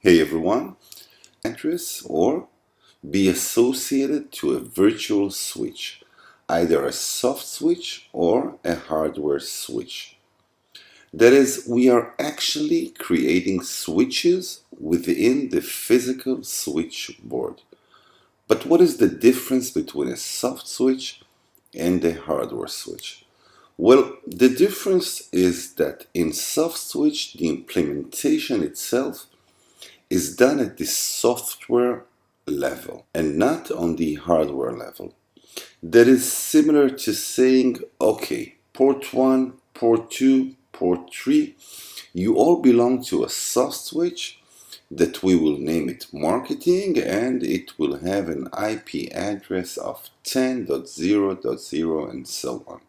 Hey everyone, address or be associated to a virtual switch, either a soft switch or a hardware switch. That is, we are actually creating switches within the physical switchboard. But what is the difference between a soft switch and a hardware switch? Well, the difference is that in soft switch, the implementation itself is done at the software level and not on the hardware level. That is similar to saying, okay, port 1, port 2, port 3, you all belong to a soft switch that we will name it marketing, and it will have an IP address of 10.0.0 and so on.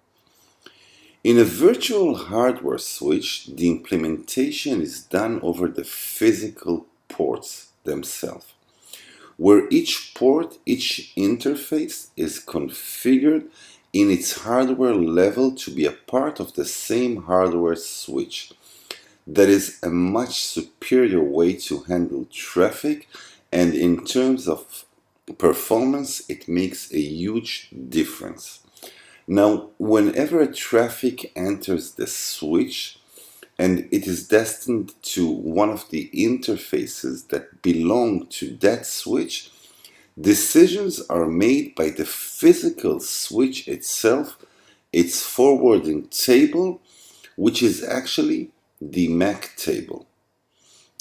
In a virtual hardware switch, the implementation is done over the physical ports themselves, where each port, each interface is configured in its hardware level to be a part of the same hardware switch. That is a much superior way to handle traffic, and in terms of performance, it makes a huge difference. Now, whenever a traffic enters the switch and it is destined to one of the interfaces that belong to that switch, decisions are made by the physical switch itself, its forwarding table, which is actually the MAC table.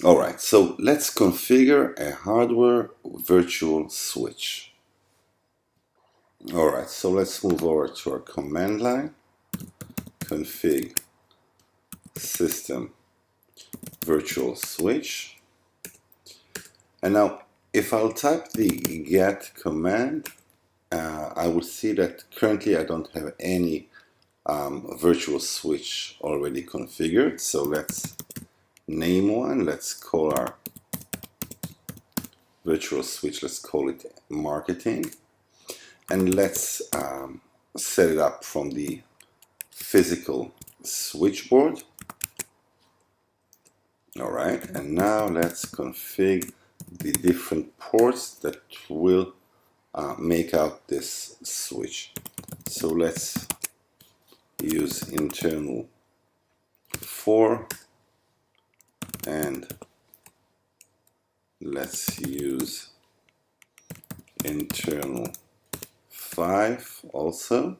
Alright, so let's configure a hardware virtual switch. Alright, so let's move over to our command line, config system virtual switch. And now if I'll type the get command, I will see that currently I don't have any virtual switch already configured. So let's name one. Let's call our virtual switch, let's call it marketing. And let's set it up from the physical switchboard. Alright, and now let's configure the different ports that will make out this switch. So let's use internal 4 and let's use internal 5 also,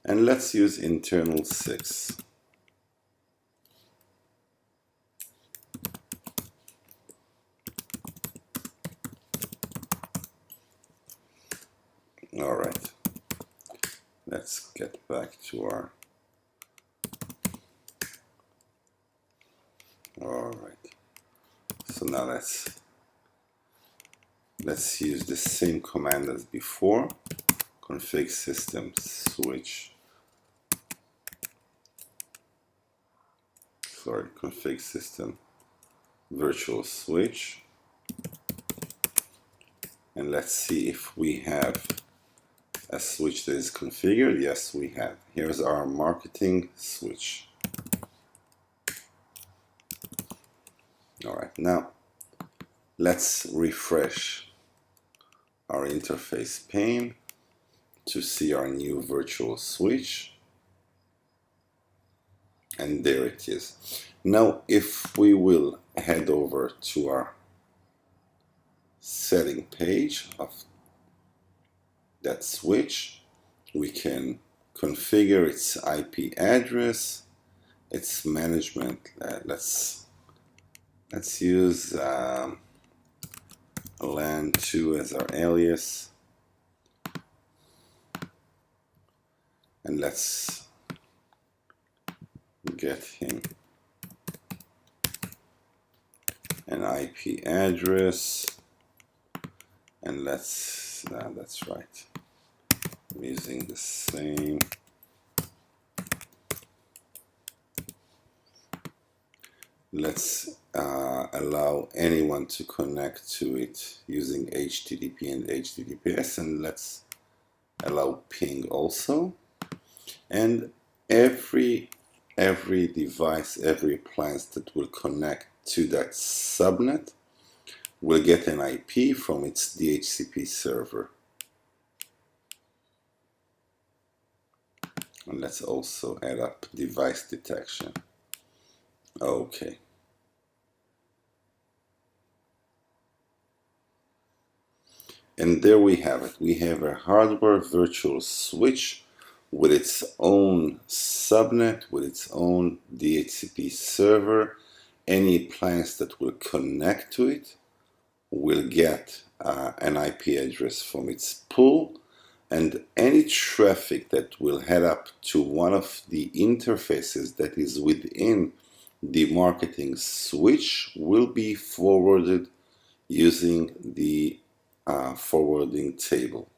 and let's use internal 6. Alright, let's get back to our alright, so now let's use the same command as before, config system switch, config system virtual switch, and let's see if we have a switch that is configured. Yes, we have. Here's our marketing switch. Alright, now let's refresh our interface pane to see our new virtual switch. And there it is. Now if we will head over to our setting page of that switch, we can configure its IP address, its management. Let's use LAN2 as our alias, and let's get him an IP address, and that's right, I'm using the same. Let's allow anyone to connect to it using HTTP and HTTPS, and let's allow ping also. And every device, every appliance that will connect to that subnet will get an IP from its DHCP server. And let's also add up device detection. Okay. And there we have it. We have a hardware virtual switch with its own subnet, with its own DHCP server. Any appliance that will connect to it will get an IP address from its pool, and any traffic that will head up to one of the interfaces that is within the marketing switch will be forwarded using the forwarding table.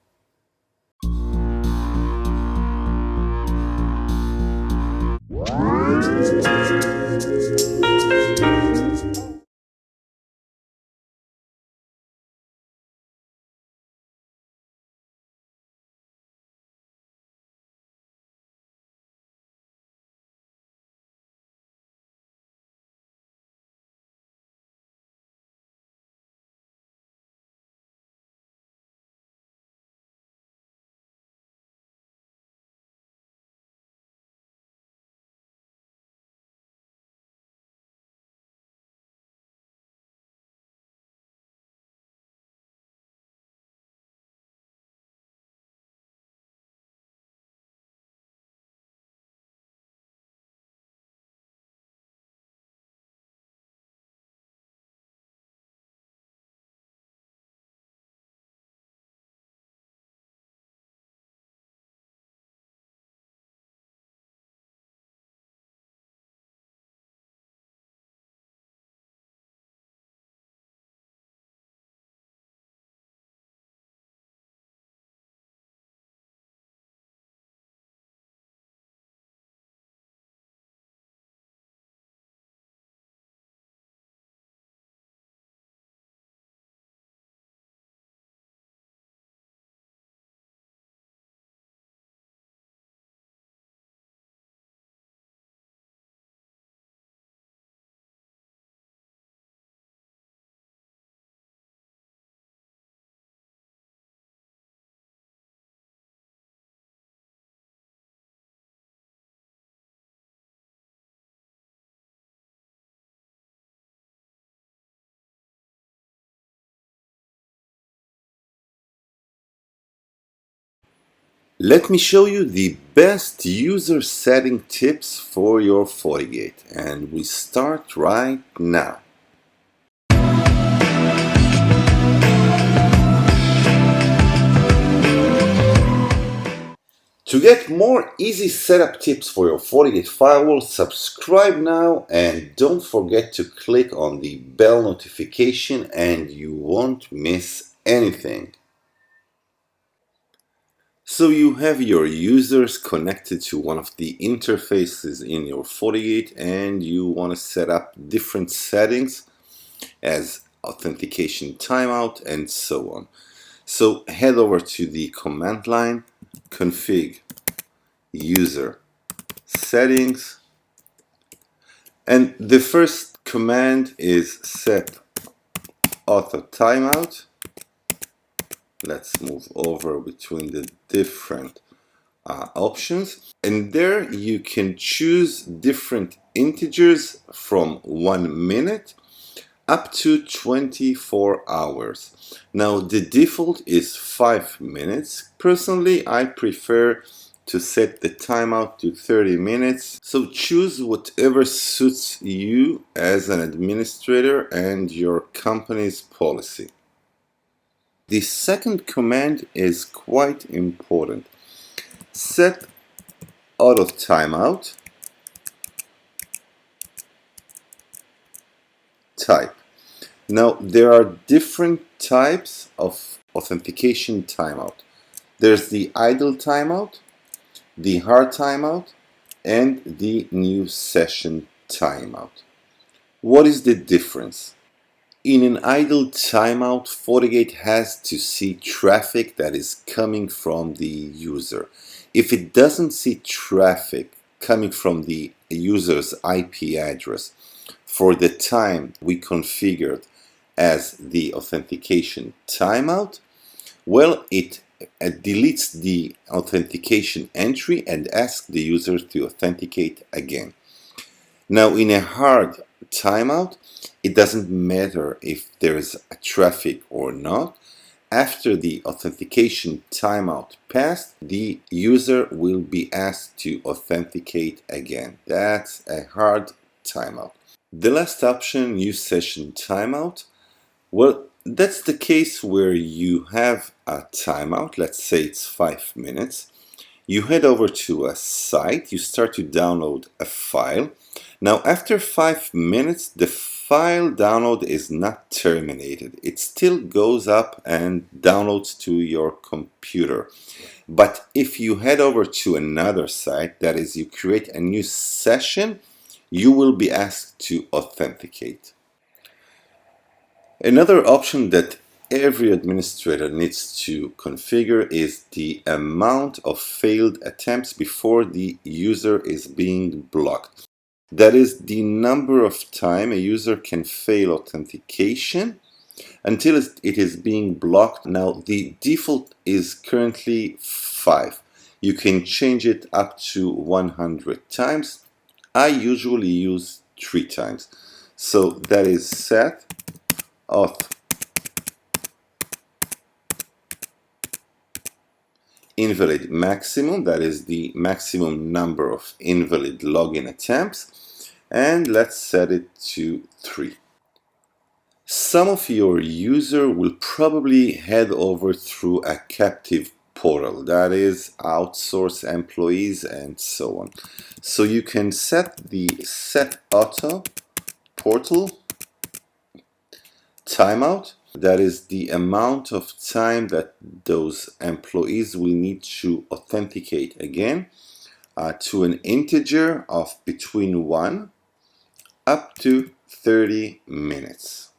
Let me show you the best user setting tips for your Fortigate, and we start right now. To get more easy setup tips for your Fortigate firewall, subscribe now and don't forget to click on the bell notification and you won't miss anything. So you have your users connected to one of the interfaces in your Fortigate and you want to set up different settings as authentication timeout and so on. So head over to the command line, config user settings, and the first command is set auto timeout. Let's move over between the different options, and there you can choose different integers from 1 minute up to 24 hours. Now the default is 5 minutes. Personally, I prefer to set the timeout to 30 minutes. So choose whatever suits you as an administrator and your company's policy. The second command is quite important. Set auto timeout type. Now there are different types of authentication timeout. There's the idle timeout, the hard timeout, and the new session timeout. What is the difference? In an idle timeout, Fortigate has to see traffic that is coming from the user. If it doesn't see traffic coming from the user's IP address for the time we configured as the authentication timeout, well, it deletes the authentication entry and asks the user to authenticate again. Now, in a hard timeout, it doesn't matter if there is a traffic or not. After the authentication timeout passed, the user will be asked to authenticate again. That's a hard timeout. The last option, use session timeout. Well, that's the case where you have a timeout. Let's say it's 5 minutes. You head over to a site, you start to download a file. Now, after 5 minutes, the file download is not terminated. It still goes up and downloads to your computer. But if you head over to another site, that is, you create a new session, you will be asked to authenticate. Another option that every administrator needs to configure is the amount of failed attempts before the user is being blocked. That is the number of time a user can fail authentication until it is being blocked. Now, the default is currently 5. You can change it up to 100 times. I usually use 3 times. So that is set auth invalid maximum, that is the maximum number of invalid login attempts, and let's set it to 3. Some of your user will probably head over through a captive portal, that is outsource employees and so on. So you can set the set auto portal timeout. That is the amount of time that those employees will need to authenticate again to an integer of between 1 up to 30 minutes.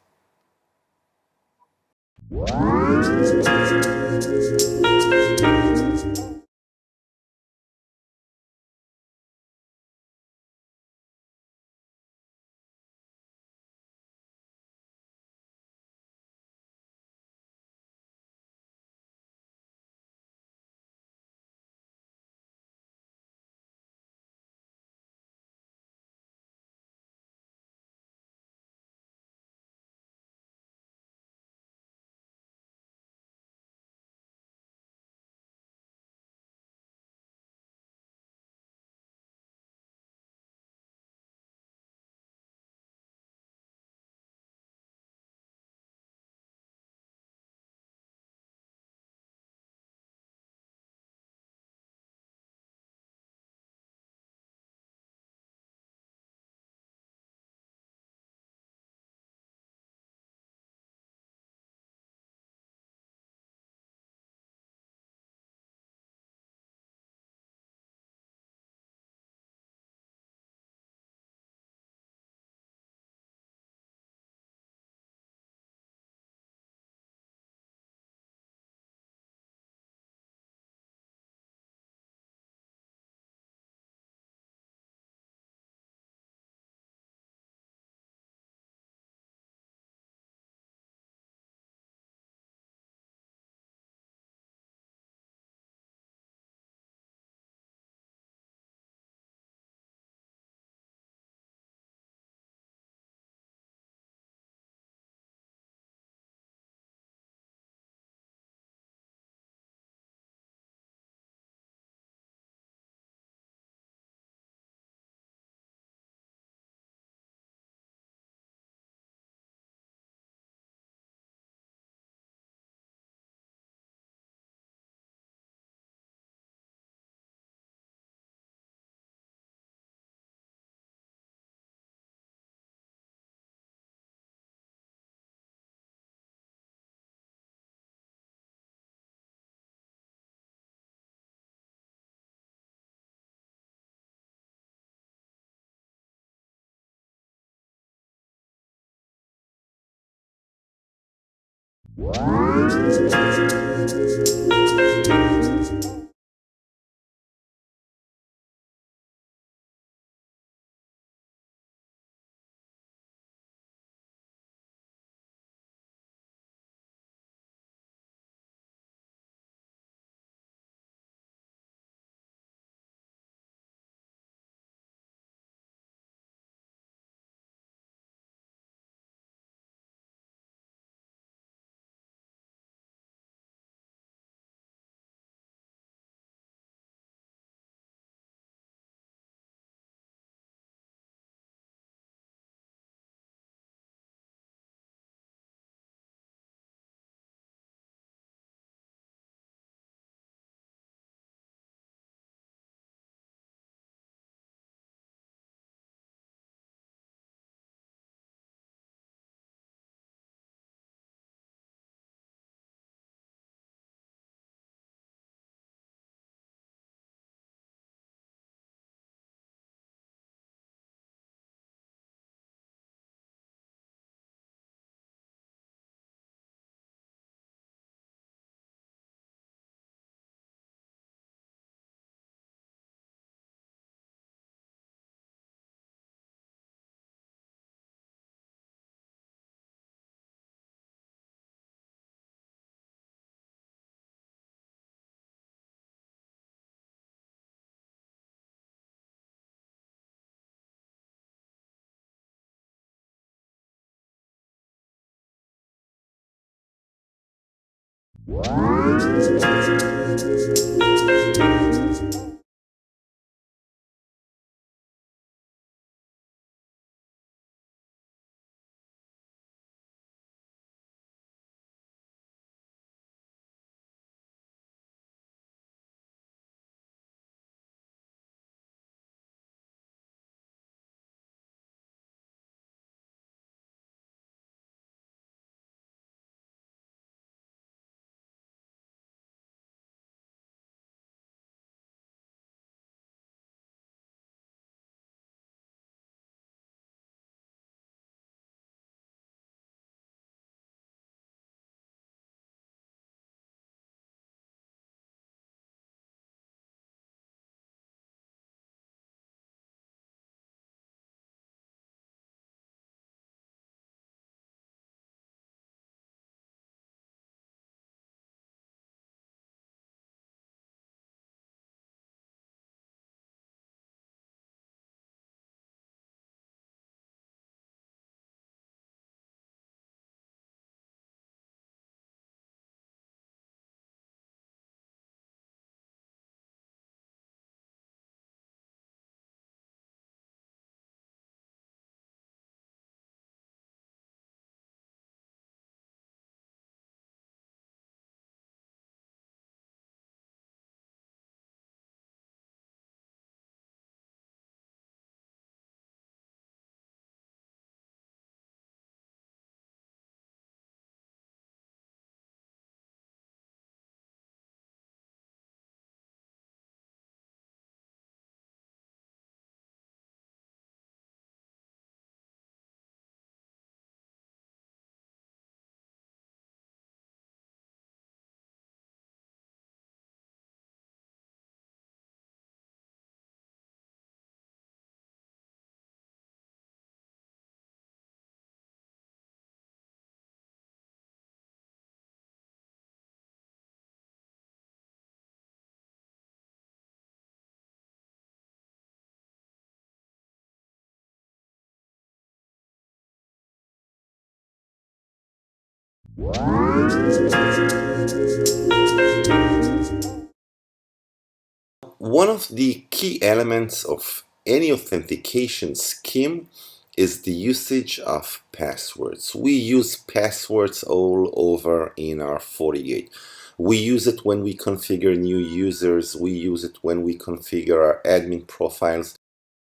One of the key elements of any authentication scheme is the usage of passwords. We use passwords all over in our Fortigate. We use it when we configure new users. We use it when we configure our admin profiles.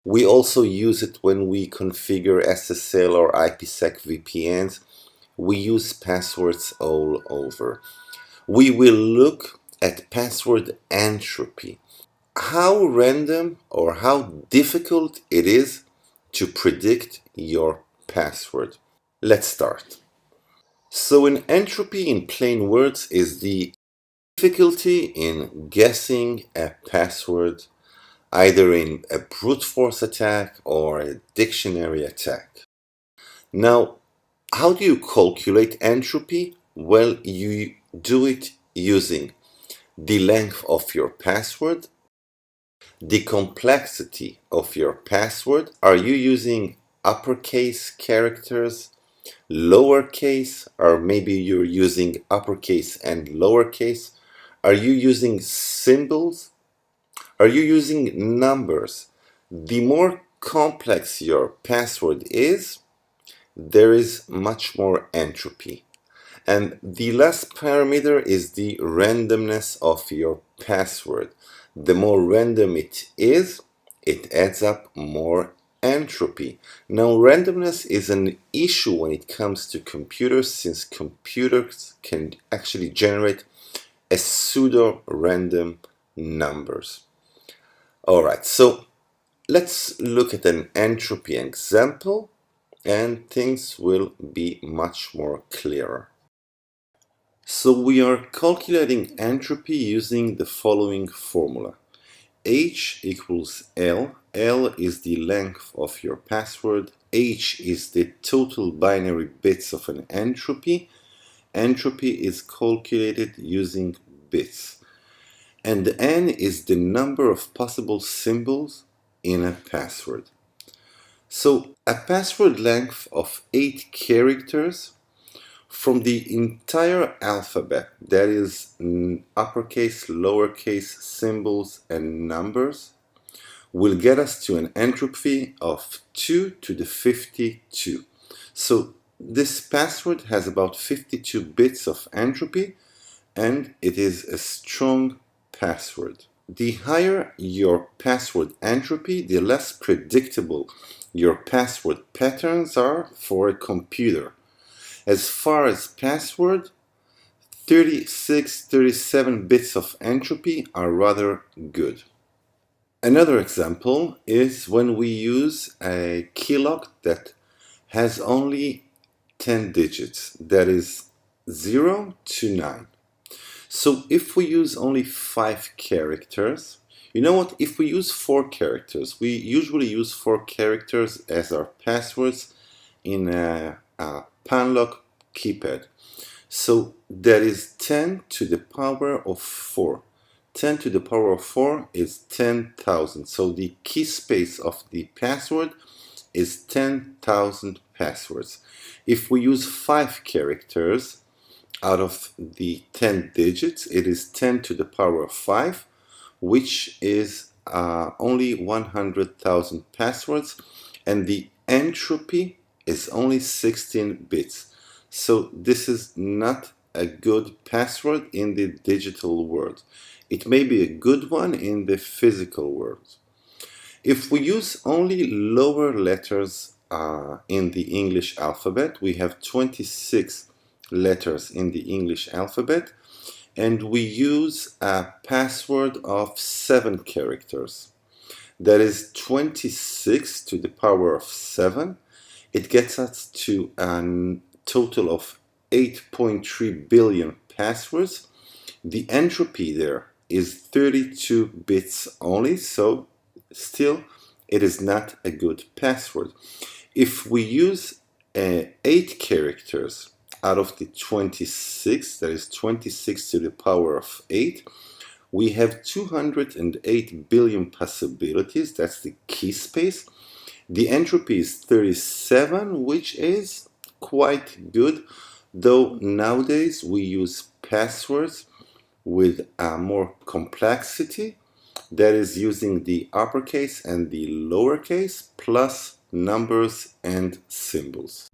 We also use it when we configure SSL or IPsec VPNs. We use passwords all over. We will look at password entropy, how random or how difficult it is to predict your password. Let's start. So an entropy in plain words is the difficulty in guessing a password, either in a brute force attack or a dictionary attack. Now, how do you calculate entropy? Well, you do it using the length of your password, the complexity of your password. Are you using uppercase characters, lowercase, or maybe you're using uppercase and lowercase? Are you using symbols? Are you using numbers? The more complex your password is, there is much more entropy. And the last parameter is the randomness of your password. The more random it is, it adds up more entropy. Now, randomness is an issue when it comes to computers, since computers can actually generate a pseudo-random numbers. All right, so let's look at an entropy example and things will be much more clearer. So we are calculating entropy using the following formula. H equals L. L is the length of your password. H is the total binary bits of an entropy. Entropy is calculated using bits. And N is the number of possible symbols in a password. So a password length of 8 characters from the entire alphabet, that is uppercase, lowercase, symbols, and numbers, will get us to an entropy of 2 to the 52. So this password has about 52 bits of entropy, and it is a strong password. The higher your password entropy, the less predictable your password patterns are for a computer. As far as password, 36, 37 bits of entropy are rather good. Another example is when we use a keylog that has only 10 digits, that is 0 to 9. So if we use only 5 characters, you know what? If we use 4 characters, we usually use 4 characters as our passwords in a panlock keypad. So that is 10 to the power of 4. 10 to the power of 4 is 10,000. So the key space of the password is 10,000 passwords. If we use 5 characters, out of the 10 digits, it is 10 to the power of 5, which is only 100,000 passwords, and the entropy is only 16 bits. So this is not a good password in the digital world. It may be a good one in the physical world. If we use only lower letters in the English alphabet, we have 26 letters in the English alphabet, and we use a password of 7 characters. That is 26 to the power of 7. It gets us to a total of 8.3 billion passwords. The entropy there is 32 bits only, so still it is not a good password. If we use 8 characters out of the 26, that is 26 to the power of 8, we have 208 billion possibilities. That's the key space. The entropy is 37, which is quite good, though nowadays we use passwords with more complexity, that is using the uppercase and the lowercase plus numbers and symbols.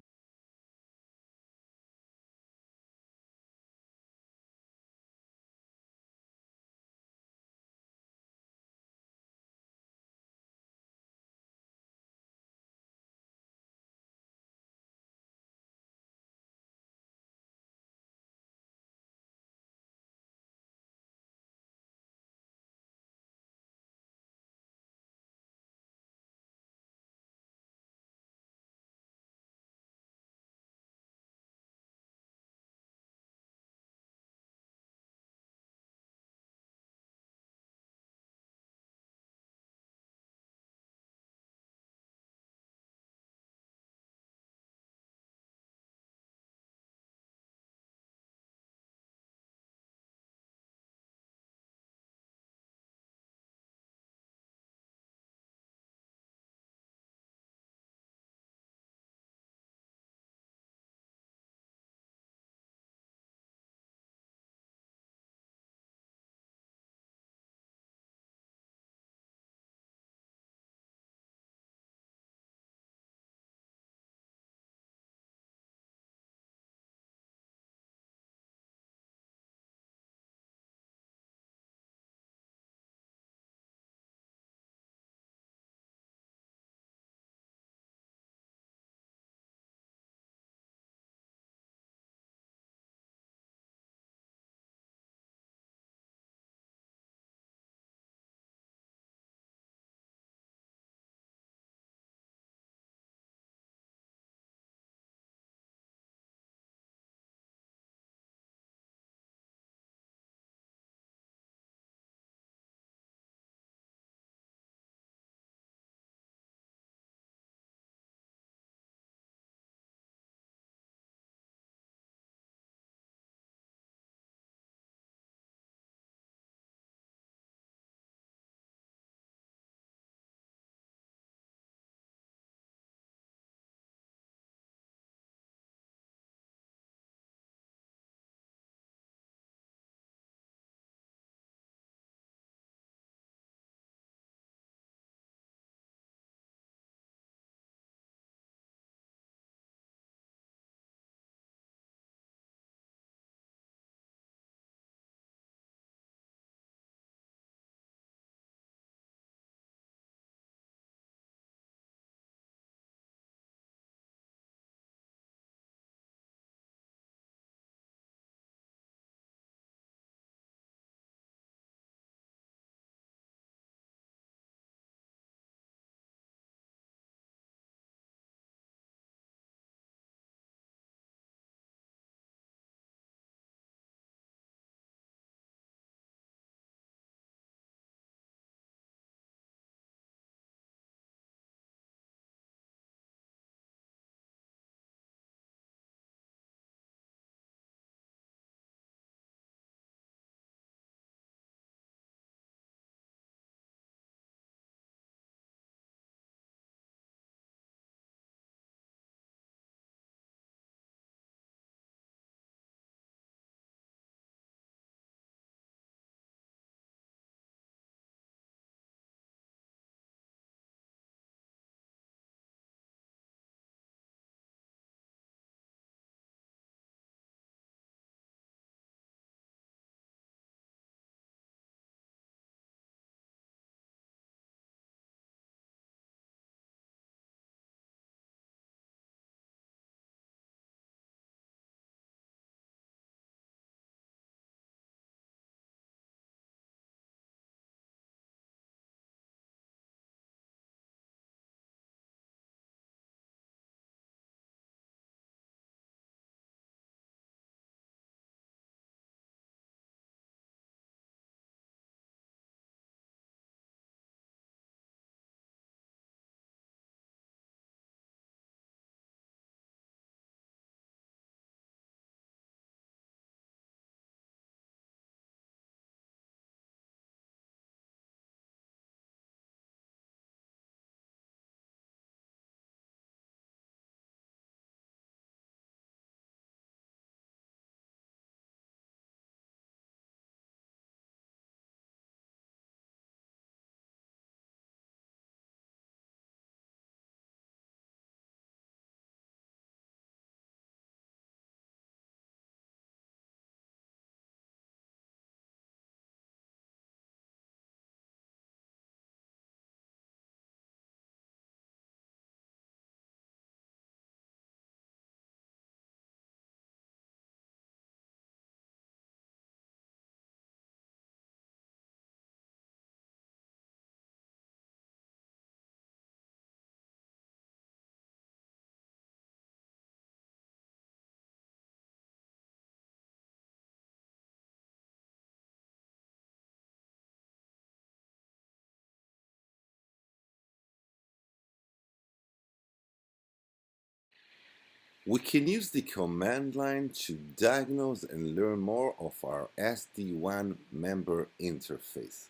We can use the command line to diagnose and learn more of our SD-WAN member interface.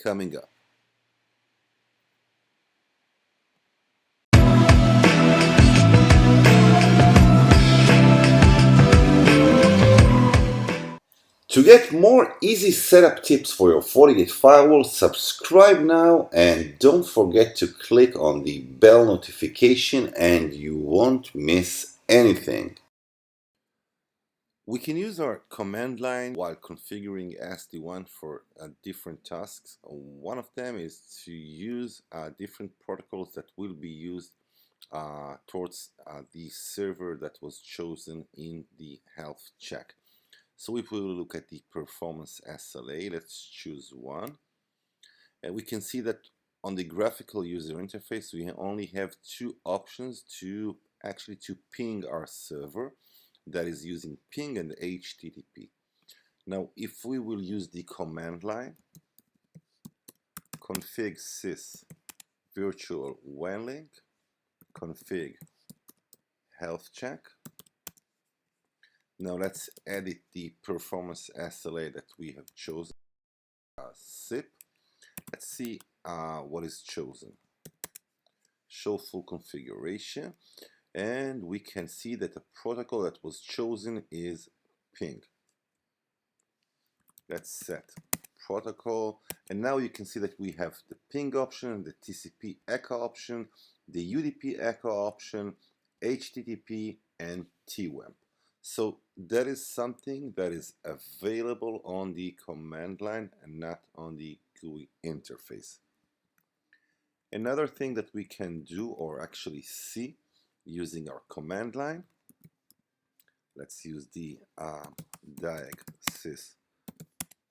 Coming up. To get more easy setup tips for your Fortigate firewall, subscribe now and don't forget to click on the bell notification and you won't miss anything. We can use our command line while configuring SD-WAN for different tasks. One of them is to use different protocols that will be used towards the server that was chosen in the health check. So if we look at the performance SLA, let's choose one. And we can see that on the graphical user interface, we only have two options to ping our server, that is using ping and HTTP. Now, if we will use the command line, config sys virtual WAN link, config health check. Now let's edit the performance SLA that we have chosen, SIP. Let's see what is chosen. Show full configuration, and we can see that the protocol that was chosen is ping. Let's set protocol, and now you can see that we have the ping option, the TCP echo option, the UDP echo option, HTTP, and TWAMP. So that is something that is available on the command line and not on the GUI interface. Another thing that we can do or actually see using our command line, let's use the diagnostic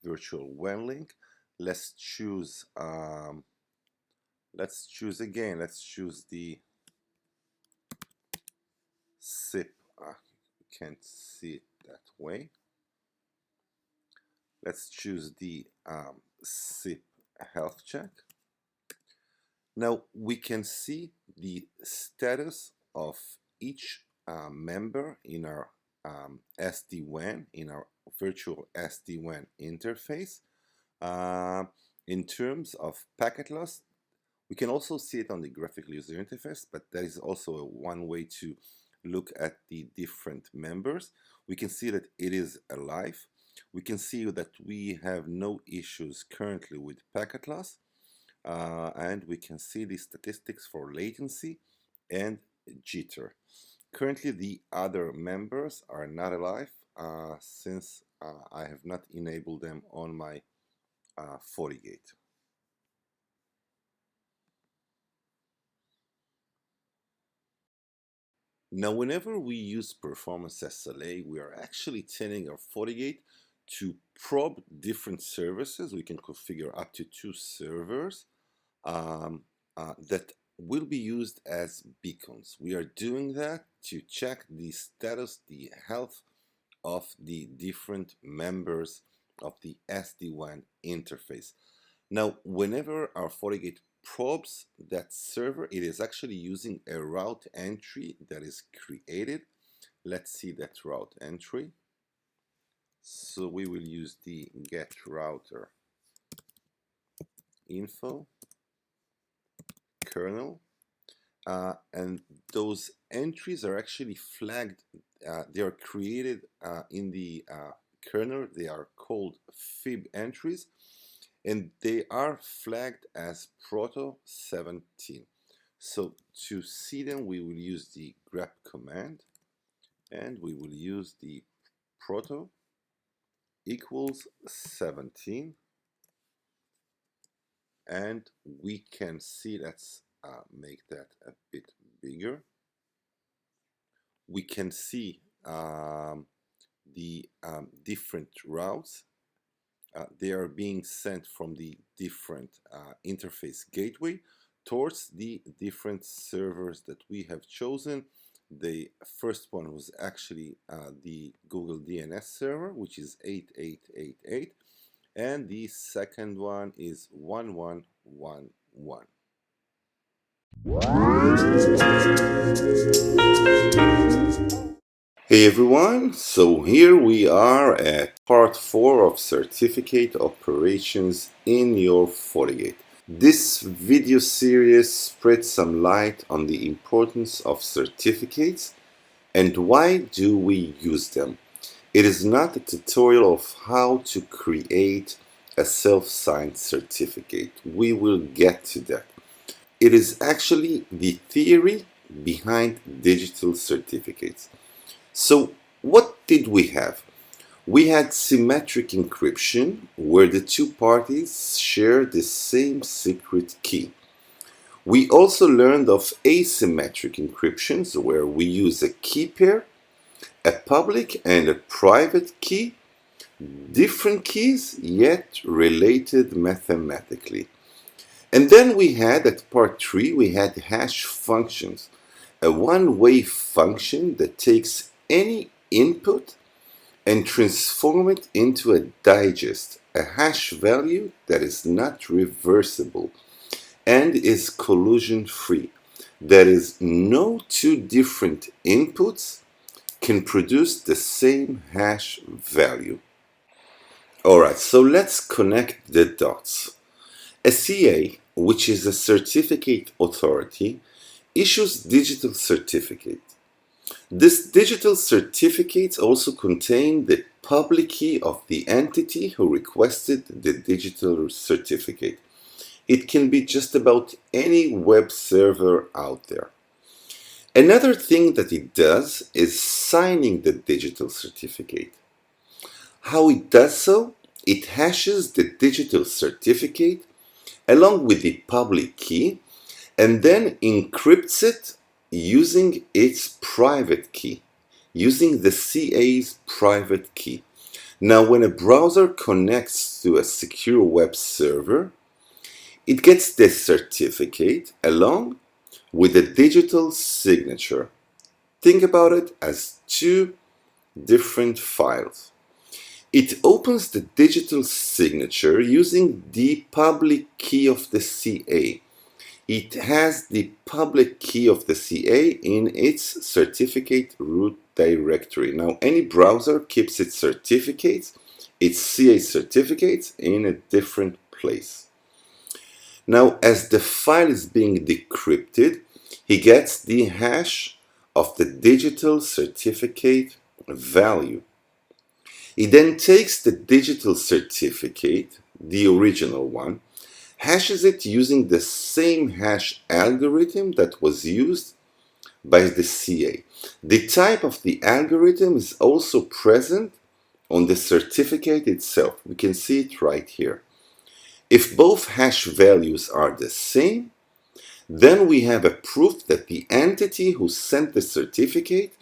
virtual WAN link. Let's choose the SIP. You can't see it that way. Let's choose the SIP health check. Now we can see the status of each member in our SD-WAN, in our virtual SD-WAN interface. In terms of packet loss, we can also see it on the graphical user interface, but that is also one way to look at the different members. We can see that it is alive. We can see that we have no issues currently with packet loss. And we can see the statistics for latency and jitter. Currently, the other members are not alive since I have not enabled them on my Fortigate. Now, whenever we use performance SLA, we are actually telling our Fortigate to probe different services. We can configure up to 2 servers that will be used as beacons. We are doing that to check the status, the health of the different members of the SD-WAN interface. Now, whenever our Fortigate probes that server, it is actually using a route entry that is created. Let's see that route entry. So we will use the get router info kernel, and those entries are actually flagged. They are created in the kernel. They are called fib entries, and they are flagged as proto 17. So to see them, we will use the grep command, and we will use the proto equals 17, and we can see, let's make that a bit bigger. We can see the different routes. They are being sent from the different interface gateway towards the different servers that we have chosen. The first one was actually the Google DNS server, which is 8888, and the second one is 1111. Hey everyone, so here we are at part 4 of certificate operations in your Fortigate. This video series spreads some light on the importance of certificates and why do we use them. It is not a tutorial of how to create a self-signed certificate. We will get to that. It is actually the theory behind digital certificates. So what did we have? We had symmetric encryption, where the two parties share the same secret key. We also learned of asymmetric encryptions, where we use a key pair, a public and a private key, different keys yet related mathematically. And then we had, at part 3, we had hash functions, a one-way function that takes any input and transform it into a digest, a hash value that is not reversible and is collision free. That is, no two different inputs can produce the same hash value. Alright, so let's connect the dots. A CA, which is a certificate authority, issues digital certificate. This digital certificate also contain the public key of the entity who requested the digital certificate. It can be just about any web server out there. Another thing that it does is signing the digital certificate. How it does so? It hashes the digital certificate along with the public key and then encrypts it using its private key, using the CA's private key. Now, when a browser connects to a secure web server, it gets the certificate along with a digital signature. Think about it as two different files. It opens the digital signature using the public key of the CA. It has the public key of the CA in its certificate root directory. Now, any browser keeps its certificates, its CA certificates, in a different place. Now, as the file is being decrypted, he gets the hash of the digital certificate value. He then takes the digital certificate, the original one, hashes it using the same hash algorithm that was used by the CA. The type of the algorithm is also present on the certificate itself. We can see it right here. If both hash values are the same, then we have a proof that the entity who sent the certificate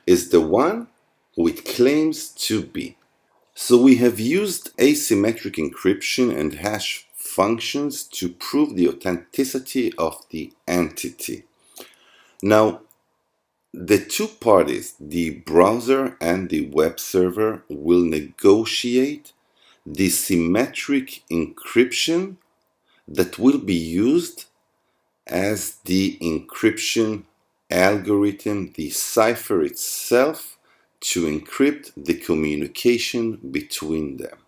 is the one who it claims to be. So we have used asymmetric encryption and hash functions to prove the authenticity of the entity. Now, the two parties, the browser and the web server, will negotiate the symmetric encryption that will be used as the encryption algorithm, the cipher itself, to encrypt the communication between them.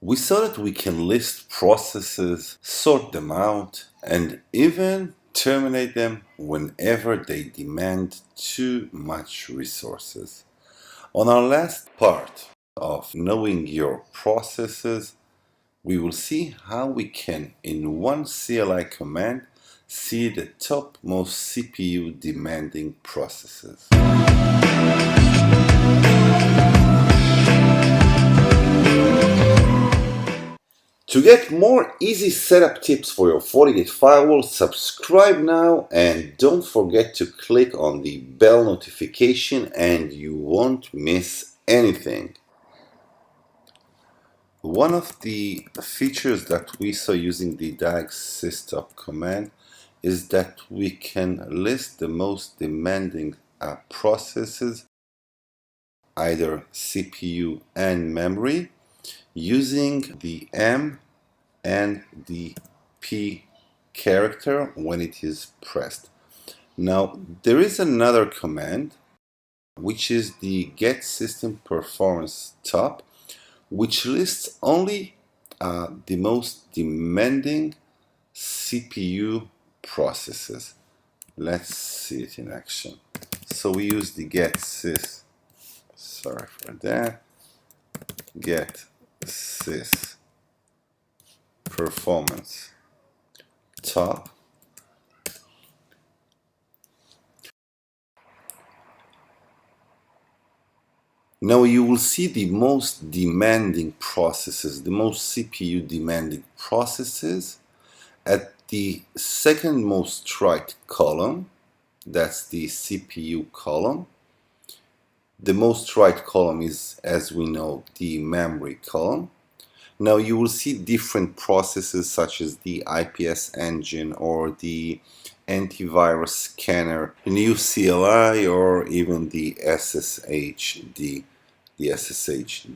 We saw that we can list processes, sort them out, and even terminate them whenever they demand too much resources. On our last part of knowing your processes, we will see how we can, in one CLI command, see the topmost CPU demanding processes. To get more easy setup tips for your Fortigate firewall, subscribe now and don't forget to click on the bell notification and you won't miss anything. One of the features that we saw using the diagnostic command is that we can list the most demanding processes, either CPU and memory, using the M and the P character when it is pressed. Now, there is another command, which is the get system performance top, which lists only the most demanding CPU processes. Let's see it in action. So we use the get sys, sorry for that, get sys performance top. Now you will see the most demanding processes, the most CPU demanding processes at the second most right column. That's the CPU column. The most right column is, as we know, the memory column. Now you will see different processes such as the IPS engine or the antivirus scanner, new CLI, or even the SSH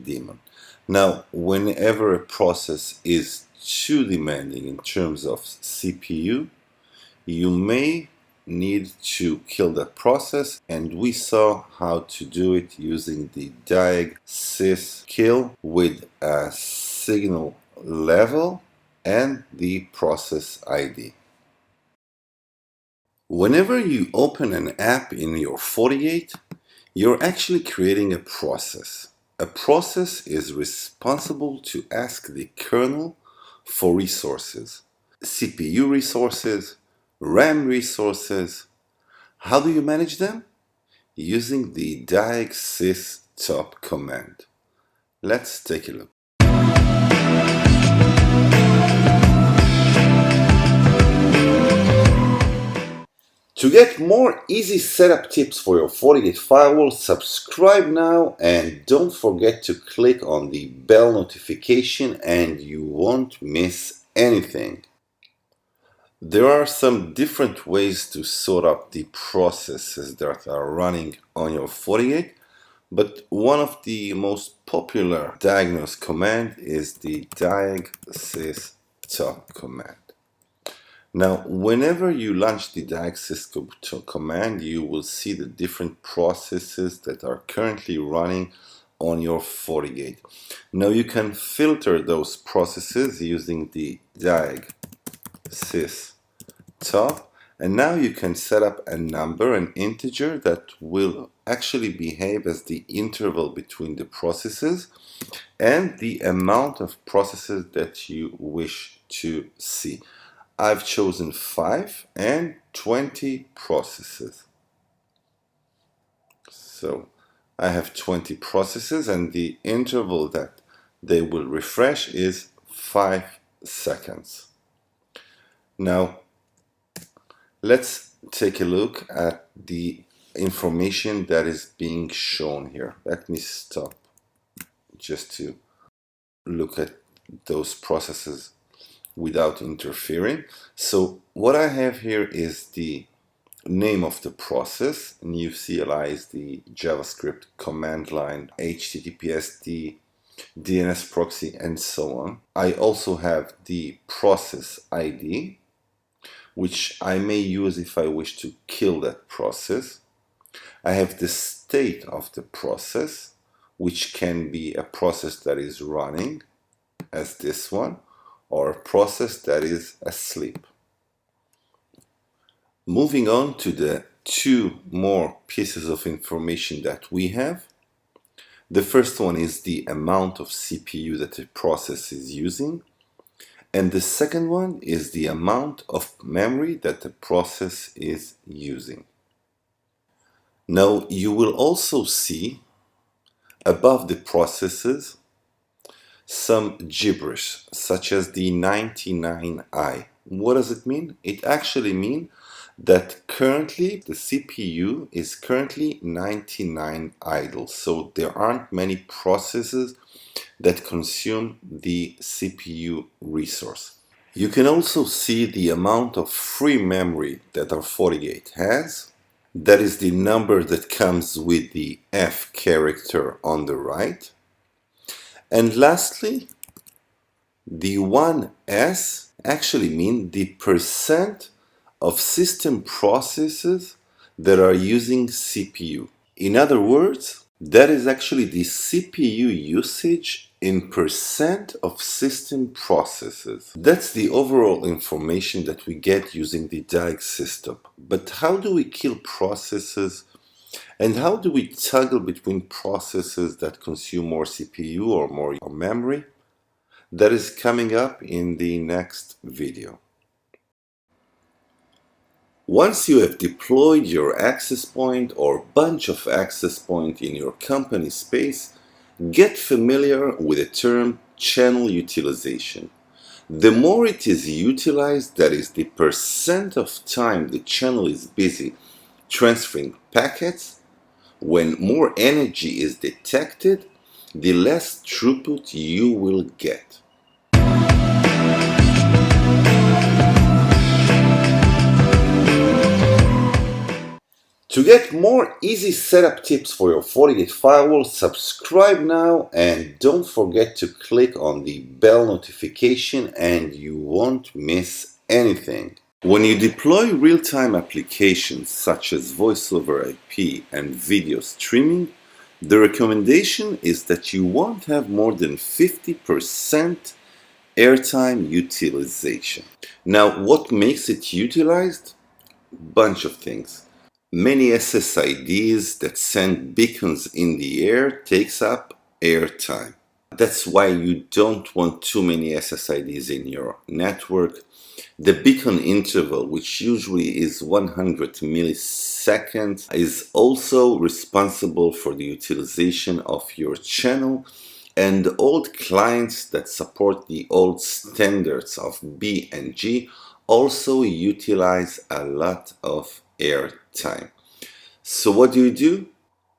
daemon. Now, whenever a process is too demanding in terms of CPU, you may need to kill that process, and we saw how to do it using the diag kill with a signal level and the process ID. Whenever you open an app in your Fortigate, you're actually creating a process. A process is responsible to ask the kernel for resources, CPU resources, RAM resources. How do you manage them? Using the diag top command. Let's take a look. To get more easy setup tips for your Fortigate firewall, subscribe now and don't forget to click on the bell notification and you won't miss anything. There are some different ways to sort up the processes that are running on your Fortigate, but one of the most popular diagnose command is the diag top command. Now, whenever you launch the diagnostic command, you will see the different processes that are currently running on your Fortigate. Now, you can filter those processes using the diag top, and now you can set up a number, an integer that will actually behave as the interval between the processes and the amount of processes that you wish to see. I've chosen 5 and 20 processes. So I have 20 processes and the interval that they will refresh is 5 seconds. Now let's take a look at the information that is being shown here. Let me stop just to look at those processes without interfering. So what I have here is the name of the process. New CLI is the JavaScript command line, HTTPS, the DNS proxy, and so on. I also have the process ID, which I may use if I wish to kill that process. I have the state of the process, which can be a process that is running, as this one, or a process that is asleep. Moving on to the 2 more pieces of information that we have. The first one is the amount of CPU that a process is using, and the second one is the amount of memory that the process is using. Now you will also see above the processes some gibberish, such as the 99i. What does it mean? It actually means that currently the CPU is currently 99 idle, so there aren't many processes that consume the CPU resource. You can also see the amount of free memory that our Fortigate has. That is the number that comes with the F character on the right. And lastly, the 1S actually mean the percent of system processes that are using CPU. In other words, that is actually the CPU usage in percent of system processes. That's the overall information that we get using the diag system. But how do we kill processes, and how do we toggle between processes that consume more CPU or more memory? That is coming up in the next video. Once you have deployed your access point or bunch of access point in your company space, get familiar with the term channel utilization. The more it is utilized, that is the percent of time the channel is busy transferring packets, when more energy is detected, the less throughput you will get. To get more easy setup tips for your Fortigate firewall, subscribe now and don't forget to click on the bell notification and you won't miss anything. When you deploy real-time applications such as voice over IP and video streaming, the recommendation is that you won't have more than 50% airtime utilization. Now, what makes it utilized? Bunch of things. Many SSIDs that send beacons in the air takes up airtime. That's why you don't want too many SSIDs in your network. The beacon interval, which usually is 100 milliseconds, is also responsible for the utilization of your channel, and old clients that support the old standards of B and G also utilize a lot of airtime. So what do?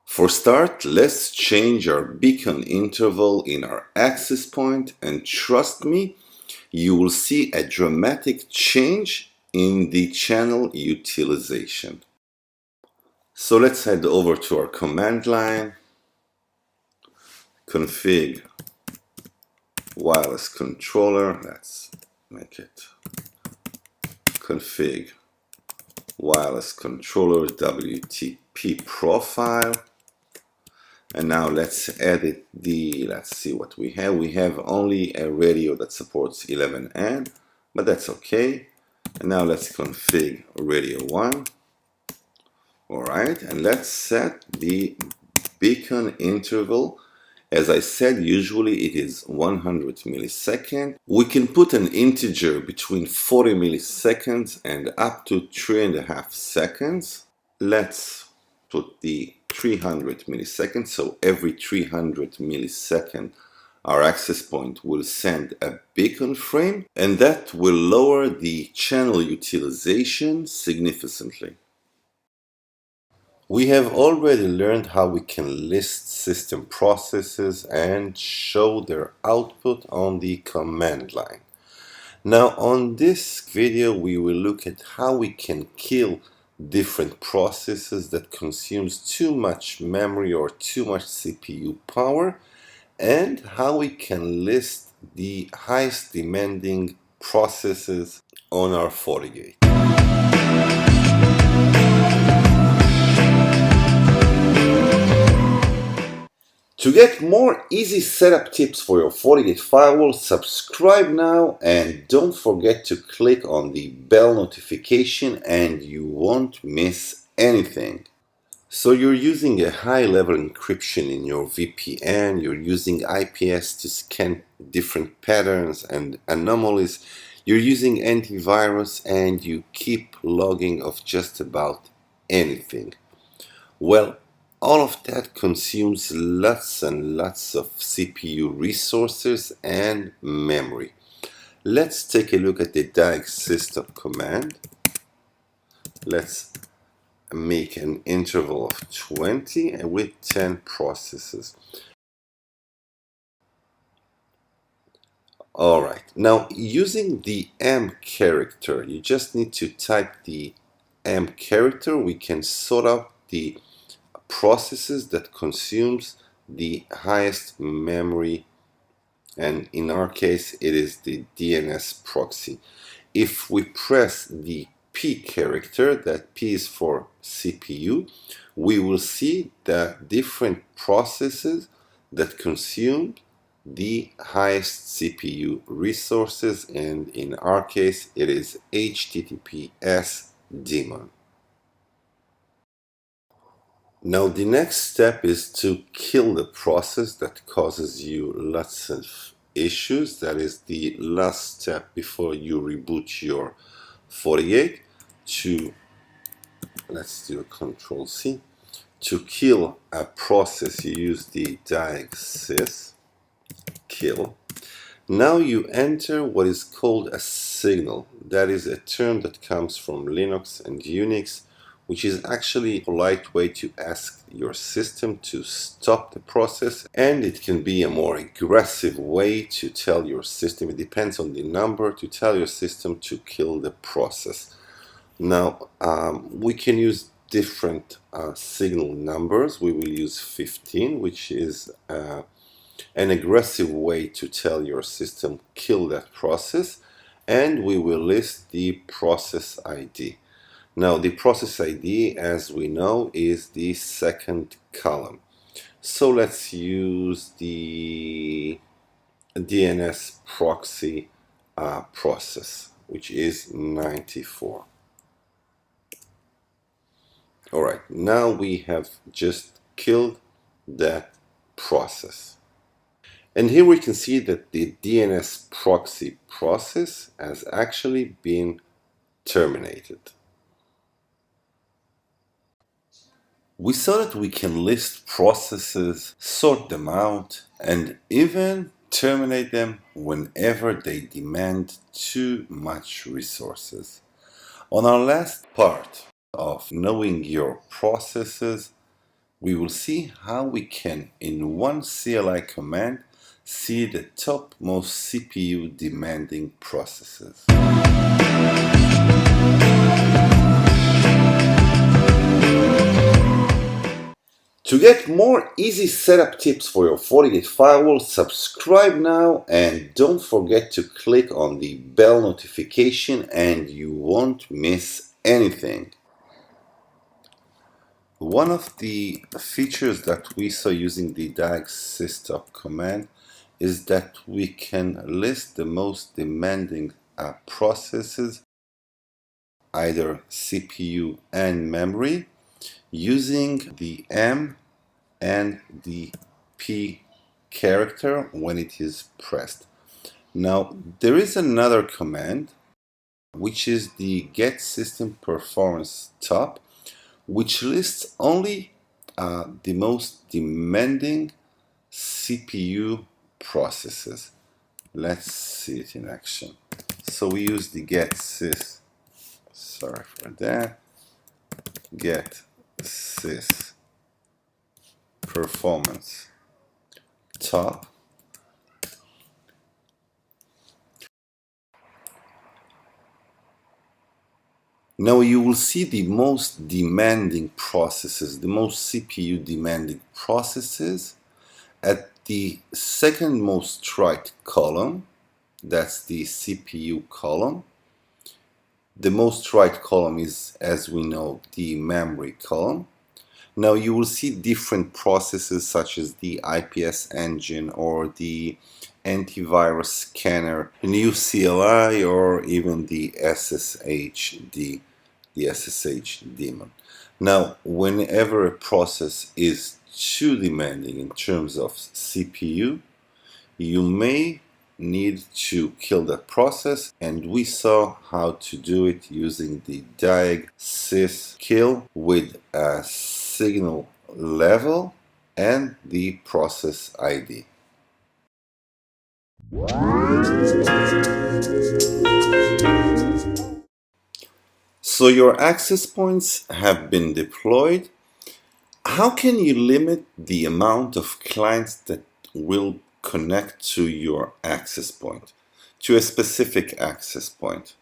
For start, let's change our beacon interval in our access point, and trust me, you will see a dramatic change in the channel utilization. So let's head over to our command line, config wireless controller. Let's make it config wireless controller WTP profile. And now let's edit let's see what we have. We have only a radio that supports 11N, but that's okay. And now let's config radio 1. Alright, and let's set the beacon interval. As I said, usually it is 100 milliseconds. We can put an integer between 40 milliseconds and up to 3.5 seconds. Let's put the 300 milliseconds. So every 300 milliseconds, our access point will send a beacon frame, and that will lower the channel utilization significantly. We have already learned how we can list system processes and show their output on the command line. Now on this video we will look at how we can kill different processes that consumes too much memory or too much CPU power, and how we can list the highest demanding processes on our Fortigate. To get more easy setup tips for your Fortigate firewall, subscribe now and don't forget to click on the bell notification and you won't miss anything. So you're using a high-level encryption in your VPN, you're using IPS to scan different patterns and anomalies, you're using antivirus, and you keep logging of just about anything. Well, all of that consumes lots and lots of CPU resources and memory. Let's take a look at the diag system command. Let's make an interval of 20 and with 10 processes. Alright, now using the M character, you just need to type the M character. We can sort out the processes that consumes the highest memory and in our case it is the DNS proxy. If we press the P character, that P is for CPU, we will see the different processes that consume the highest CPU resources, and in our case it is HTTPS daemon. Now the next step is to kill the process that causes you lots of issues. That is the last step before you reboot your Fortigate. Let's do a Control C. To kill a process, you use the diagnostic kill. Now you enter what is called a signal. That is a term that comes from Linux and Unix, which is actually a polite way to ask your system to stop the process, and it can be a more aggressive way to tell your system, it depends on the number, to tell your system to kill the process. Now we can use different signal numbers. We will use 15, which is an aggressive way to tell your system kill that process, and we will list the process ID. Now the process ID, as we know, is the second column. So let's use the DNS proxy process, which is 94. Alright, now we have just killed that process. And here we can see that the DNS proxy process has actually been terminated. We saw that we can list processes, sort them out, and even terminate them whenever they demand too much resources. On our last part of knowing your processes, we will see how we can, in one CLI command, see the top most CPU demanding processes. To get more easy setup tips for your Fortigate firewall, subscribe now and don't forget to click on the bell notification and you won't miss anything. One of the features that we saw using the diagnostic command is that we can list the most demanding processes, either CPU and memory, using the M and the P character when it is pressed. Now, there is another command, which is the get system performance top, which lists only the most demanding CPU processes. Let's see it in action. So we use the get sys, sorry for that, get sys performance top. Now you will see the most demanding processes, the most CPU demanding processes at the second most right column. That's the CPU column. The most right column is, as we know, the memory column. Now you will see different processes such as the IPS engine or the antivirus scanner, new CLI, or even the SSH daemon. Now, whenever a process is too demanding in terms of CPU, you may need to kill that process, and we saw how to do it using the diag kill with a signal level and the process ID. So your access points have been deployed. How can you limit the amount of clients that will connect to your access point, to a specific access point?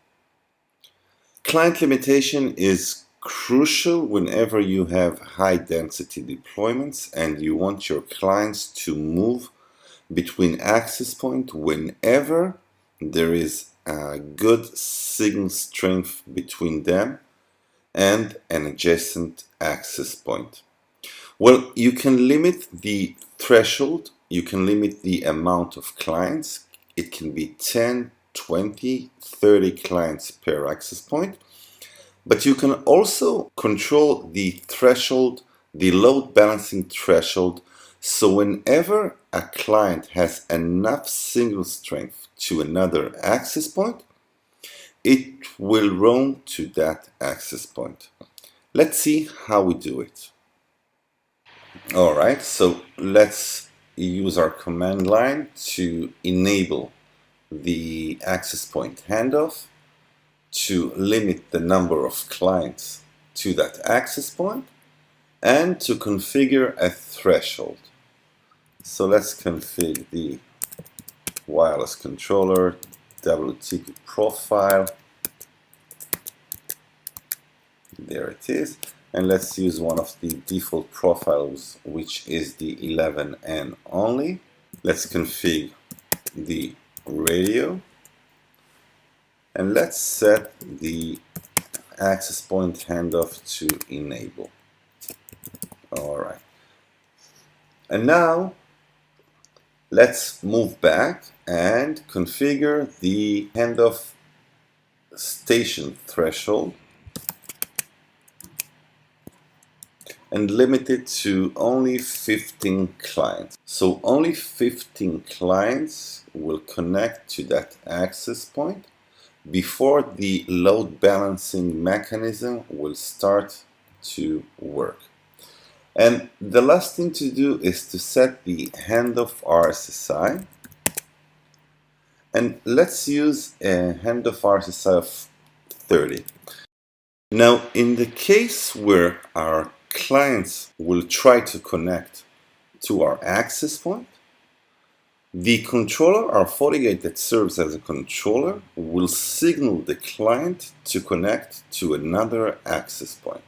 Client limitation is crucial whenever you have high density deployments and you want your clients to move between access point whenever there is a good signal strength between them and an adjacent access point. Well, you can limit the threshold, you can limit the amount of clients. It can be 10, 20, 30 clients per access point. But you can also control the threshold, the load balancing threshold. So whenever a client has enough signal strength to another access point, it will roam to that access point. Let's see how we do it. All right, so let's use our command line to enable the access point handoff, to limit the number of clients to that access point, and to configure a threshold. So let's configure the wireless controller WTP profile. There it is. And let's use one of the default profiles, which is the 11N only. Let's configure the radio. And let's set the access point handoff to enable. All right. And now let's move back and configure the handoff station threshold and limit it to only 15 clients. So only 15 clients will connect to that access point before the load balancing mechanism will start to work. And the last thing to do is to set the handoff RSSI. And let's use a handoff RSSI of 30. Now, in the case where our clients will try to connect to our access point, the controller, our FortiGate that serves as a controller, will signal the client to connect to another access point.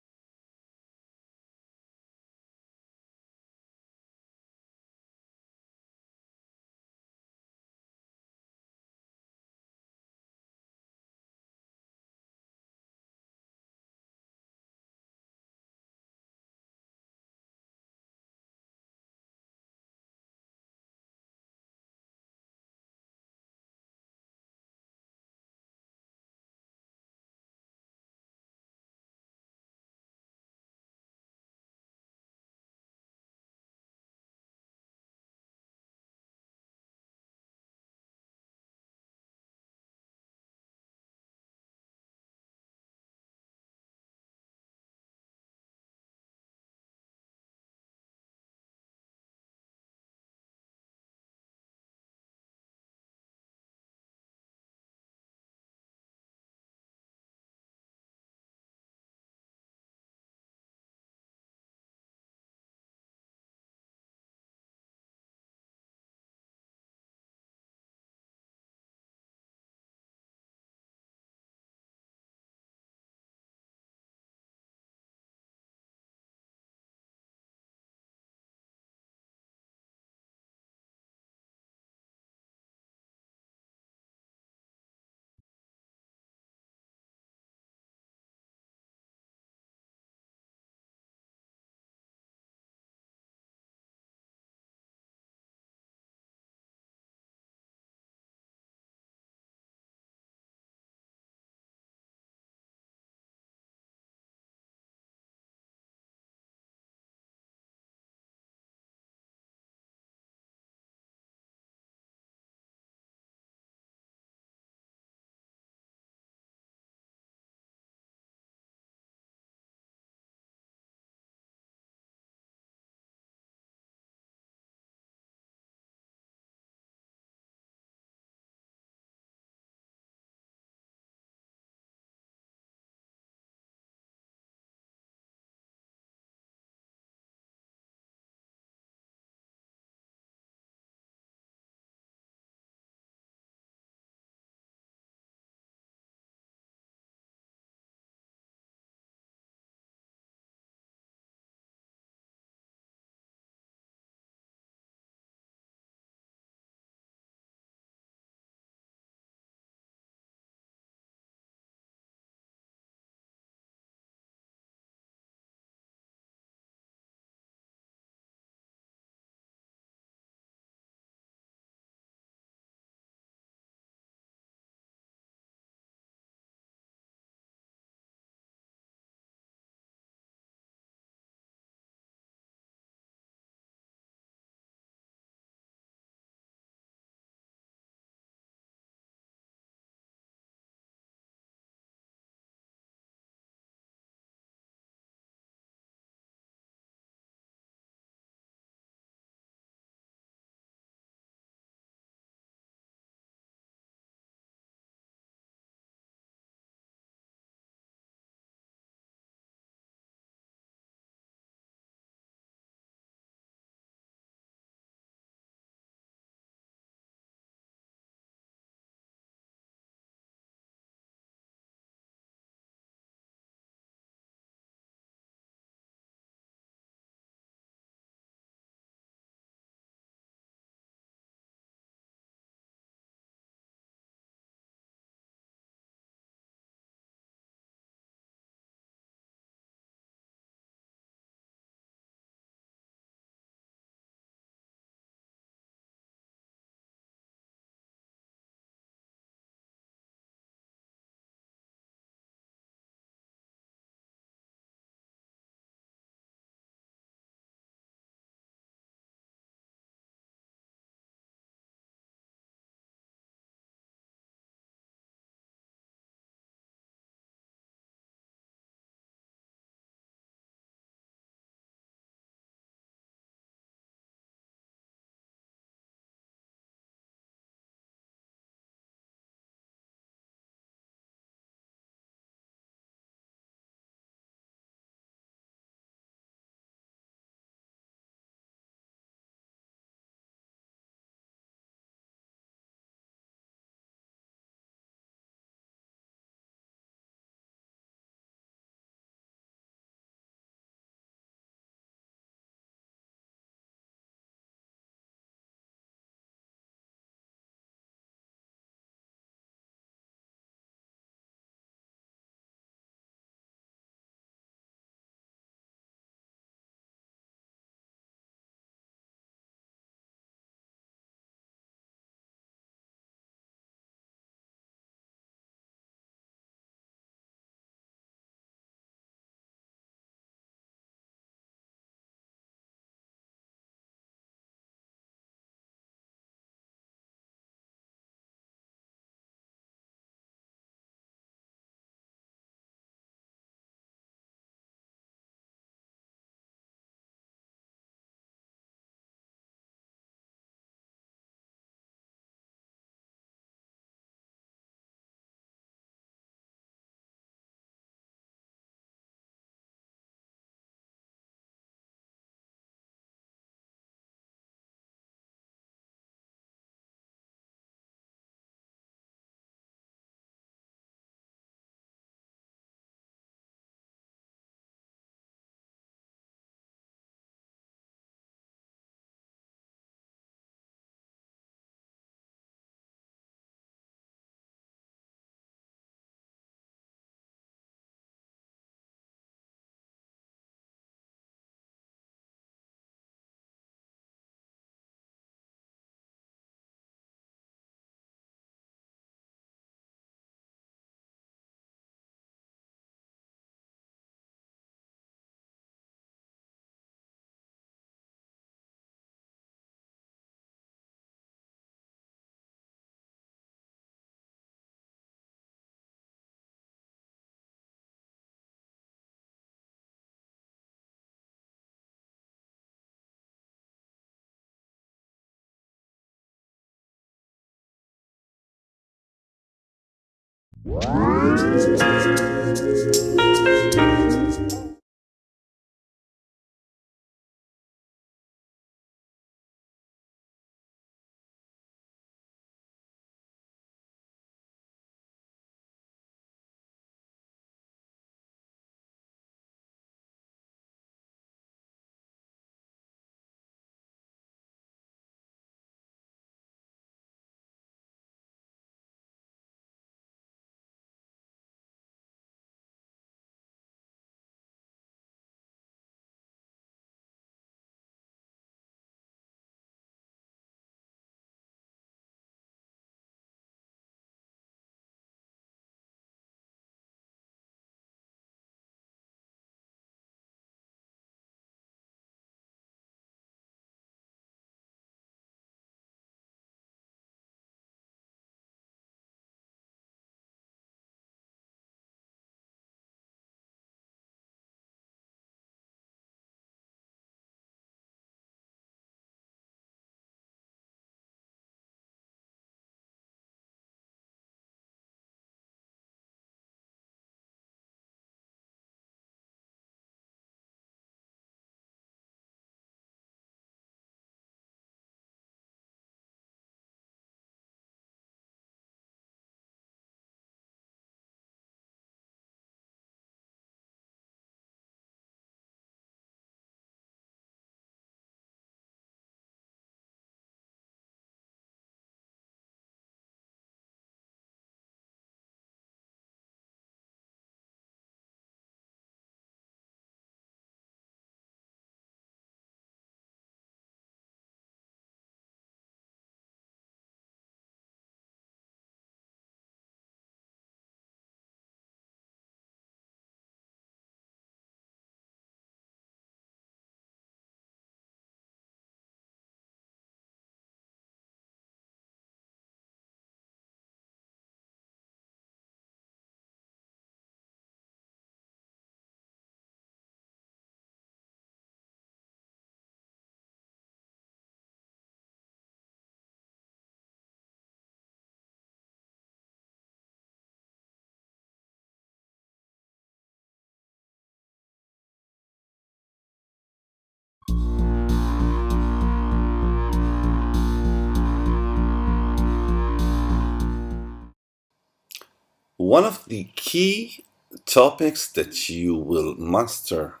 One of the key topics that you will master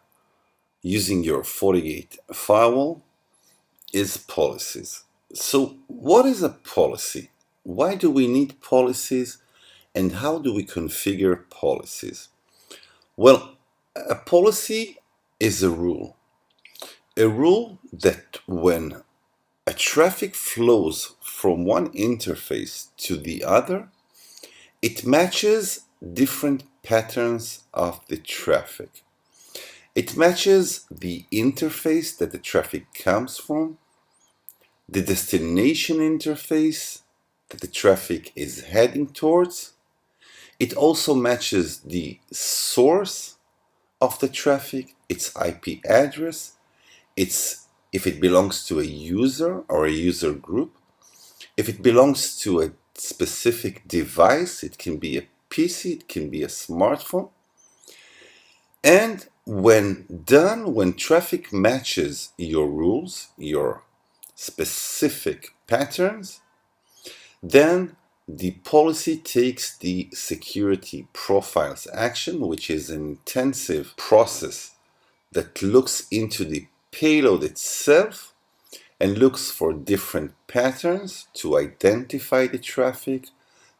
using your Fortigate firewall is policies. So, what is a policy? Why do we need policies? And how do we configure policies? Well, a policy is a rule that when a traffic flows from one interface to the other, it matches different patterns of the traffic. It matches the interface that the traffic comes from, the destination interface that the traffic is heading towards. It also matches the source of the traffic, its IP address, if it belongs to a user or a user group. If it belongs to a specific device, it can be a PC, it can be a smartphone. And when done, when traffic matches your rules, your specific patterns, then the policy takes the security profiles action, which is an intensive process that looks into the payload itself and looks for different patterns to identify the traffic,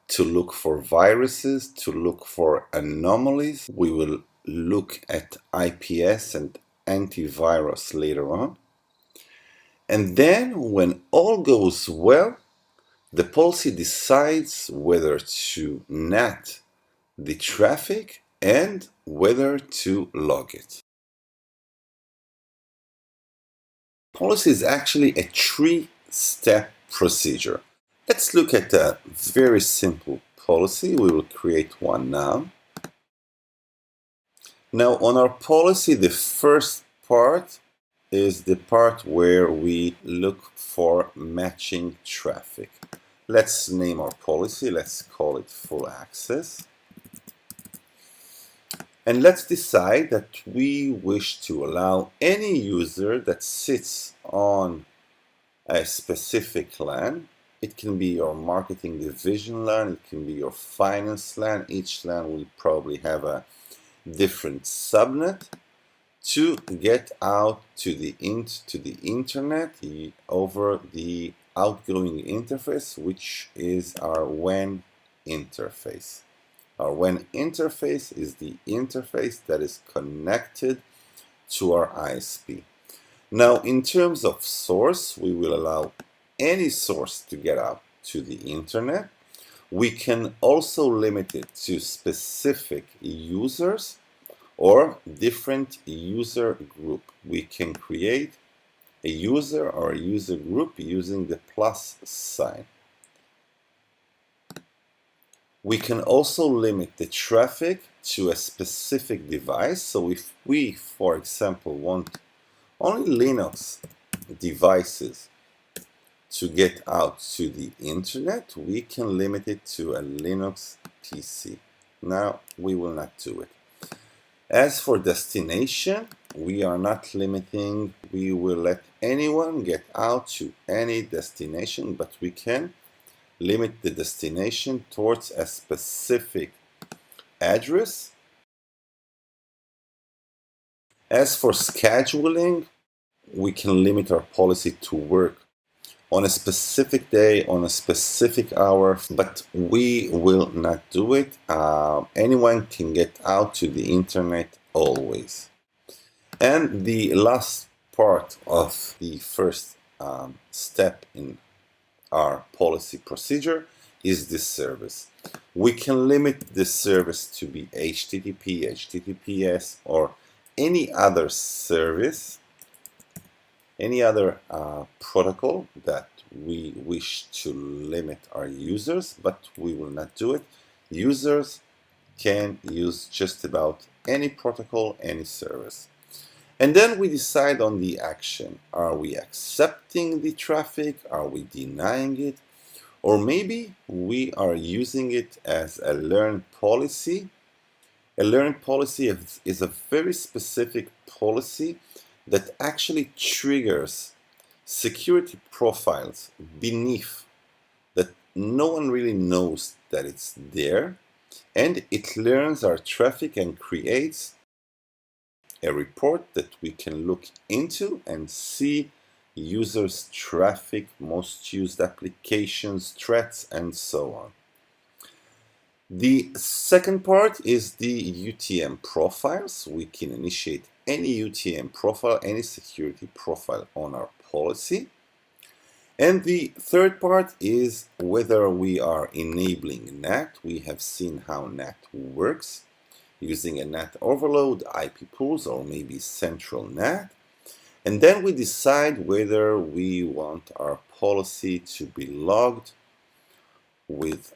to look for viruses, to look for anomalies. We will look at IPS and antivirus later on. And then, when all goes well, the policy decides whether to NAT the traffic and whether to log it. Policy is actually a three-step procedure. Let's look at a very simple policy. We will create one now. Now, on our policy, the first part is the part where we look for matching traffic. Let's name our policy. Let's call it full access. And let's decide that we wish to allow any user that sits on a specific LAN. It can be your marketing division LAN, it can be your finance LAN. Each LAN will probably have a different subnet to get out to the internet over the outgoing interface, which is our WAN interface. Our WAN interface is the interface that is connected to our ISP. Now, in terms of source, we will allow any source to get out to the internet. We can also limit it to specific users or different user group. We can create a user or a user group using the plus sign. We can also limit the traffic to a specific device. So if we, for example, want only Linux devices to get out to the internet, we can limit it to a Linux PC. Now, we will not do it. As for destination, we are not limiting. We will let anyone get out to any destination, but we can limit the destination towards a specific address. As for scheduling, we can limit our policy to work on a specific day, on a specific hour, but we will not do it. Anyone can get out to the internet always. And the last part of the first step in our policy procedure is this service. We can limit this service to be HTTP, HTTPS, or any other service, any other protocol that we wish to limit our users, but we will not do it. Users can use just about any protocol, any service. And then we decide on the action. Are we accepting the traffic? Are we denying it? Or maybe we are using it as a learned policy. A learned policy is a very specific policy that actually triggers security profiles beneath that no one really knows that it's there, and it learns our traffic and creates a report that we can look into and see users' traffic, most used applications, threats, and so on. The second part is the UTM profiles. We can initiate any UTM profile, any security profile on our policy. And the third part is whether we are enabling NAT. We have seen how NAT works using a NAT overload, IP pools, or maybe central NAT. And then we decide whether we want our policy to be logged with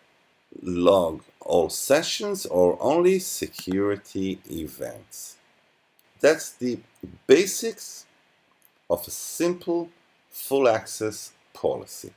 log all sessions or only security events. That's the basics of a simple full access policy.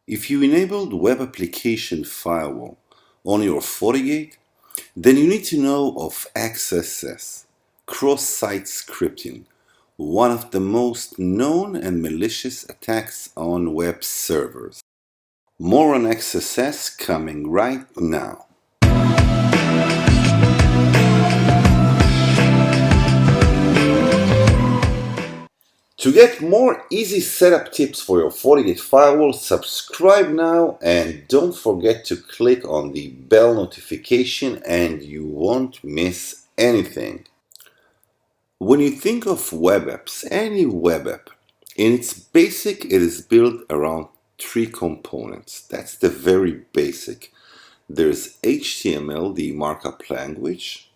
If you enabled Web Application Firewall on your Fortigate, then you need to know of XSS, cross-site scripting, one of the most known and malicious attacks on web servers. More on XSS coming right now. To get more easy setup tips for your Fortigate firewall, subscribe now and don't forget to click on the bell notification and you won't miss anything. When you think of web apps, any web app, in its basic, it is built around three components. That's the very basic. There's HTML, the markup language.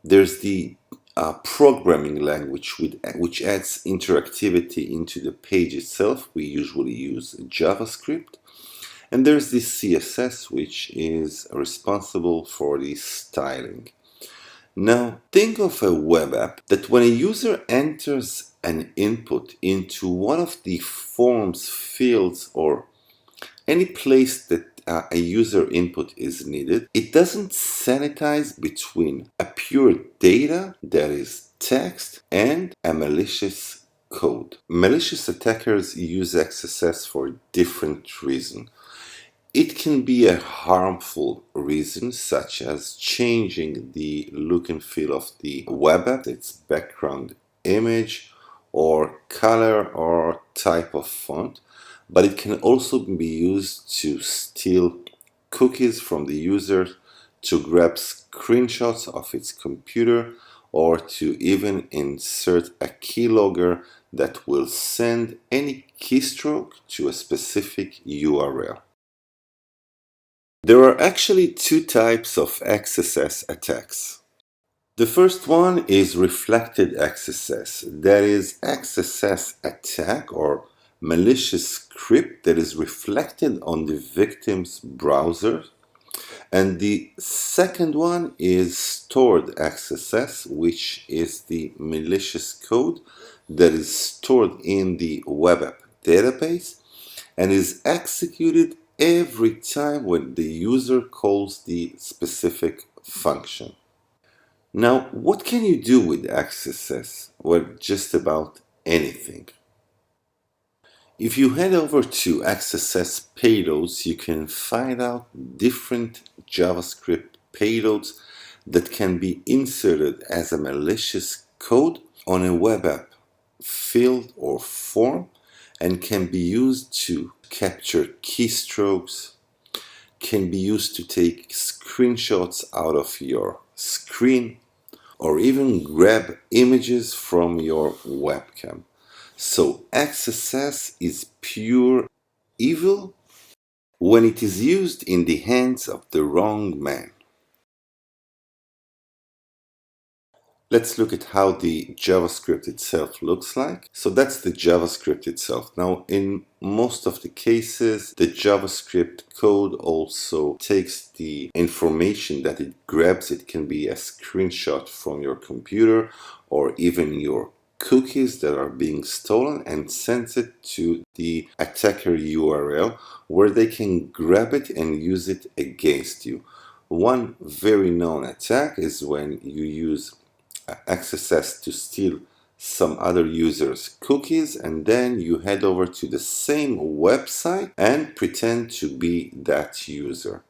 There's the programming language which adds interactivity into the page itself. We usually use JavaScript. And there's the CSS, which is responsible for the styling. Now, think of a web app that when a user enters an input into one of the forms, fields, or any place that a user input is needed, it doesn't sanitize between a pure data, that is text, and a malicious code. Malicious attackers use XSS for different reasons. It can be a harmful reason, such as changing the look and feel of the web app, its background image, or color or type of font, but it can also be used to steal cookies from the user, to grab screenshots of its computer, or to even insert a keylogger that will send any keystroke to a specific URL. There are actually two types of XSS attacks. The first one is reflected XSS. That is XSS attack or malicious script that is reflected on the victim's browser. And the second one is stored XSS, which is the malicious code that is stored in the web app database and is executed every time when the user calls the specific function. Now, what can you do with XSS? Well, just about anything. If you head over to XSS payloads, you can find out different JavaScript payloads that can be inserted as a malicious code on a web app field or form and can be used to capture keystrokes, can be used to take screenshots out of your screen, or even grab images from your webcam. So XSS is pure evil when it is used in the hands of the wrong man. Let's look at how the JavaScript itself looks like. So that's the JavaScript itself. Now, in most of the cases, the JavaScript code also takes the information that it grabs. It can be a screenshot from your computer or even your cookies that are being stolen and sends it to the attacker URL where they can grab it and use it against you. One very known attack is when you use XSS to steal some other user's cookies and then you head over to the same website and pretend to be that user.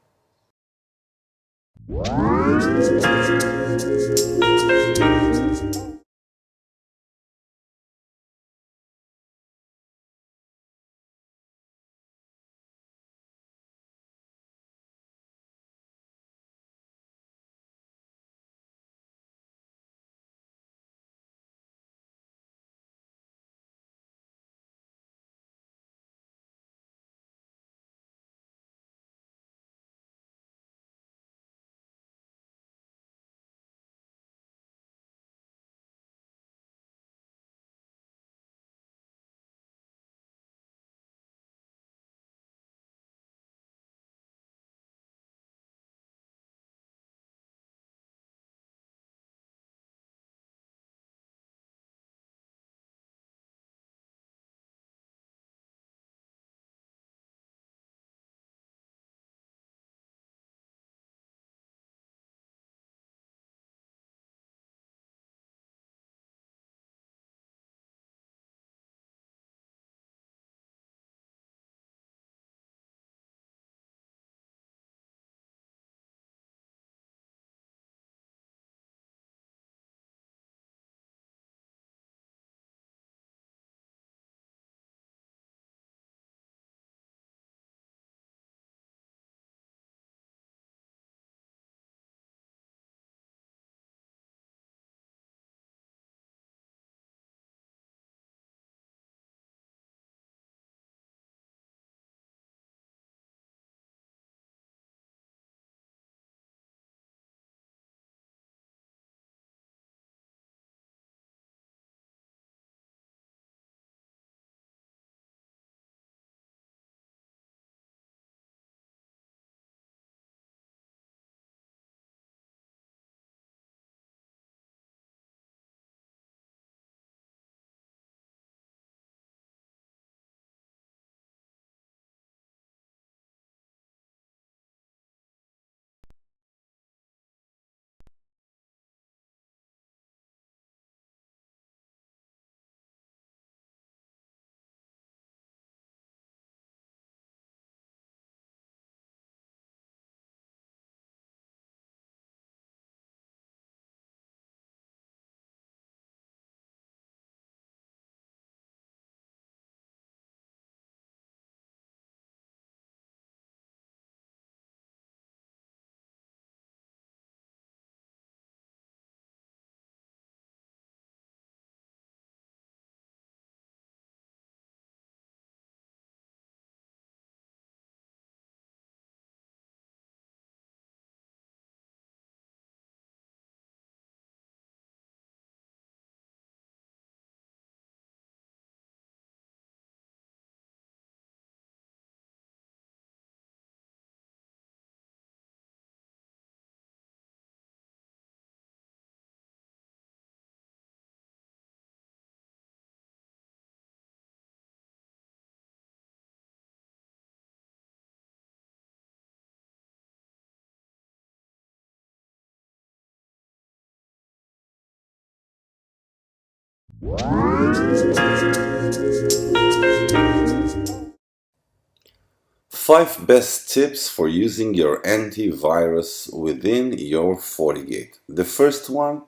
Five best tips for using your antivirus within your Fortigate. The first one,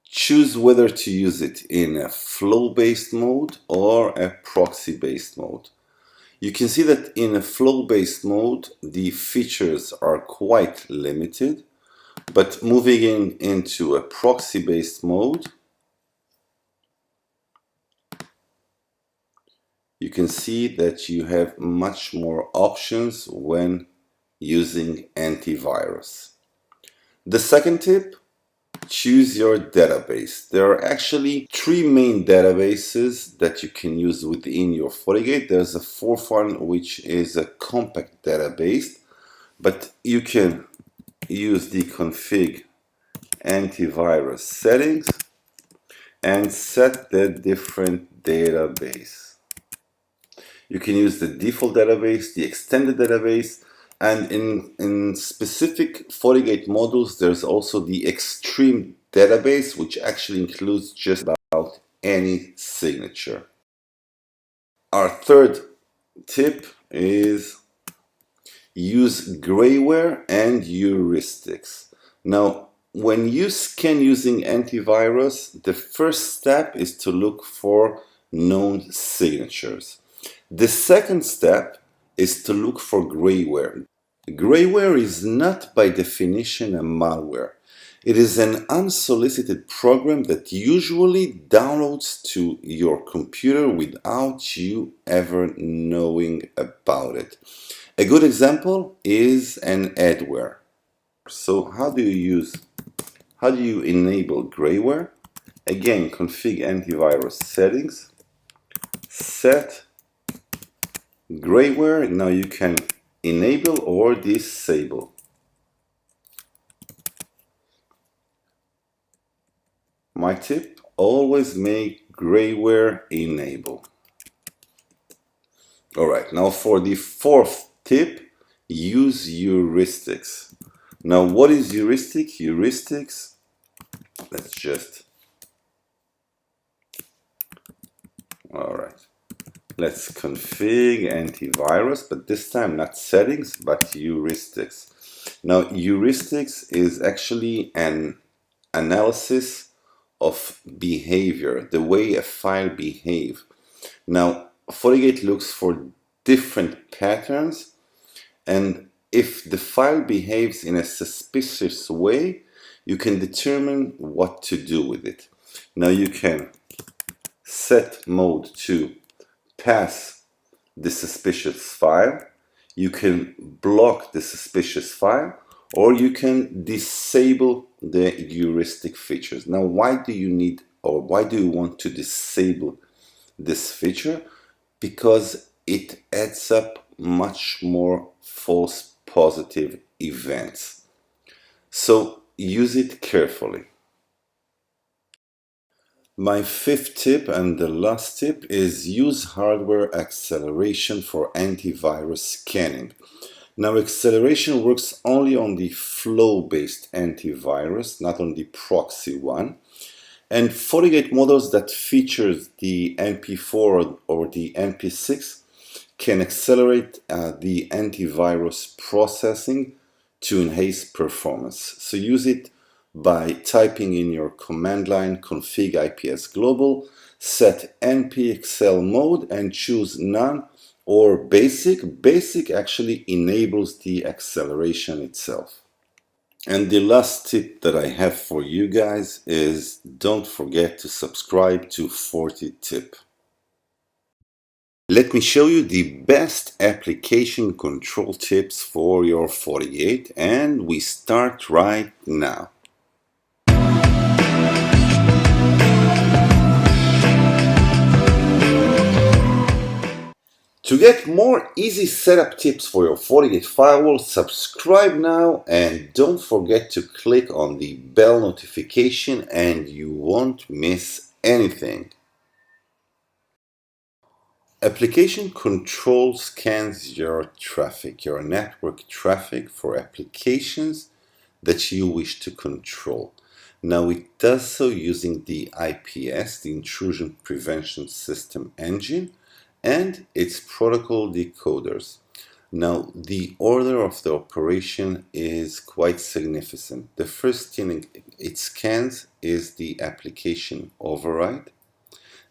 choose whether to use it in a flow-based mode or a proxy-based mode. You can see that in a flow-based mode, the features are quite limited, but moving into a proxy-based mode, you can see that you have much more options when using antivirus. The second tip, choose your database. There are actually three main databases that you can use within your Fortigate. There's a fourth one, which is a compact database, but you can use the config antivirus settings and set the different database. You can use the default database, the extended database, and in specific Fortigate modules, there's also the extreme database, which actually includes just about any signature. Our third tip is use grayware and heuristics. Now, when you scan using antivirus, the first step is to look for known signatures. The second step is to look for grayware. Grayware is not by definition a malware. It is an unsolicited program that usually downloads to your computer without you ever knowing about it. A good example is an adware. So how do you enable grayware? Again, config antivirus settings, set grayware. Now you can enable or disable. My tip, always make grayware enable. Alright, now for the fourth tip, use heuristics. Now what is heuristic? Heuristics, let's just, alright, let's config antivirus, but this time not settings, but heuristics. Now heuristics is actually an analysis of behavior, the way a file behaves. Now, Fortigate looks for different patterns, and if the file behaves in a suspicious way, you can determine what to do with it. Now you can set mode to pass the suspicious file, you can block the suspicious file, or you can disable the heuristic features. Now, why do you need, or why do you want to disable this feature? Because it adds up much more false positive events. So use it carefully. My fifth tip and the last tip is use hardware acceleration for antivirus scanning. Now, acceleration works only on the flow-based antivirus, not on the proxy one. And Fortigate models that features the NP4 or the NP6 can accelerate the antivirus processing to enhance performance. So use it by typing in your command line config IPS global, set npxl mode and choose none or basic. Basic actually enables the acceleration itself. And the last tip that I have for you guys is don't forget to subscribe to FortiTip. Let me show you the best application control tips for your Fortigate, and we start right now. To get more easy setup tips for your Fortigate firewall, subscribe now and don't forget to click on the bell notification and you won't miss anything. Application control scans your traffic, your network traffic for applications that you wish to control. Now it does so using the IPS, the Intrusion Prevention System engine, and its protocol decoders. Now the order of the operation is quite significant. The first thing it scans is the application override,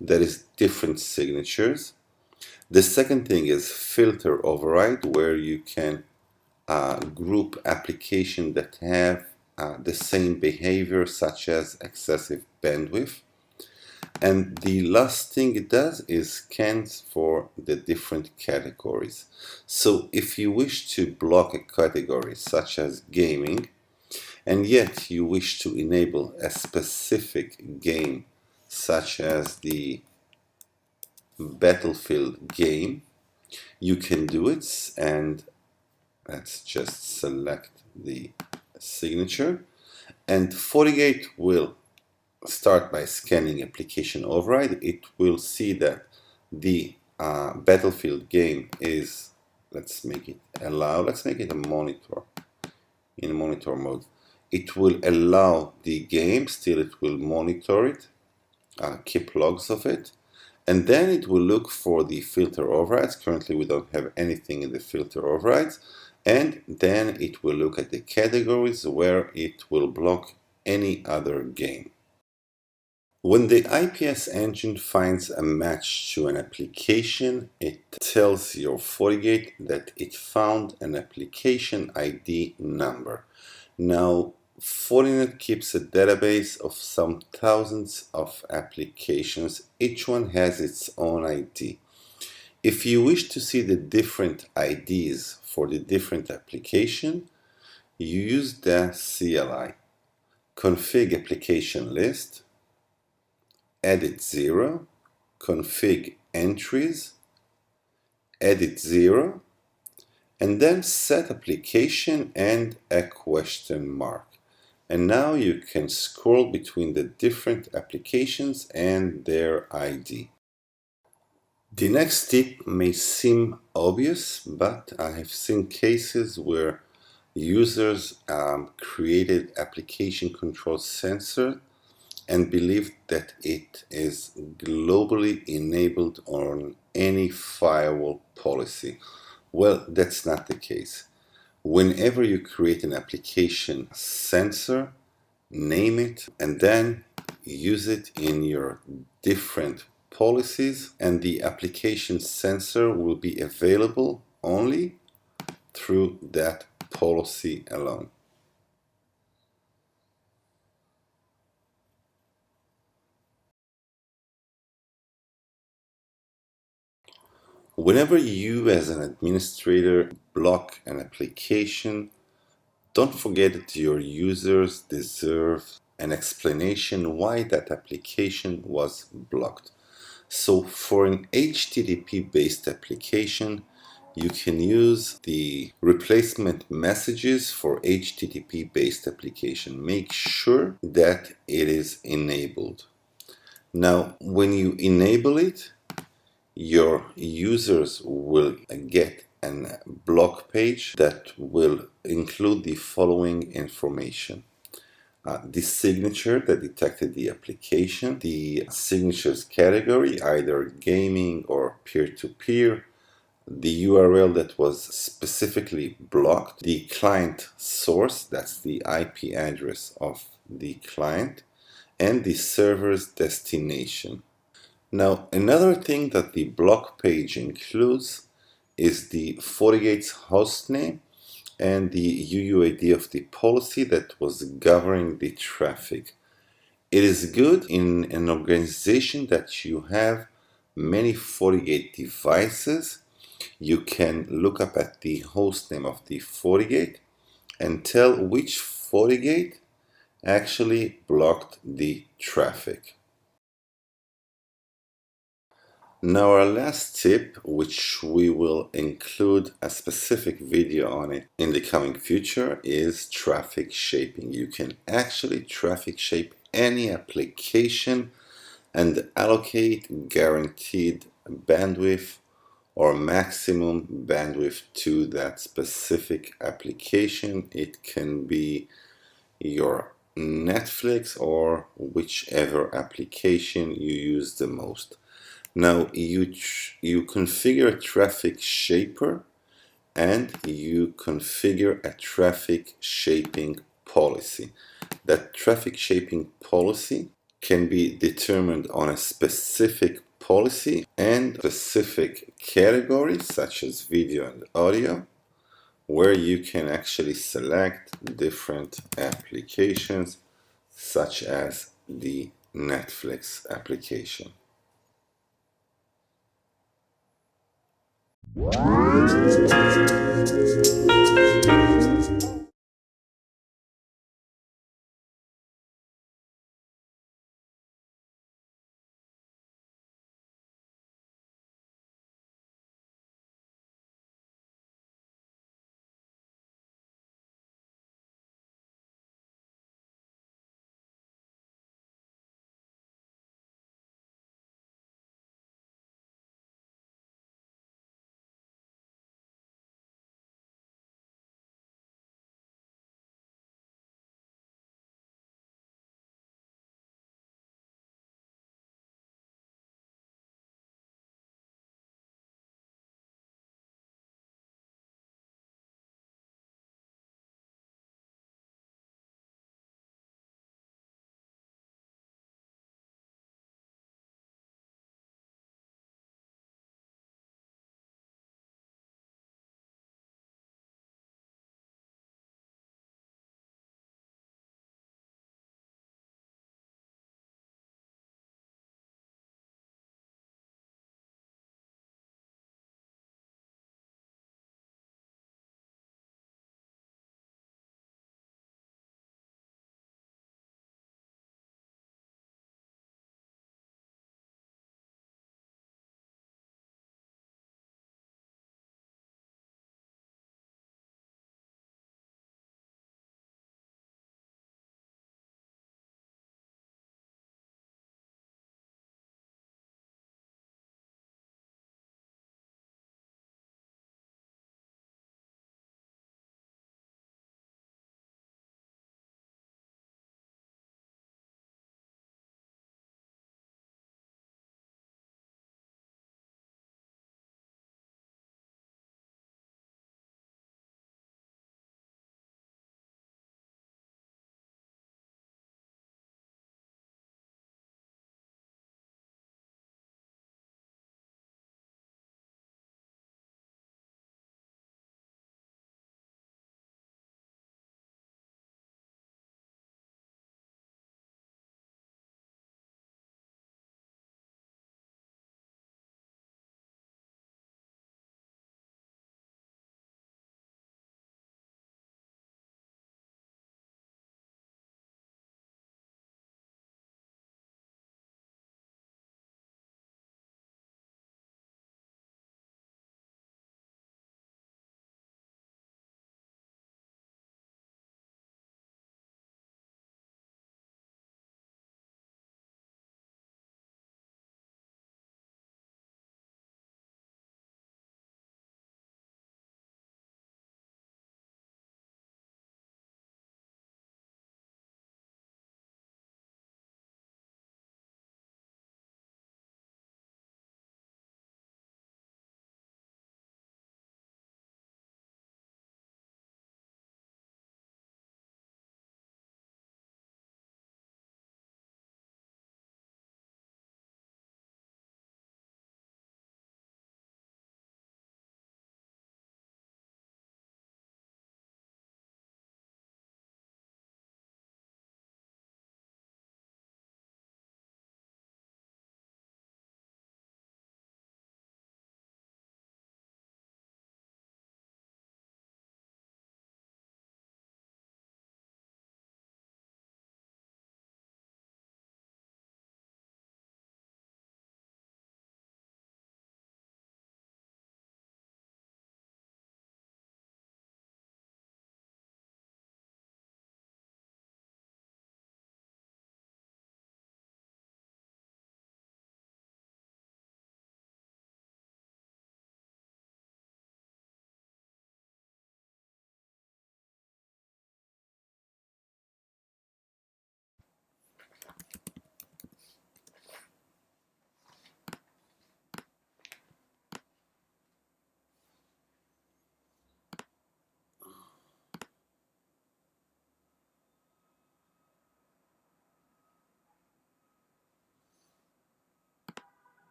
that is different signatures. The second thing is filter override, where you can group applications that have the same behavior, such as excessive bandwidth. And the last thing it does is scans for the different categories. So if you wish to block a category such as gaming, and yet you wish to enable a specific game such as the Battlefield game, you can do it. And let's just select the signature, and Fortigate will start by scanning application override. It will see that the Battlefield game is, let's make it allow, let's make it a monitor, in monitor mode. It will allow the game, still it will monitor it, keep logs of it, and then it will look for the filter overrides. Currently we don't have anything in the filter overrides, and then it will look at the categories where it will block any other game. When the IPS engine finds a match to an application, it tells your Fortigate that it found an application ID number. Now, Fortinet keeps a database of some thousands of applications. Each one has its own ID. If you wish to see the different IDs for the different application, you use the CLI, config application list, edit 0, config entries, edit 0, and then set application and a question mark. And now you can scroll between the different applications and their ID. The next tip may seem obvious, but I have seen cases where users created application control sensor and believed that it is globally enabled on any firewall policy. Well, that's not the case. Whenever you create an application sensor, name it, and then use it in your different policies, and the application sensor will be available only through that policy alone. Whenever you as an administrator block an application, don't forget that your users deserve an explanation why that application was blocked. So for an HTTP-based application, you can use the replacement messages for HTTP-based application. Make sure that it is enabled. Now, when you enable it, your users will get a blog page that will include the following information. The signature that detected the application, the signatures category, either gaming or peer-to-peer, the URL that was specifically blocked, the client source, that's the IP address of the client, and the server's destination. Now, another thing that the block page includes is the FortiGate's hostname and the UUID of the policy that was governing the traffic. It is good in an organization that you have many FortiGate devices. You can look up at the hostname of the FortiGate and tell which FortiGate actually blocked the traffic. Now our last tip, which we will include a specific video on it in the coming future, is traffic shaping. You can actually traffic shape any application and allocate guaranteed bandwidth or maximum bandwidth to that specific application. It can be your Netflix or whichever application you use the most. Now you configure a traffic shaper and you configure a traffic shaping policy. That traffic shaping policy can be determined on a specific policy and specific categories such as video and audio, where you can actually select different applications such as the Netflix application.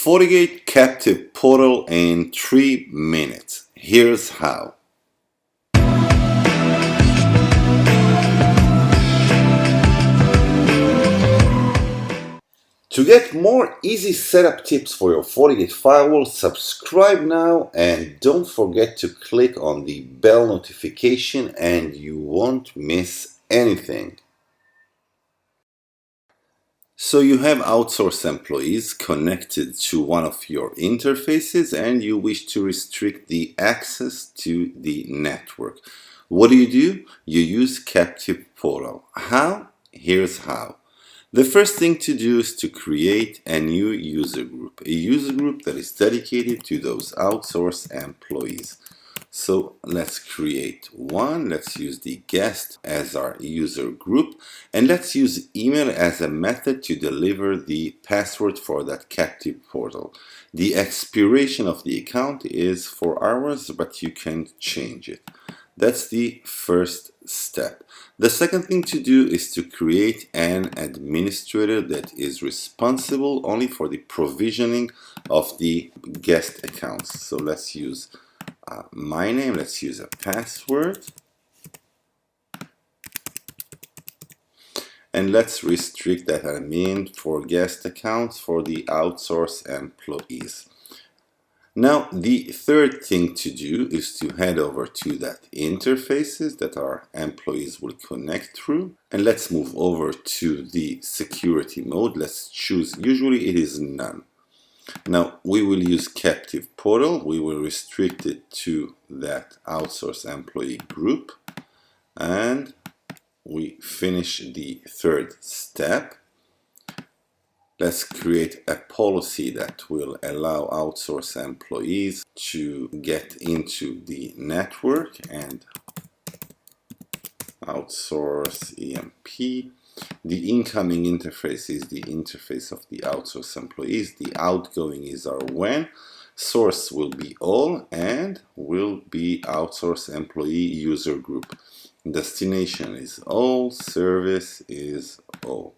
Fortigate captive portal in 3 minutes. Here's how. To get more easy setup tips for your Fortigate firewall, subscribe now and don't forget to click on the bell notification and you won't miss anything. So you have outsourced employees connected to one of your interfaces and you wish to restrict the access to the network. What do? You use captive portal. How? Here's how. The first thing to do is to create a new user group that is dedicated to those outsourced employees. So let's create one. Let's use the guest as our user group, and let's use email as a method to deliver the password for that captive portal. The expiration of the account is 4 hours, but you can change it. That's the first step. The second thing to do is to create an administrator that is responsible only for the provisioning of the guest accounts. So let's use my name, let's use a password, and let's restrict that admin for guest accounts for the outsourced employees. Now, the third thing to do is to head over to that interfaces that our employees will connect through. And let's move over to the security mode. Let's choose, usually it is none. Now, we will use captive portal. We will restrict it to that outsourced employee group. And we finish the third step. Let's create a policy that will allow outsourced employees to get into the network and outsource EMP. The incoming interface is the interface of the outsourced employees. The outgoing is our WAN. Source will be all and will be outsourced employee user group. Destination is all. Service is all.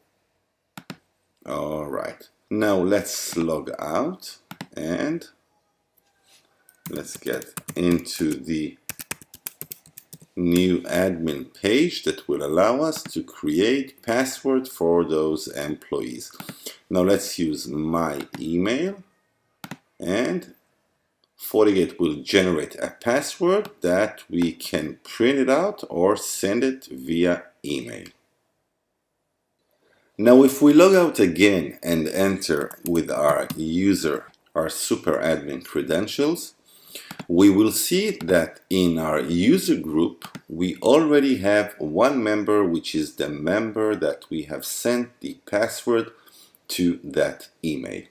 All right. Now let's log out and let's get into the new admin page that will allow us to create password for those employees. Now let's use my email, and Fortigate will generate a password that we can print it out or send it via email. Now if we log out again and enter with our super admin credentials, we will see that in our user group, we already have one member, which is the member that we have sent the password to that email.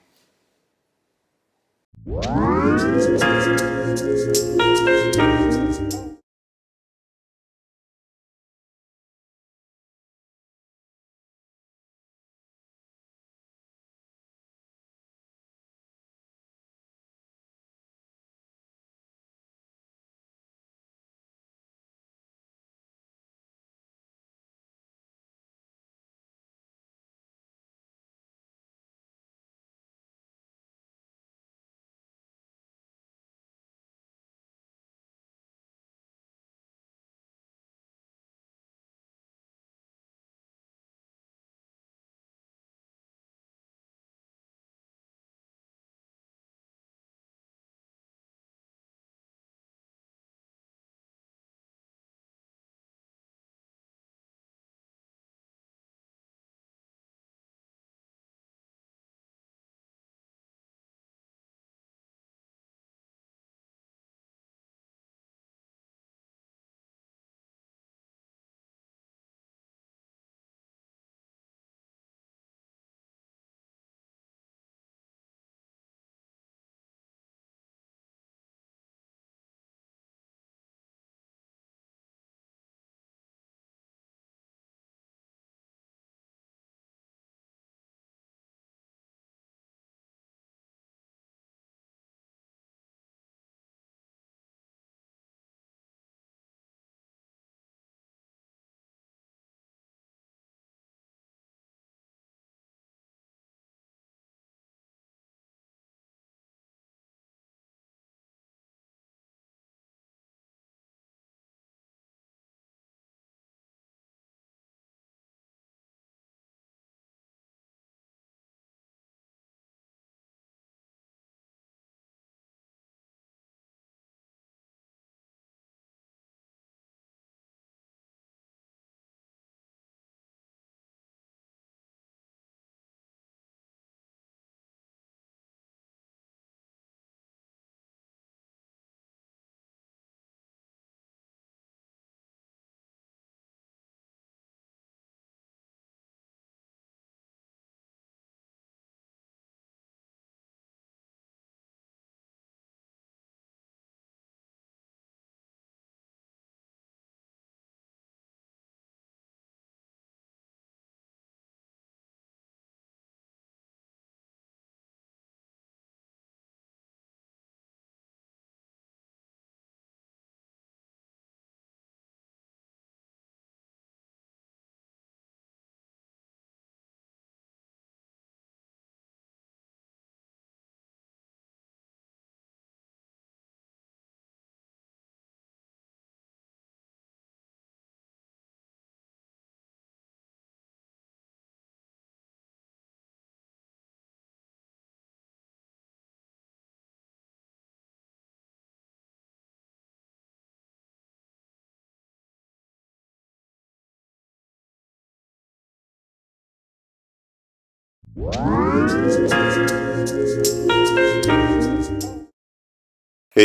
Hey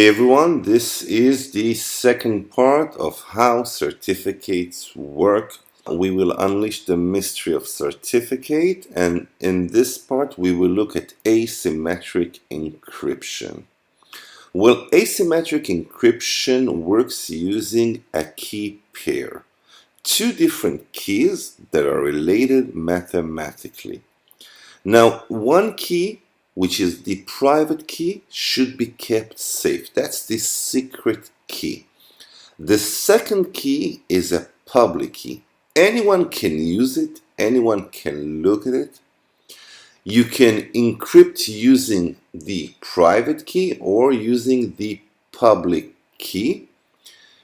everyone, this is the second part of how certificates work. We will unleash the mystery of certificate, and in this part we will look at asymmetric encryption. Well, asymmetric encryption works using a key pair, two different keys that are related mathematically. Now, one key, which is the private key, should be kept safe. That's the secret key. The second key is a public key. Anyone can use it, anyone can look at it. You can encrypt using the private key or using the public key.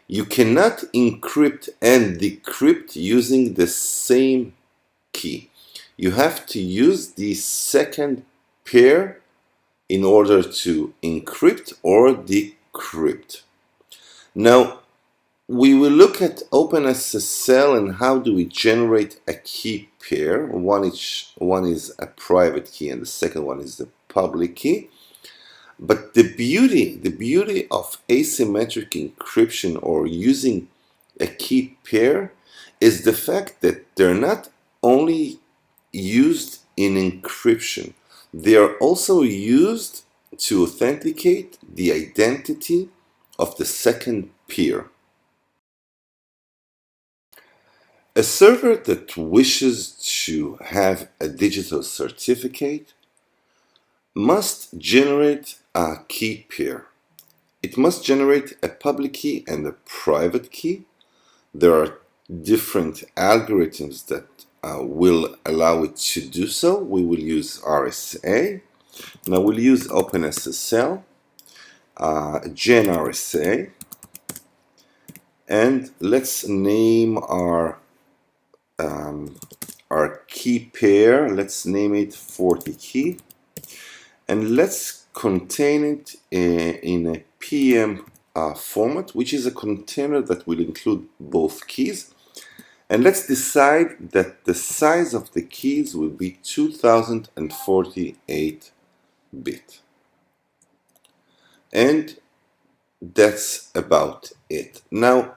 You cannot encrypt and decrypt using the same key. You have to use the second pair in order to encrypt or decrypt. Now, we will look at OpenSSL and how do we generate a key pair. One is a private key and the second one is the public key. But the beauty of asymmetric encryption or using a key pair is the fact that they're not only used in encryption, they are also used to authenticate the identity of the second peer. A server that wishes to have a digital certificate must generate a key pair. It must generate a public key and a private key. There are different algorithms that will allow it to do so. We will use RSA. Now we'll use OpenSSL, GenRSA, and let's name our key pair. Let's name it Fortigate, and let's contain it in a PM format, which is a container that will include both keys. And let's decide that the size of the keys will be 2048 bit. And that's about it. Now,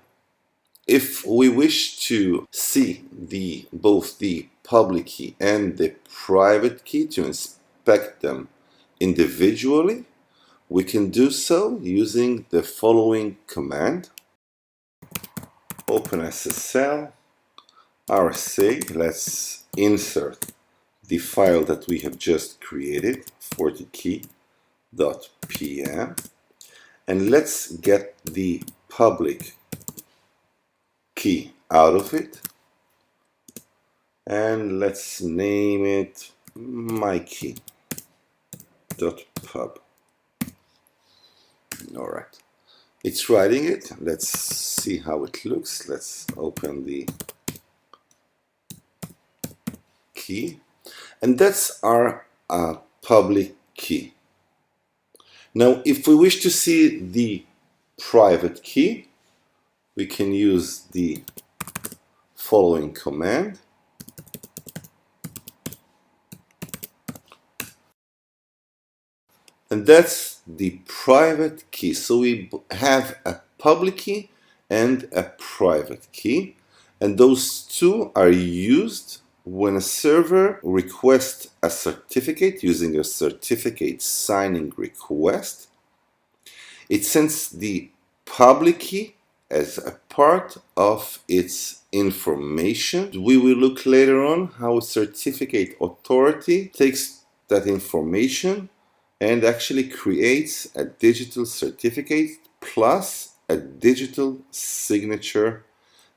if we wish to see both the public key and the private key to inspect them individually, we can do so using the following command: OpenSSL RSA. Let's insert the file that we have just created, fortigate.pm, and let's get the public key out of it, and let's name it mykey.pub. All right, it's writing it. Let's see how it looks. Let's open the key, and that's our public key. Now, if we wish to see the private key, we can use the following command: and that's the private key. So we have a public key and a private key, and those two are used when a server requests a certificate using a certificate signing request. It sends the public key as a part of its information. We will look later on how a certificate authority takes that information and actually creates a digital certificate plus a digital signature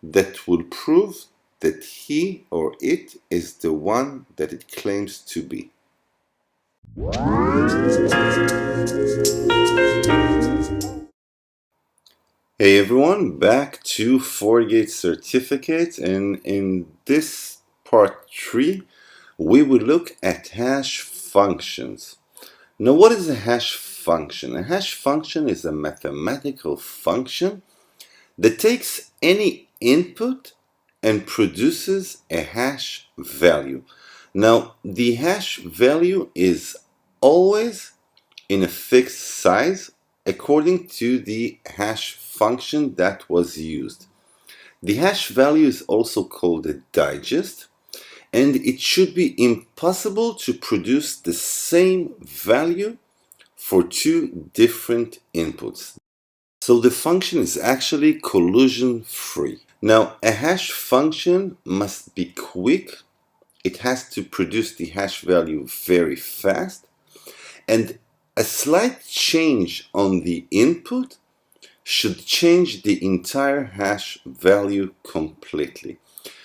that will prove that he or it is the one that it claims to be. Hey everyone, back to Fortigate certificate, and in this part 3 we will look at hash functions. Now, what is a hash function? A hash function is a mathematical function that takes any input and produces a hash value. Now, the hash value is always in a fixed size according to the hash function that was used. The hash value is also called a digest, and it should be impossible to produce the same value for two different inputs. So the function is actually collision free. Now, a hash function must be quick. It has to produce the hash value very fast, and a slight change on the input should change the entire hash value completely.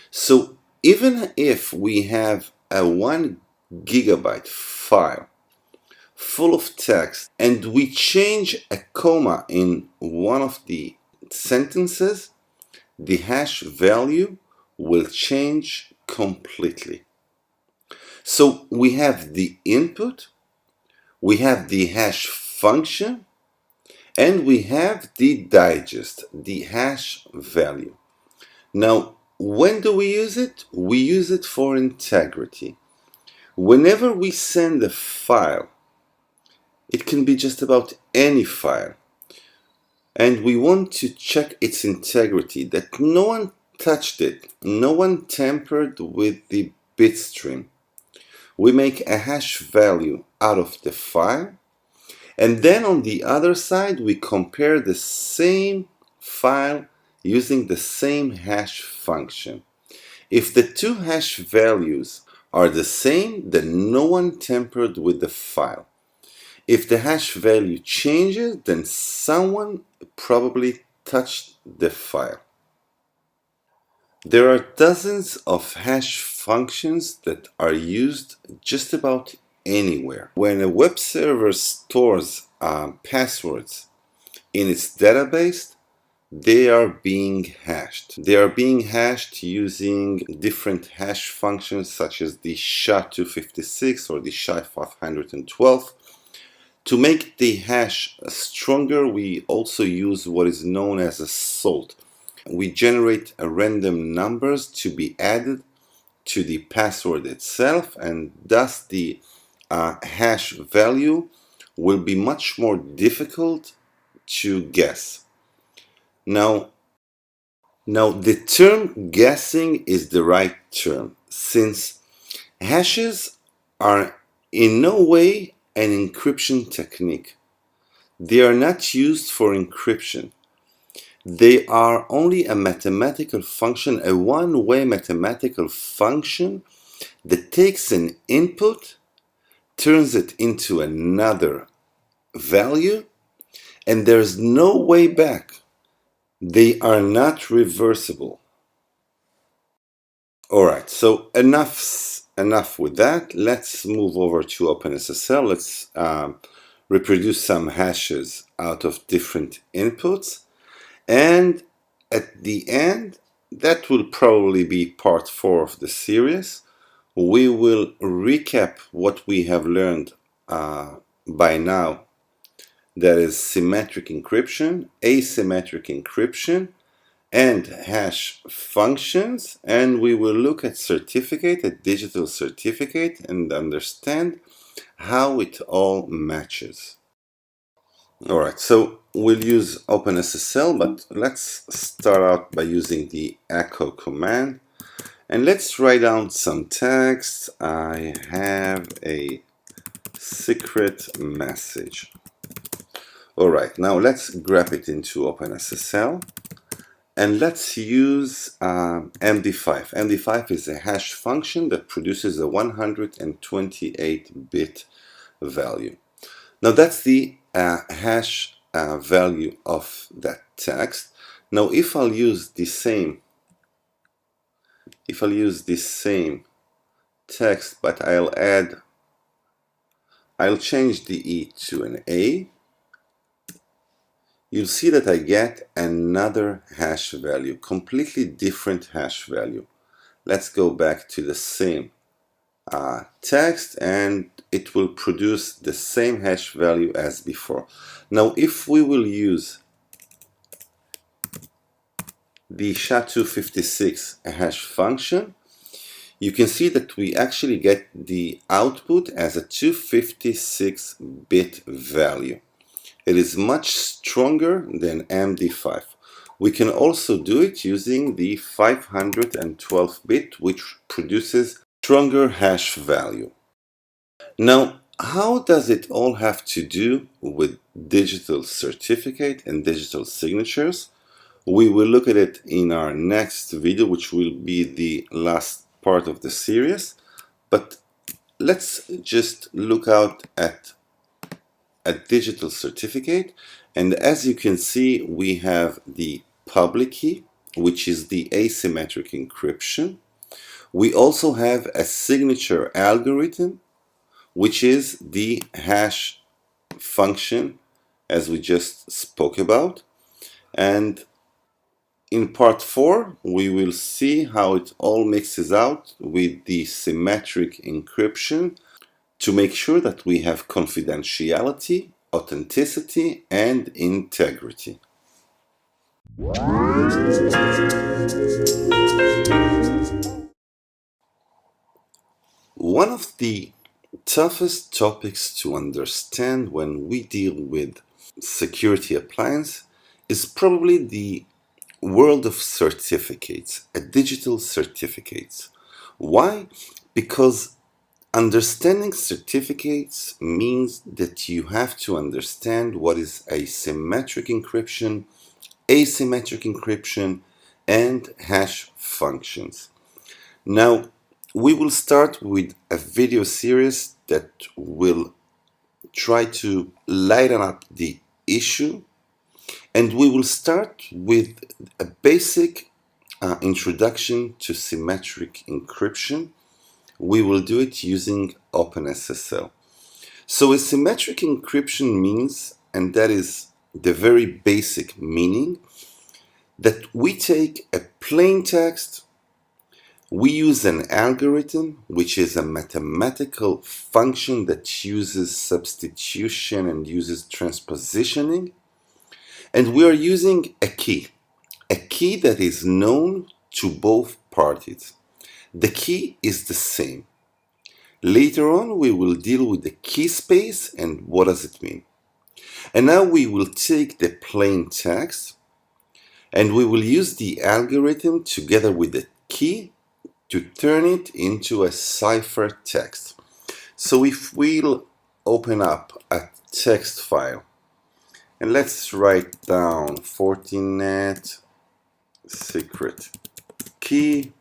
So even if we have a 1 gigabyte file full of text and we change a comma in one of the sentences, the hash value will change completely. So we have the input, we have the hash function, and we have the digest, the hash value. Now, when do we use it? We use it for integrity. Whenever we send a file, it can be just about any file, and we want to check its integrity, that no one touched it, no one tampered with the bit stream. We make a hash value out of the file, and then on the other side we compare the same file using the same hash function. If the two hash values are the same, then no one tampered with the file. If the hash value changes, then someone probably touched the file. There are dozens of hash functions that are used just about anywhere. When a web server stores passwords in its database, they are being hashed. They are being hashed using different hash functions such as the SHA-256 or the SHA-512. To make the hash stronger, we also use what is known as a salt. We generate random numbers to be added to the password itself, and thus the hash value will be much more difficult to guess. Now the term guessing is the right term, since hashes are in no way an encryption technique. They are not used for encryption. They are only a mathematical function, a one-way mathematical function that takes an input, turns it into another value, and there's no way back. They are not reversible. Alright, so enough with that. Let's move over to OpenSSL. Let's reproduce some hashes out of different inputs. And at the end, that will probably be part 4 of the series. We will recap what we have learned by now. That is symmetric encryption, asymmetric encryption, and hash functions. And we will look at certificate, a digital certificate, and understand how it all matches. Alright, so we'll use OpenSSL, but let's start out by using the echo command. And let's write down some text. I have a secret message. Alright, now let's grab it into OpenSSL. And let's use MD5. MD5 is a hash function that produces a 128-bit value. Now that's the hash value of that text. Now if I'll use the same text, but I'll change the E to an A, you'll see that I get another hash value, completely different hash value. Let's go back to the same text, and it will produce the same hash value as before. Now if we will use the SHA-256 hash function, you can see that we actually get the output as a 256-bit value. It is much stronger than MD5. We can also do it using the 512-bit, which produces stronger hash value. Now, how does it all have to do with digital certificate and digital signatures? We will look at it in our next video, which will be the last part of the series. But let's just look out at a digital certificate. And as you can see, we have the public key, which is the asymmetric encryption. We also have a signature algorithm, which is the hash function, as we just spoke about. And in part 4, we will see how it all mixes out with the symmetric encryption to make sure that we have confidentiality, authenticity, and integrity. One of the toughest topics to understand when we deal with security appliance is probably the world of certificates, a digital certificates. Why? Because understanding certificates means that you have to understand what is a symmetric encryption, asymmetric encryption, and hash functions. Now, we will start with a video series that will try to lighten up the issue, and we will start with a basic introduction to symmetric encryption. We will do it using OpenSSL. So a symmetric encryption means, and that is the very basic meaning, that we take a plain text, we use an algorithm, which is a mathematical function that uses substitution and uses transpositioning, and we are using a key that is known to both parties. The key is the same. Later on, we will deal with the key space and what does it mean. And now we will take the plain text and we will use the algorithm together with the key to turn it into a cipher text. So if we'll open up a text file and let's write down Fortinet secret key,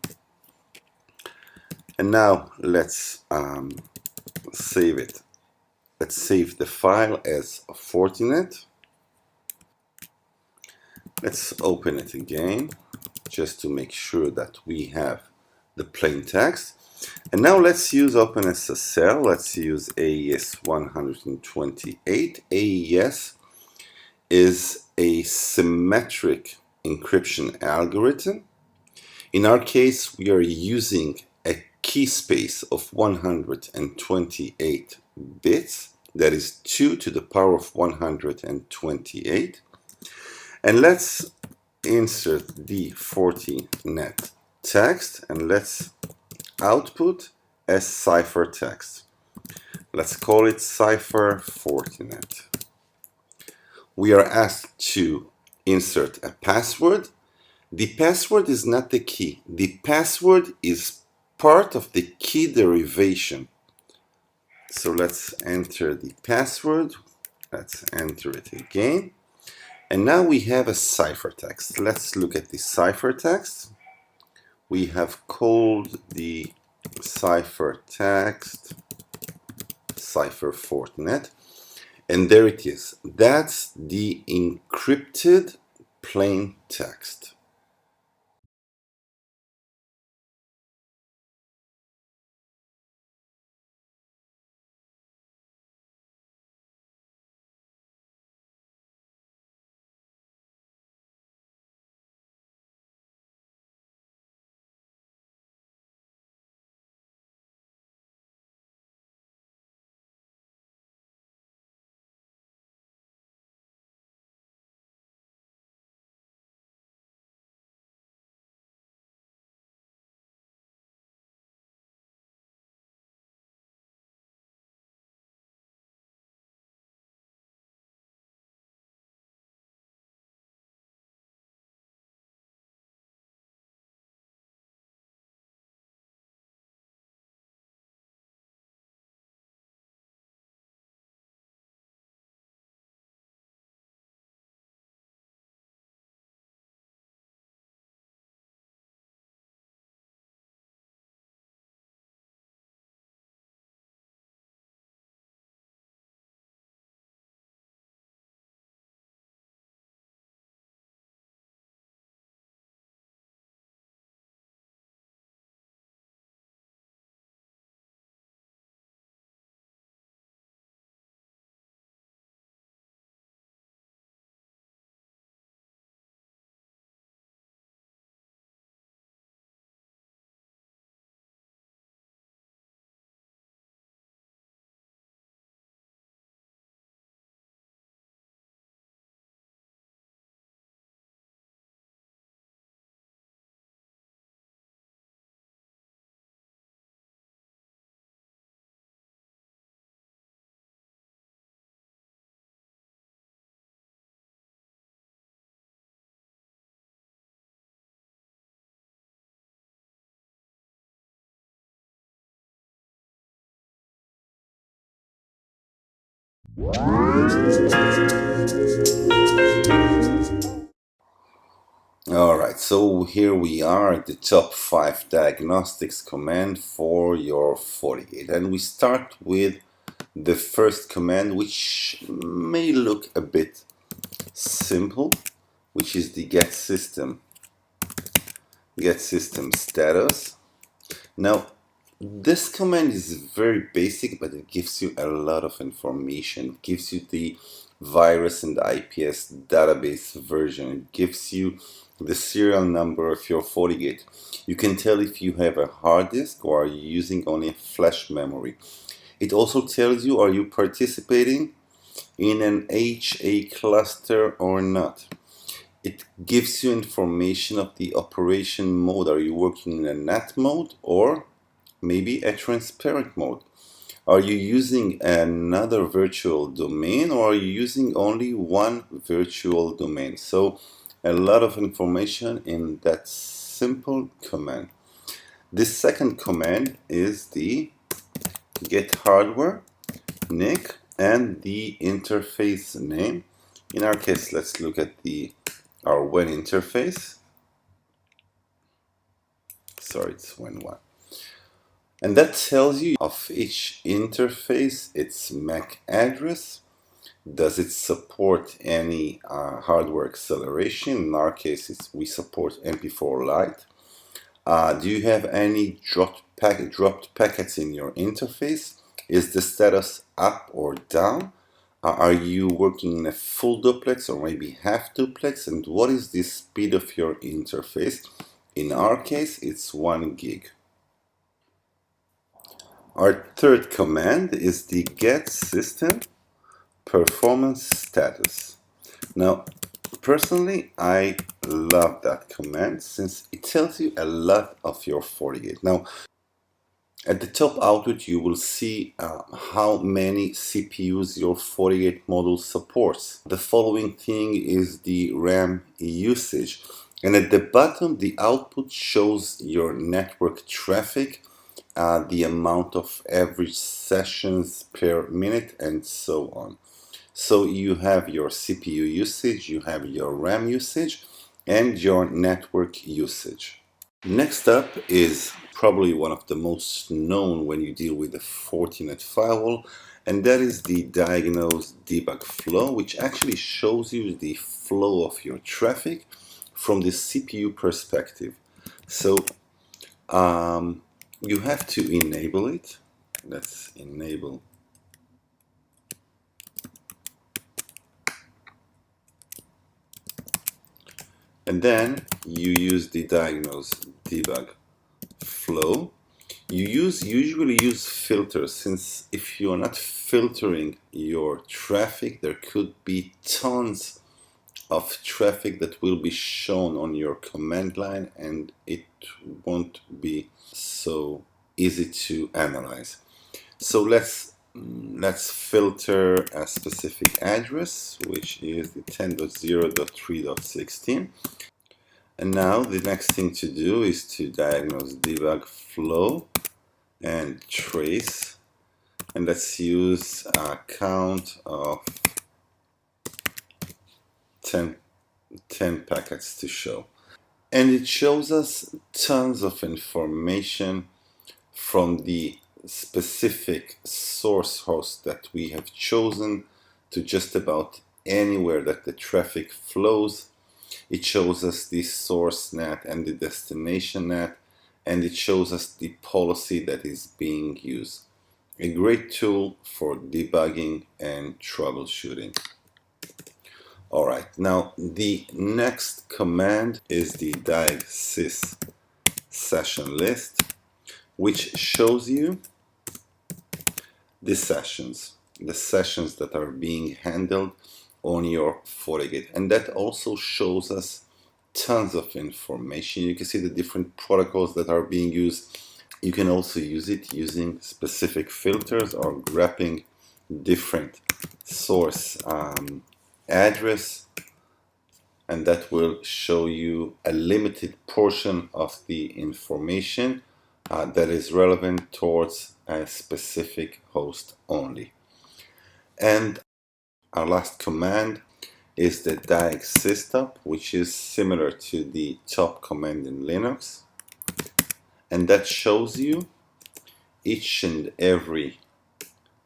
and now let's save it. Let's save the file as Fortinet. Let's open it again just to make sure that we have the plain text. And now let's use OpenSSL. Let's use AES 128. AES is a symmetric encryption algorithm. In our case, we are using a key space of 128 bits. That is 2 to the power of 128. And let's insert the Fortinet text and let's output as cipher text. Let's call it cipher Fortinet. We are asked to insert a password. The password is not the key. The password is part of the key derivation. So let's enter the password. Let's enter it again. And now we have a ciphertext. Let's look at the ciphertext. We have called the ciphertext cipher Fortinet. And there it is. That's the encrypted plain text. Alright, so here we are at the top 5 diagnostics command for your FortiGate, and we start with the first command, which may look a bit simple, which is the get system status. Now this command is very basic, but it gives you a lot of information. It gives you the virus and the IPS database version. It gives you the serial number of your FortiGate. You can tell if you have a hard disk or are you using only flash memory. It also tells you, are you participating in an HA cluster or not. It gives you information of the operation mode. Are you working in a NAT mode or maybe a transparent mode? Are you using another virtual domain or are you using only one virtual domain? So a lot of information in that simple command. This second command is the get hardware NIC and the interface name. In our case, let's look at our WAN interface. Sorry, it's WAN1. And that tells you of each interface its MAC address. Does it support any hardware acceleration? In our case, we support MP4 Lite. Do you have any dropped packets in your interface? Is the status up or down? Are you working in a full duplex or maybe half duplex? And what is the speed of your interface? In our case, it's 1 gig. Our third command is the get system performance status. Now, personally, I love that command since it tells you a lot of your FortiGate. Now, at the top output, you will see how many CPUs your FortiGate module supports. The following thing is the RAM usage. And at the bottom, the output shows your network traffic, the amount of average sessions per minute, and so on. So you have your CPU usage, you have your RAM usage, and your network usage. Next up is probably one of the most known when you deal with the Fortinet firewall, and that is the diagnose debug flow, which actually shows you the flow of your traffic from the CPU perspective. So you have to enable it. Let's enable. And then you use the diagnose debug flow. You usually use filters, since if you're not filtering your traffic, there could be tons of traffic that will be shown on your command line and it won't be so easy to analyze. So let's filter a specific address, which is the 10.0.3.16. And now the next thing to do is to diagnose debug flow and trace. And let's use a count of 10 packets to show. And it shows us tons of information from the specific source host that we have chosen to just about anywhere that the traffic flows. It shows us the source NAT and the destination NAT, and it shows us the policy that is being used. A great tool for debugging and troubleshooting. Alright, now the next command is the diagsys session list, which shows you the sessions that are being handled on your FortiGate, and that also shows us tons of information. You can see the different protocols that are being used. You can also use it using specific filters or grabbing different source address, and that will show you a limited portion of the information that is relevant towards a specific host only. And Our last command is the diagnostic, which is similar to the top command in Linux, and that shows you each and every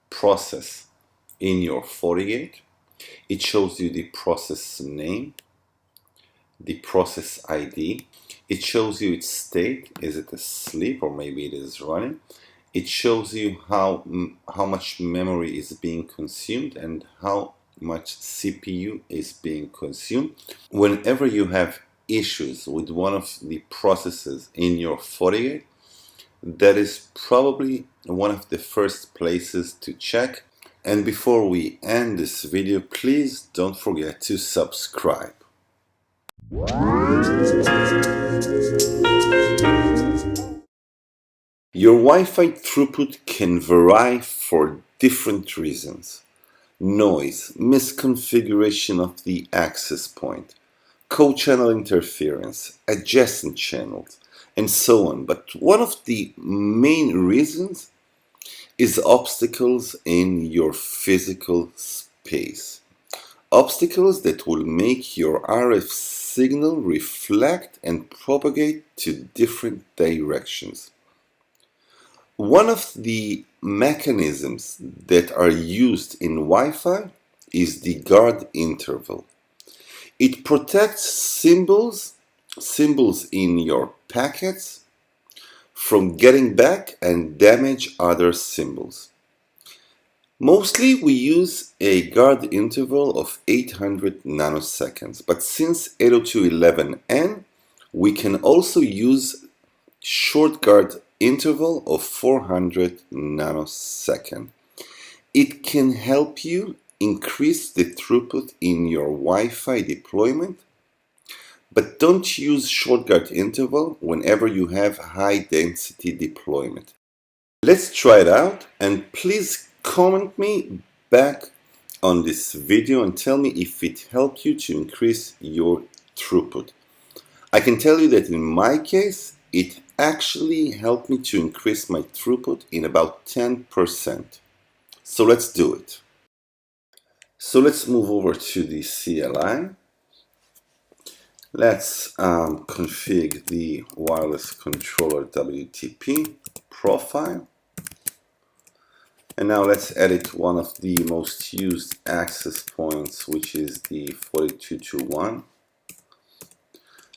process in your FortiGate. It shows you the process name, the process ID. It shows you its state. Is it asleep or maybe it is running? It shows you how much memory is being consumed and how much CPU is being consumed. Whenever you have issues with one of the processes in your FortiGate, that is probably one of the first places to check. And before we end this video, please don't forget to subscribe. Your Wi-Fi throughput can vary for different reasons. Noise, misconfiguration of the access point, co-channel interference, adjacent channels, and so on. But one of the main reasons is obstacles in your physical space. Obstacles that will make your RF signal reflect and propagate to different directions. One of the mechanisms that are used in Wi-Fi is the guard interval. It protects symbols in your packets from getting back and damage other symbols. Mostly we use a guard interval of 800 nanoseconds, but since 802.11n we can also use short guard interval of 400 nanosecond. It can help you increase the throughput in your Wi-Fi deployment, but don't use short guard interval whenever you have high density deployment. Let's try it out, and please comment me back on this video and tell me if it helped you to increase your throughput. I can tell you that in my case, it actually helped me to increase my throughput in about 10%. So let's do it. So let's move over to the CLI. Let's configure the wireless controller WTP profile. And now let's edit one of the most used access points, which is the 4221.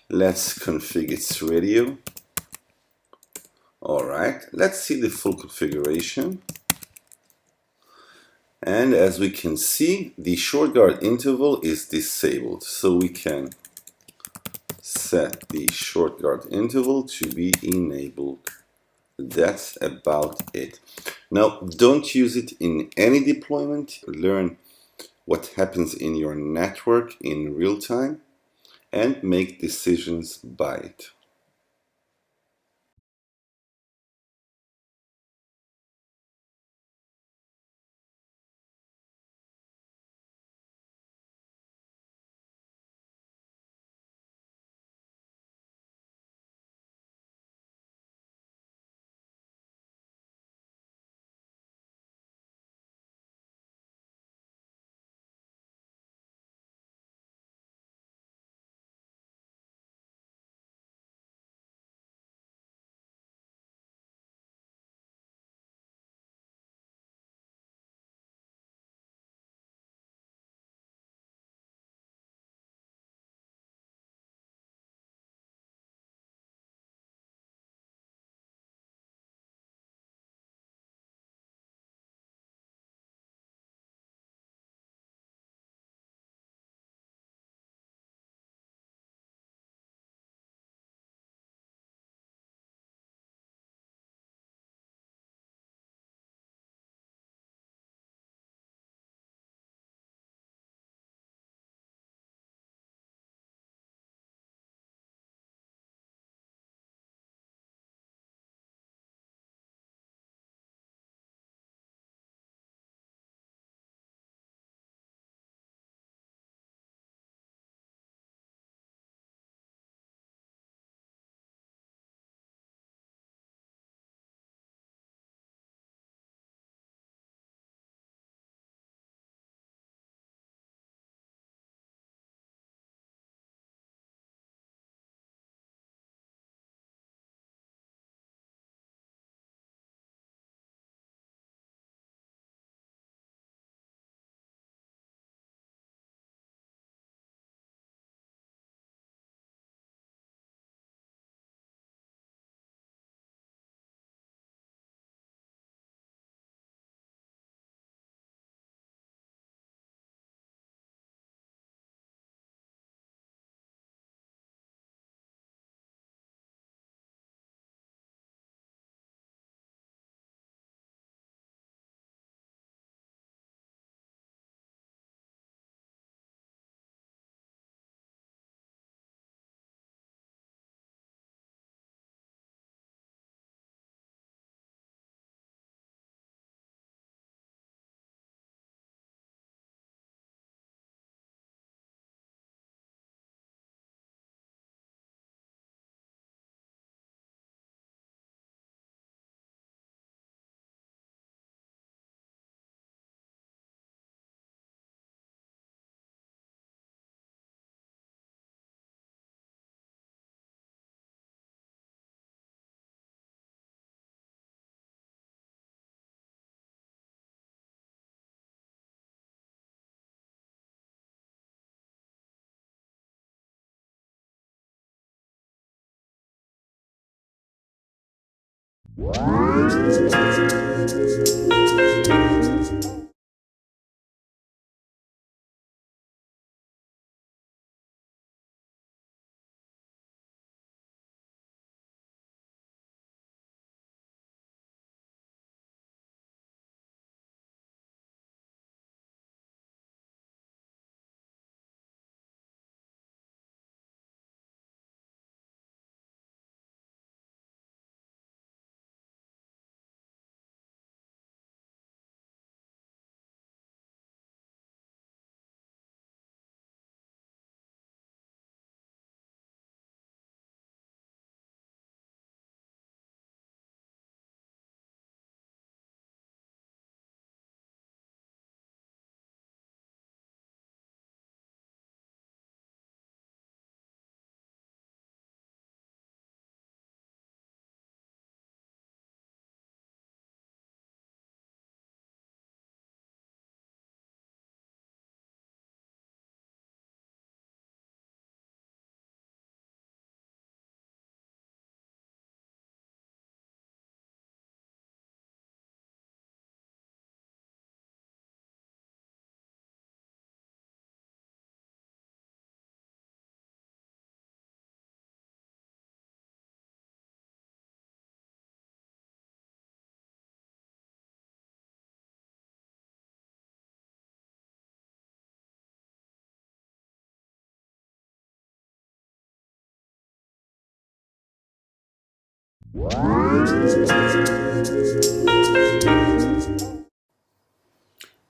Let's configure its radio. Alright, let's see the full configuration. And as we can see, the short guard interval is disabled. So we can set the short guard interval to be enabled. That's about it. Now, don't use it in any deployment. Learn what happens in your network in real time and make decisions by it.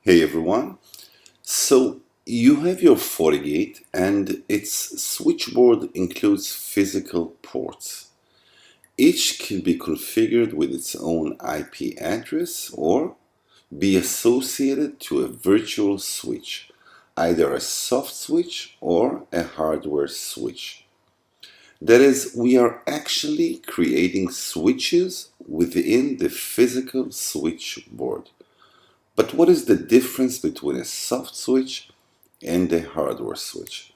Hey everyone. So you have your FortiGate and its switchboard includes physical ports. Each can be configured with its own IP address or be associated to a virtual switch, either a soft switch or a hardware switch. That is, we are actually creating switches within the physical switchboard. But what is the difference between a soft switch and a hardware switch?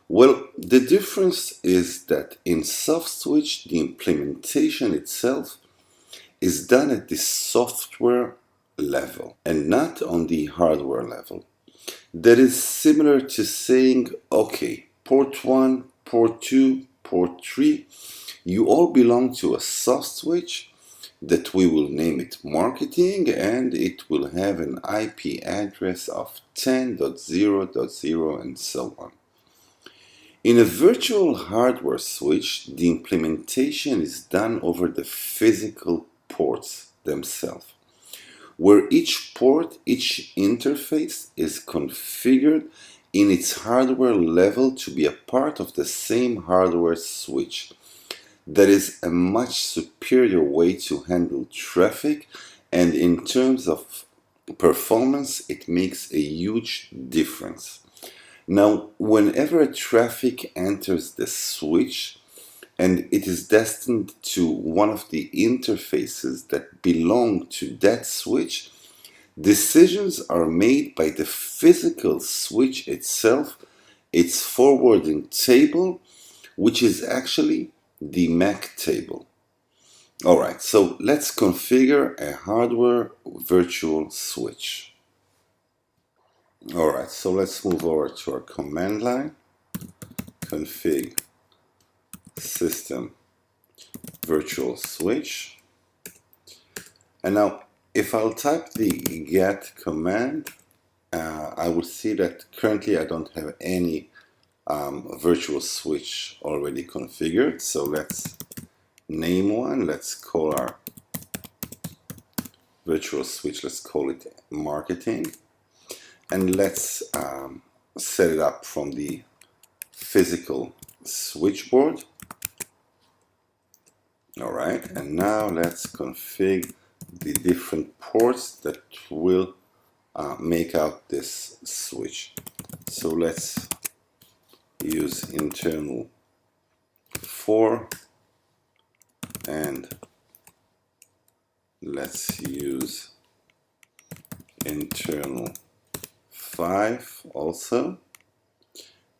Well, the difference is that in soft switch, the implementation itself is done at the software level and not on the hardware level. That is similar to saying, okay, port 1, port 2, port 3, you all belong to a soft switch that we will name it marketing, and it will have an IP address of 10.0.0 and so on. In a virtual hardware switch, the implementation is done over the physical ports themselves, where each port, each interface is configured in its hardware level to be a part of the same hardware switch. That is a much superior way to handle traffic, and in terms of performance, it makes a huge difference. Now, whenever a traffic enters the switch and it is destined to one of the interfaces that belong to that switch, decisions are made by the physical switch itself, its forwarding table, which is actually the MAC table. Alright, so let's configure a hardware virtual switch. Alright, so let's move over to our command line, config system virtual switch. And now if I'll type the get command, I will see that currently I don't have any virtual switch already configured. So let's name one. Let's call our virtual switch, let's call it marketing. And let's set it up from the physical switchboard. All right, and now let's configure the different ports that will make out this switch. So let's use internal 4 and let's use internal 5 also,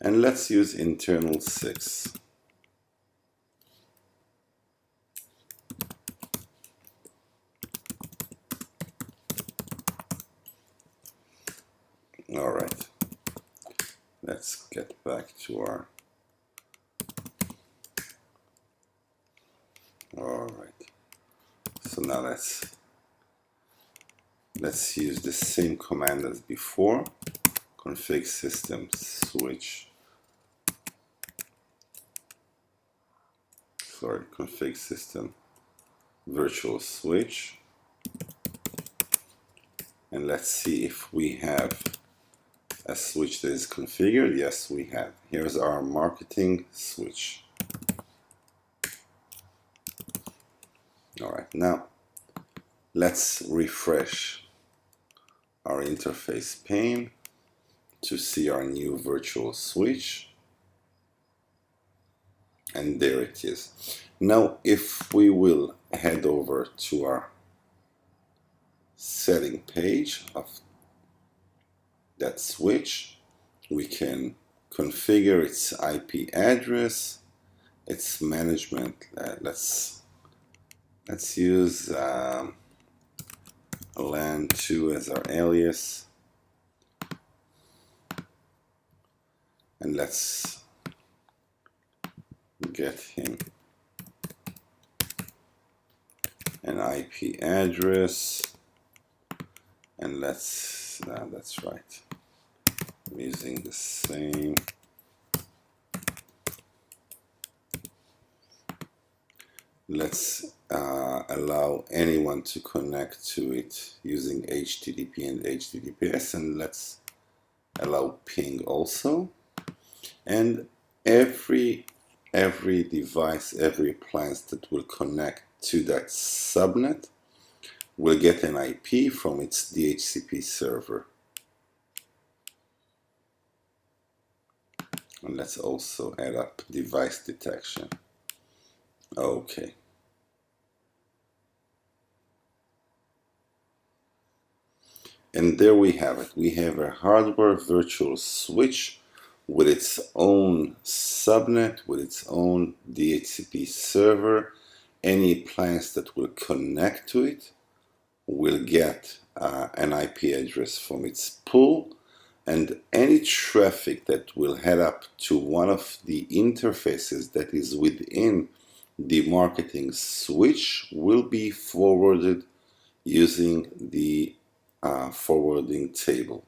and let's use internal 6. Let's get back to our... All right. So now let's use the same command as before. Config system switch. Sorry, config system virtual switch. And let's see if we have a switch that is configured. Yes, we have. Here's our marketing switch. All right, now let's refresh our interface pane to see our new virtual switch. And there it is. Now, if we will head over to our setting page of that switch, we can configure its IP address, its management. Let's use LAN2 as our alias, and let's get him an IP address, and that's right. I'm using the same. Let's allow anyone to connect to it using HTTP and HTTPS, and let's allow ping also. And every device, every appliance that will connect to that subnet will get an IP from its DHCP server. And let's also add up device detection. Okay. And there we have it. We have a hardware virtual switch with its own subnet, with its own DHCP server. Any appliance that will connect to it will get an IP address from its pool, and any traffic that will head up to one of the interfaces that is within the marketing switch will be forwarded using the forwarding table.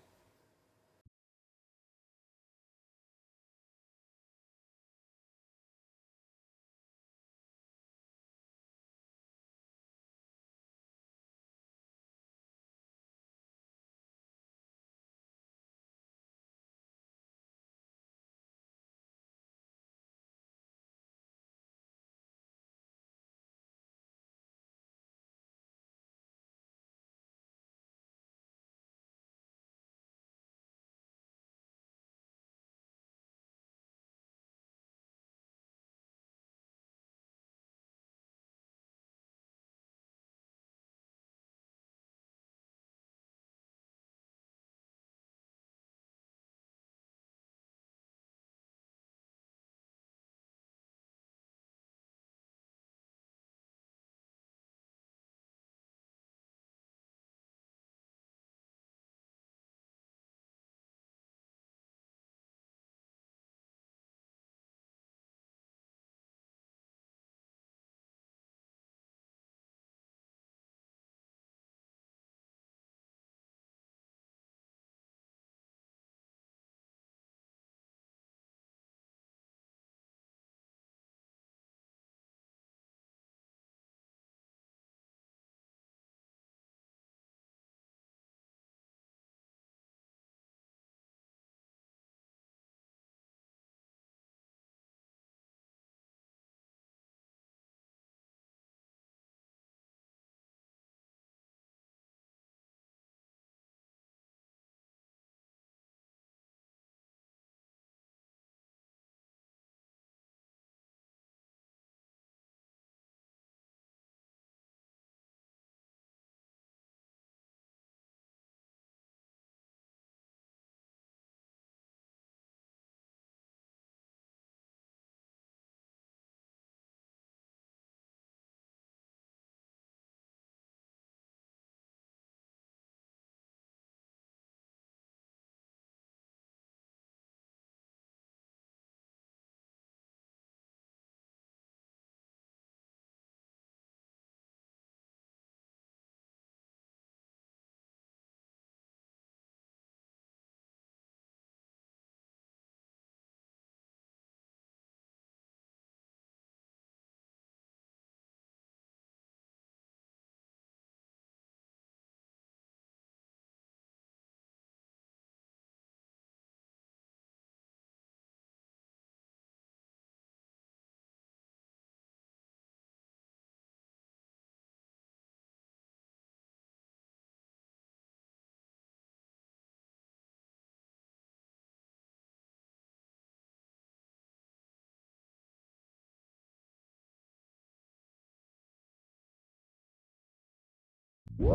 One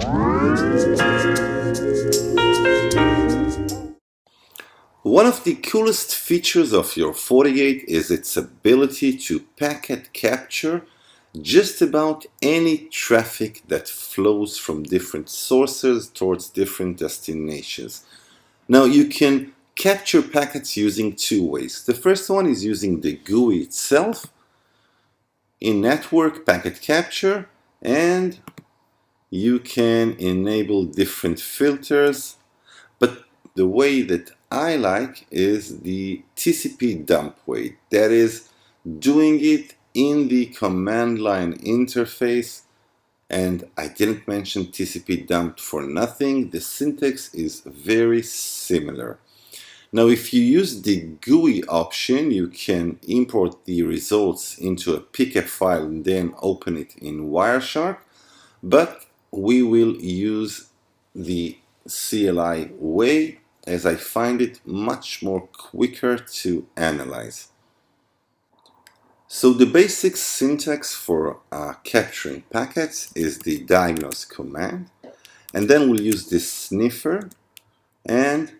of the coolest features of your FortiGate is its ability to packet capture just about any traffic that flows from different sources towards different destinations. Now you can capture packets using two ways. The first one is using the GUI itself in network packet capture, and you can enable different filters, but the way that I like is the TCP dump way. That is doing it in the command line interface. And I didn't mention TCP dump for nothing. The syntax is very similar. Now, if you use the GUI option, you can import the results into a pkf file and then open it in Wireshark. But we will use the CLI way, as I find it much more quicker to analyze. So the basic syntax for capturing packets is the diagnose command, and then we'll use this sniffer and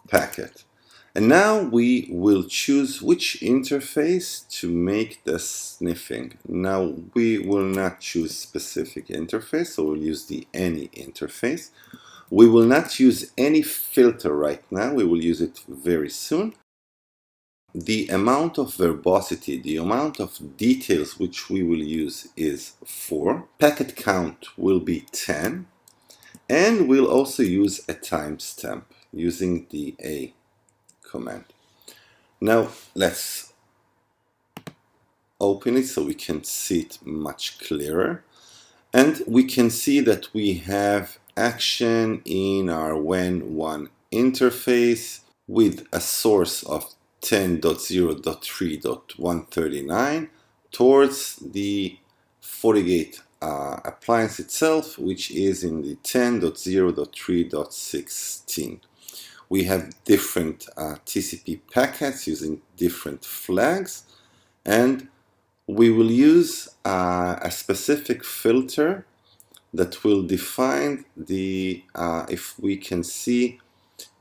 packet. And now we will choose which interface to make the sniffing. Now we will not choose specific interface, so we'll use the any interface. We will not use any filter right now, we will use it very soon. The amount of verbosity, the amount of details which we will use is 4. Packet count will be 10. And we'll also use a timestamp using the A command. Now let's open it so we can see it much clearer. And we can see that we have action in our WAN1 interface with a source of 10.0.3.139 towards the FortiGate appliance itself, which is in the 10.0.3.16. We have different TCP packets using different flags, and we will use a specific filter that will define the if we can see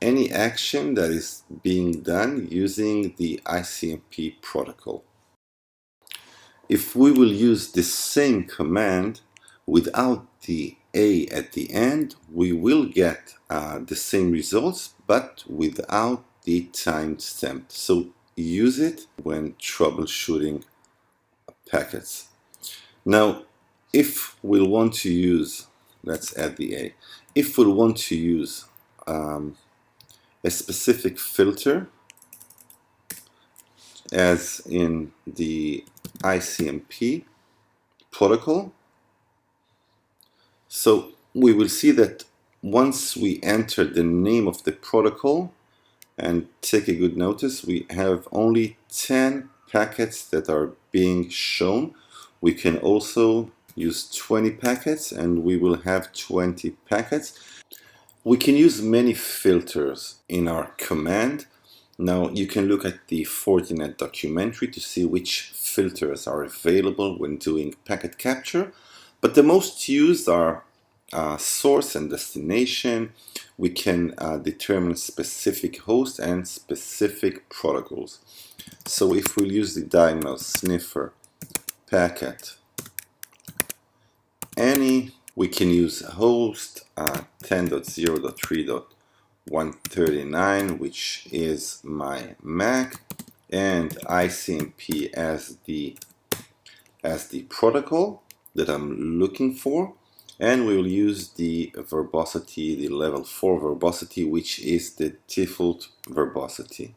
any action that is being done using the ICMP protocol. If we will use the same command without the A at the end, we will get the same results, but without the timestamp. So use it when troubleshooting packets. Now, if we'll want to use, let's add the A. If we'll want to use a specific filter, as in the ICMP protocol, so we will see that once we enter the name of the protocol, and take a good notice, we have only 10 packets that are being shown. We can also use 20 packets and we will have 20 packets. We can use many filters in our command. Now you can look at the Fortinet documentary to see which filters are available when doing packet capture, but the most used are source and destination. We can determine specific hosts and specific protocols. So if we use the diagnose sniffer packet any, we can use host 10.0.3.139, which is my Mac, and ICMP as the protocol that I'm looking for. And we will use the verbosity, the level 4 verbosity, which is the default verbosity.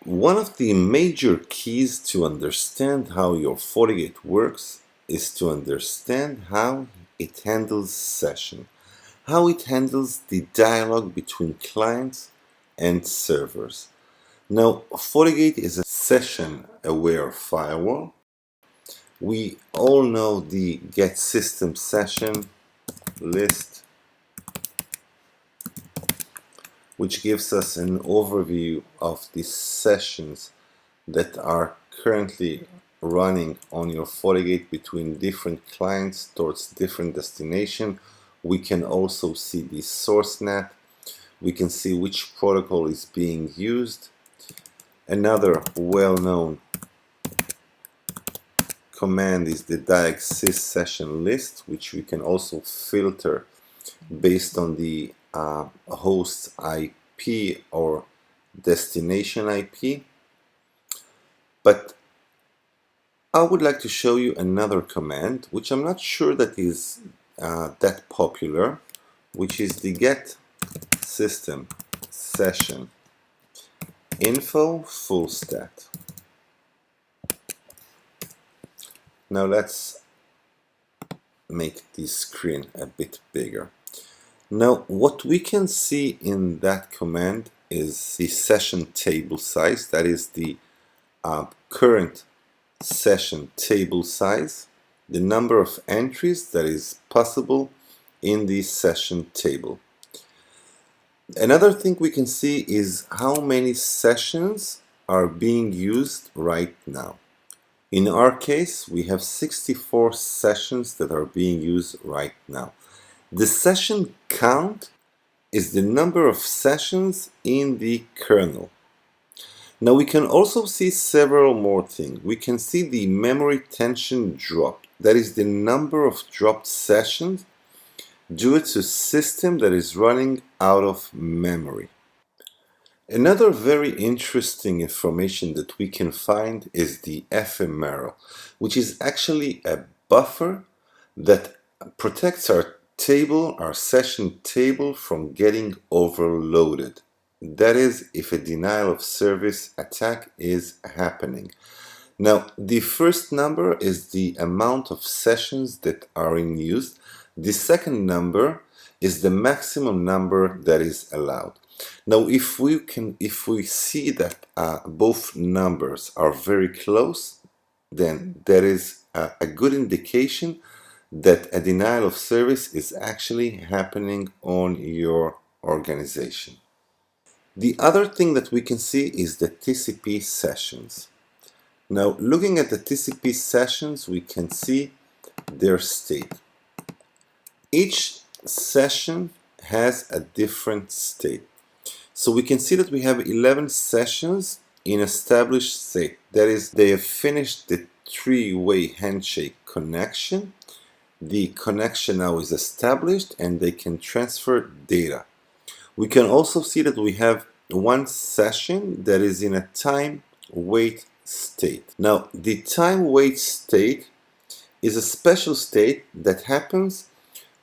One of the major keys to understand how your FortiGate works is to understand how it handles session, how it handles the dialogue between clients and servers. Now, FortiGate is a session-aware firewall. We all know the get system session list, which gives us an overview of the sessions that are currently running on your FortiGate between different clients towards different destination. We can also see the source net. We can see which protocol is being used. Another well-known command is the diagnostic session list, which we can also filter based on the host IP or destination IP. But I would like to show you another command, which I'm not sure that is that popular, which is the get system session info full stat. Now let's make the screen a bit bigger. Now what we can see in that command is the session table size, that is the current session table size, the number of entries that is possible in the session table. Another thing we can see is how many sessions are being used right now. In our case, we have 64 sessions that are being used right now. The session count is the number of sessions in the kernel. Now we can also see several more things. We can see the memory tension drop. That is the number of dropped sessions due to a system that is running out of memory. Another very interesting information that we can find is the ephemeral, which is actually a buffer that protects our table, our session table, from getting overloaded. That is, if a denial of service attack is happening. Now, the first number is the amount of sessions that are in use. The second number is the maximum number that is allowed. Now, if we see that both numbers are very close, then there is a good indication that a denial of service is actually happening on your organization. The other thing that we can see is the TCP sessions. Now, looking at the TCP sessions, we can see their state. Each session has a different state. So we can see that we have 11 sessions in established state. That is, they have finished the three-way handshake connection. The connection now is established and they can transfer data. We can also see that we have one session that is in a time wait state. Now, the time wait state is a special state that happens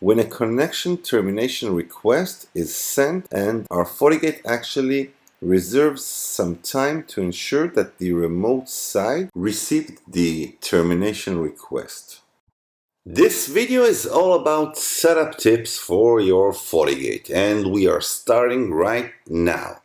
when a connection termination request is sent, and our Fortigate actually reserves some time to ensure that the remote side received the termination request. This video is all about setup tips for your Fortigate, and we are starting right now.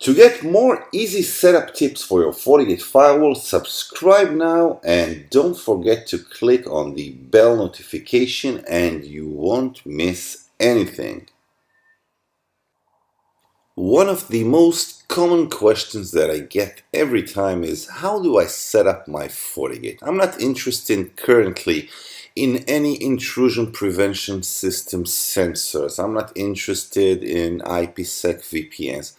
To get more easy setup tips for your Fortigate firewall, subscribe now and don't forget to click on the bell notification and you won't miss anything. One of the most common questions that I get every time is, how do I set up my Fortigate? I'm not interested currently in any intrusion prevention system sensors. I'm not interested in IPsec VPNs.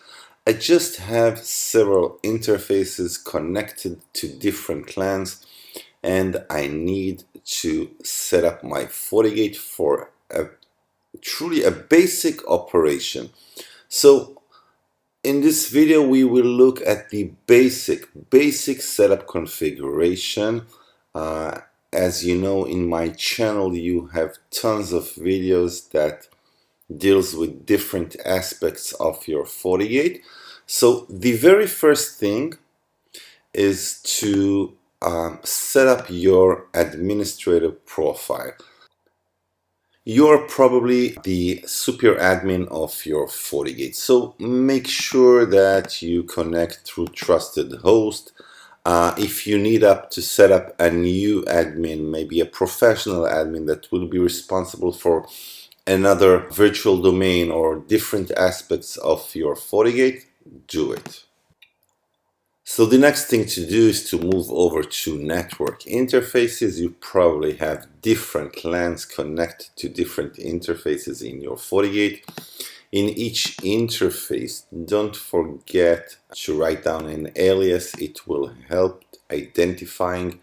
I just have several interfaces connected to different clans and I need to set up my Fortigate for truly a basic operation. So in this video we will look at the basic setup configuration. As you know, in my channel you have tons of videos that deals with different aspects of your Fortigate. So the very first thing is to set up your administrative profile. You're probably the super admin of your Fortigate, so make sure that you connect through trusted host. If you need to set up a new admin, maybe a professional admin that will be responsible for another virtual domain or different aspects of your Fortigate, do it. So the next thing to do is to move over to network interfaces. You probably have different LANs connected to different interfaces in your Fortigate. In each interface, don't forget to write down an alias. It will help identifying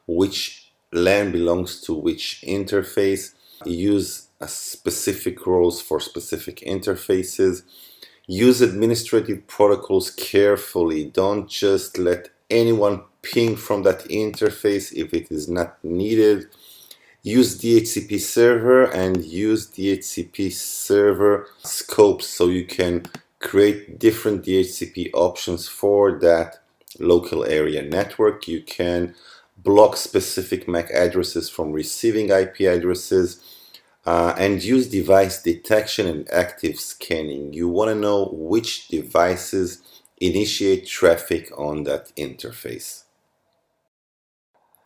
which LAN belongs to which interface. Use specific roles for specific interfaces. Use administrative protocols carefully. Don't just let anyone ping from that interface if it is not needed. Use DHCP server and use DHCP server scopes so you can create different DHCP options for that local area network. You can block specific MAC addresses from receiving IP addresses. And use device detection and active scanning. You want to know which devices initiate traffic on that interface.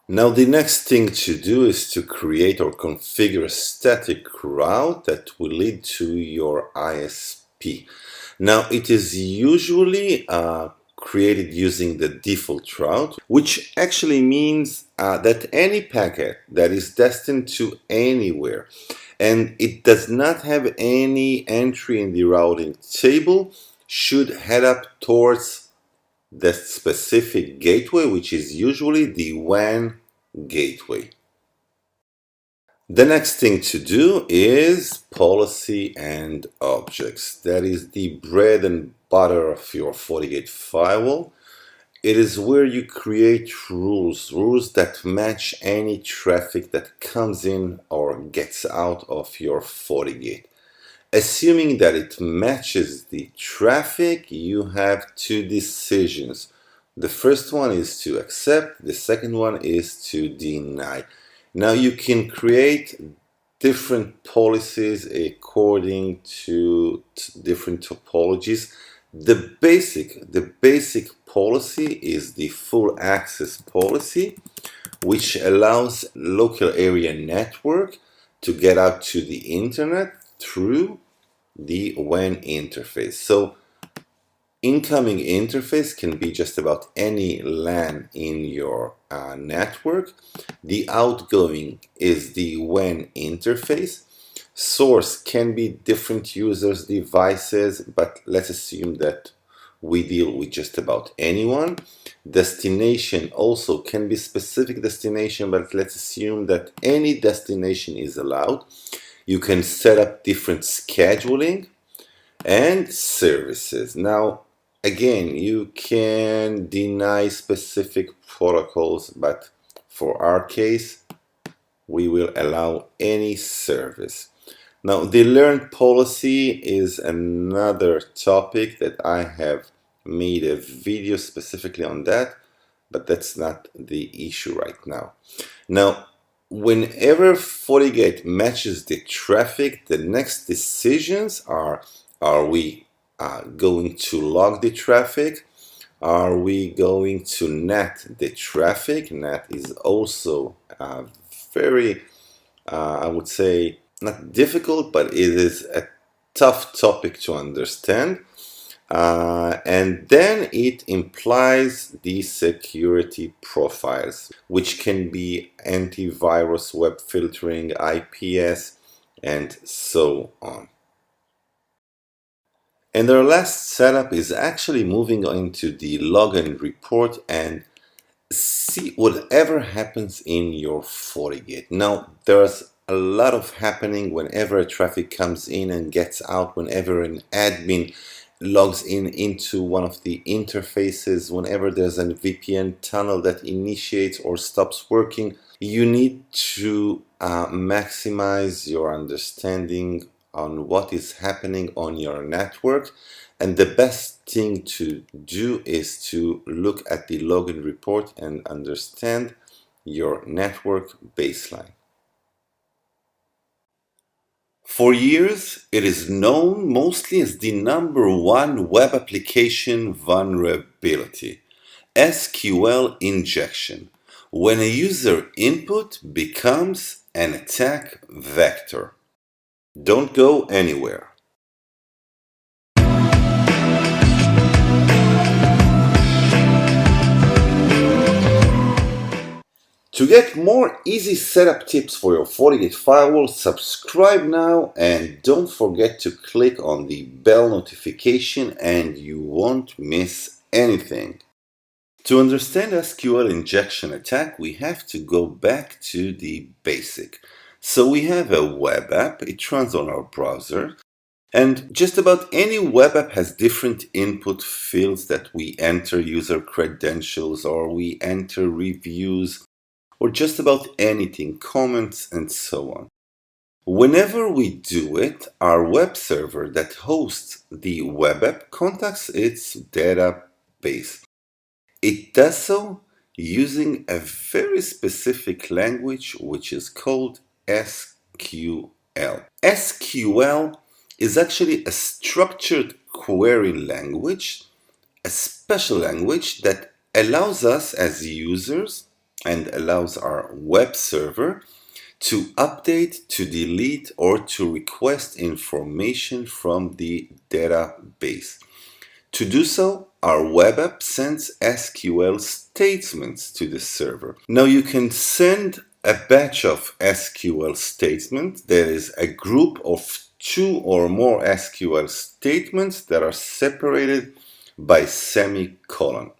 Now the next thing to do is to create or configure a static route that will lead to your ISP. Now it is usually created using the default route, which actually means that any packet that is destined to anywhere and it does not have any entry in the routing table should head up towards the specific gateway, which is usually the WAN gateway. The next thing to do is policy and objects. That is the bread and butter of your Fortigate firewall. It is where you create rules that match any traffic that comes in or gets out of your Fortigate. Assuming that it matches the traffic, you have two decisions. The first one is to accept, the second one is to deny. Now you can create different policies according to different topologies. The basic policy is the full access policy, which allows local area network to get out to the internet through the WAN interface. So incoming interface can be just about any LAN in your network. The outgoing is the WAN interface. Source can be different users' devices, but let's assume that we deal with just about anyone. Destination also can be specific destination, but let's assume that any destination is allowed. You can set up different scheduling and services. Now, Again, you can deny specific protocols, but for our case, we will allow any service. Now, the learn policy is another topic that I have made a video specifically on that, but that's not the issue right now. Now, whenever Fortigate matches the traffic, the next decisions are we going to log the traffic? Are we going to net the traffic? Net is also very, I would say, not difficult, but it is a tough topic to understand. And then it implies the security profiles, which can be antivirus, web filtering, IPS, and so on. And our last setup is actually moving into the log and report and see whatever happens in your FortiGate. Now, there's a lot of happening whenever a traffic comes in and gets out, whenever an admin logs in into one of the interfaces, whenever there's a VPN tunnel that initiates or stops working. You need to maximize your understanding on what is happening on your network, and the best thing to do is to look at the login report and understand your network baseline. For years, it is known mostly as the #1 web application vulnerability, SQL injection, when a user input becomes an attack vector. Don't go anywhere. To get more easy setup tips for your Fortigate firewall, subscribe now and don't forget to click on the bell notification and you won't miss anything. To understand SQL injection attack, we have to go back to the basic. So we have a web app, it runs on our browser, and just about any web app has different input fields that we enter user credentials or we enter reviews or just about anything, comments and so on. Whenever we do it, our web server that hosts the web app contacts its database. It does so using a very specific language which is called SQL. SQL is actually a structured query language, a special language that allows us as users and allows our web server to update, to delete, or to request information from the database. To do so, our web app sends SQL statements to the server. Now you can send a batch of SQL statements. There is a group of 2 or more SQL statements that are separated by semicolon.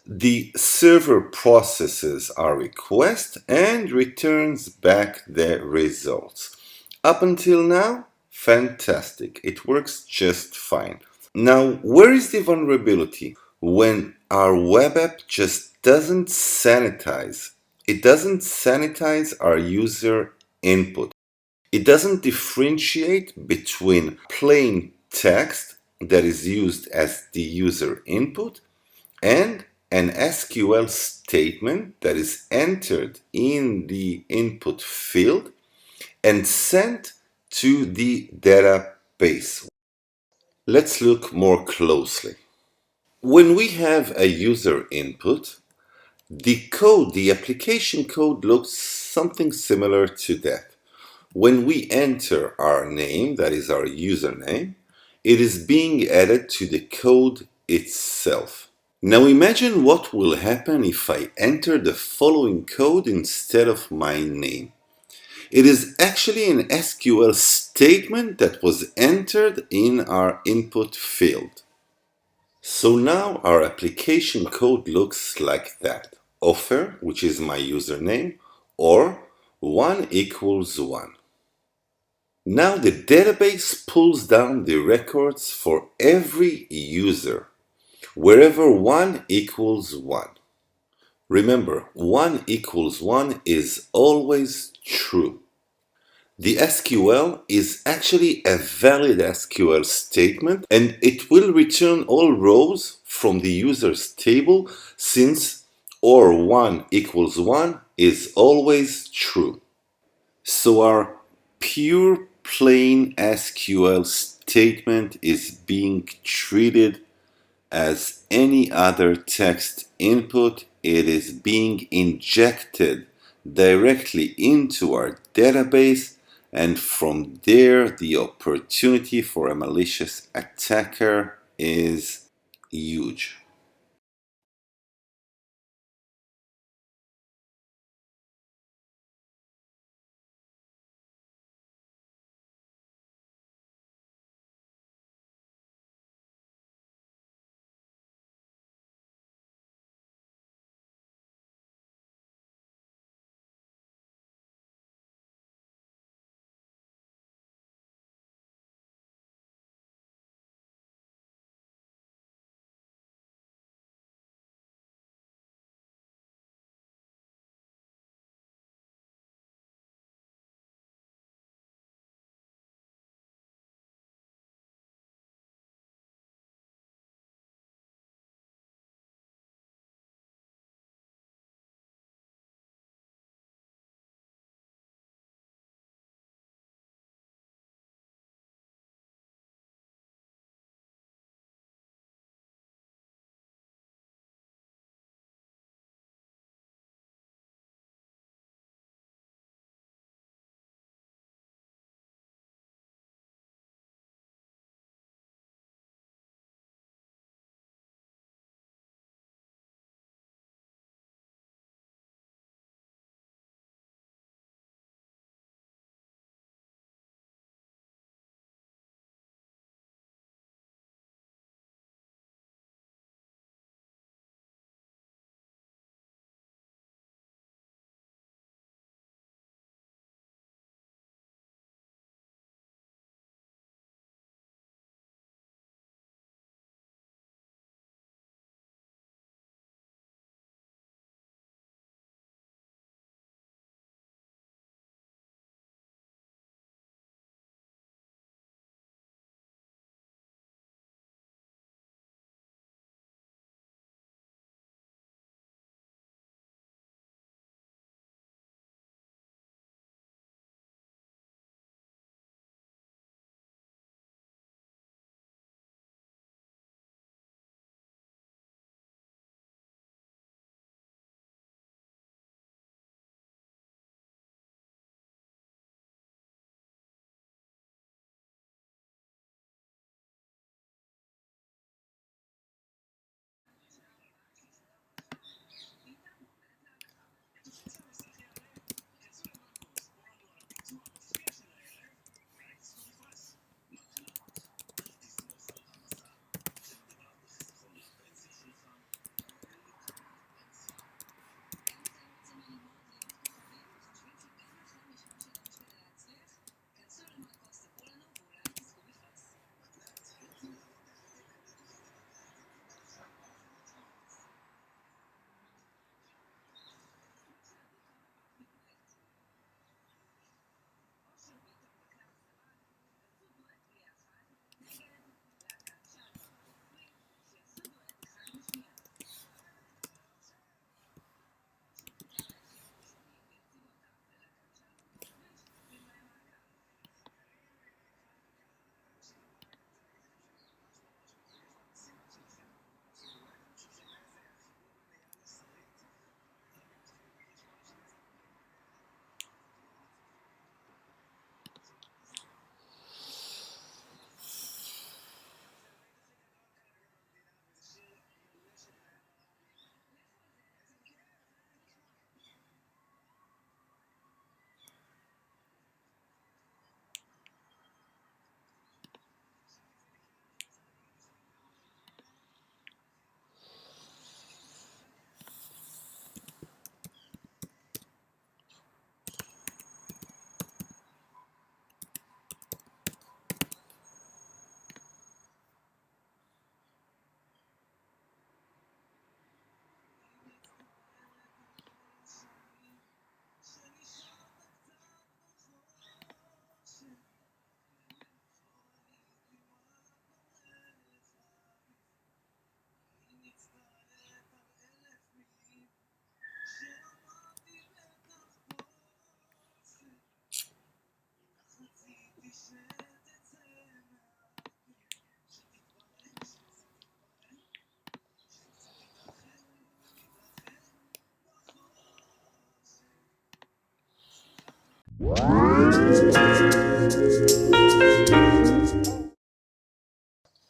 The server processes our request and returns back the results. Up until now, fantastic. It works just fine. Now, where is the vulnerability? When our web app just doesn't sanitize. It doesn't sanitize our user input. It doesn't differentiate between plain text that is used as the user input and an SQL statement that is entered in the input field and sent to the database. Let's look more closely. When we have a user input, the code, the application code looks something similar to that. When we enter our name, that is our username, it is being added to the code itself. Now imagine what will happen if I enter the following code instead of my name. It is actually an SQL statement that was entered in our input field. So now our application code looks like that. Offer, which is my username, or 1 equals 1. Now the database pulls down the records for every user. wherever 1 equals 1. Remember, 1 equals 1 is always true. The SQL is actually a valid SQL statement, and it will return all rows from the user's table since or 1 equals 1 is always true. So our pure plain SQL statement is being treated as any other text input. It is being injected directly into our database, and from there the opportunity for a malicious attacker is huge.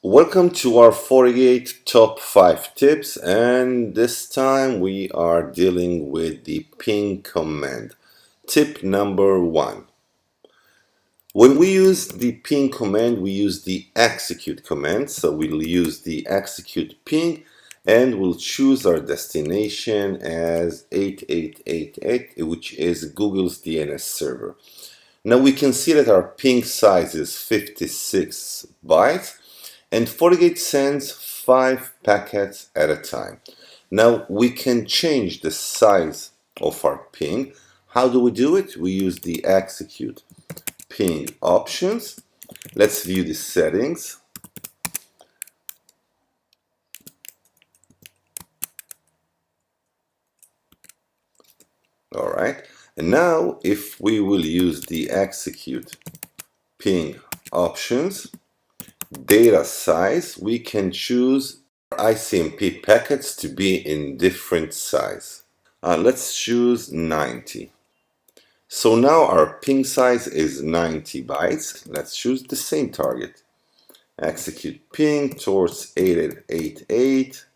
Welcome to our Fortigate top 5 tips, and this time we are dealing with the ping command. Tip number 1. When we use the ping command, we use the execute command. So we'll use the execute ping and we'll choose our destination as 8888, which is Google's DNS server. Now we can see that our ping size is 56 bytes and Fortigate sends 5 packets at a time. Now we can change the size of our ping. How do we do it? We use the execute ping options. Let's view the settings. All right. And now if we will use the execute ping options, data size, we can choose ICMP packets to be in different size. Let's choose 90. So now our ping size is 90 bytes. Let's choose the same target. Execute ping towards 8888.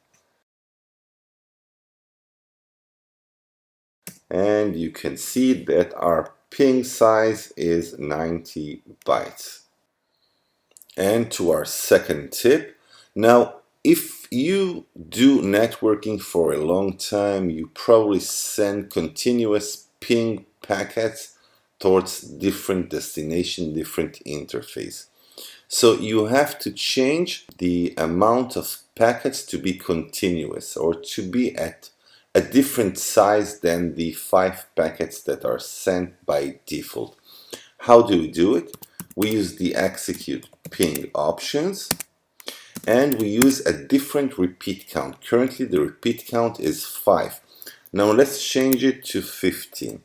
And you can see that our ping size is 90 bytes. And to our second tip. Now, if you do networking for a long time, you probably send continuous ping packets towards different destination, different interface. So you have to change the amount of packets to be continuous or to be at a different size than the 5 packets that are sent by default. How do we do it? We use the execute ping options and we use a different repeat count. Currently the repeat count is 5. Now let's change it to 15.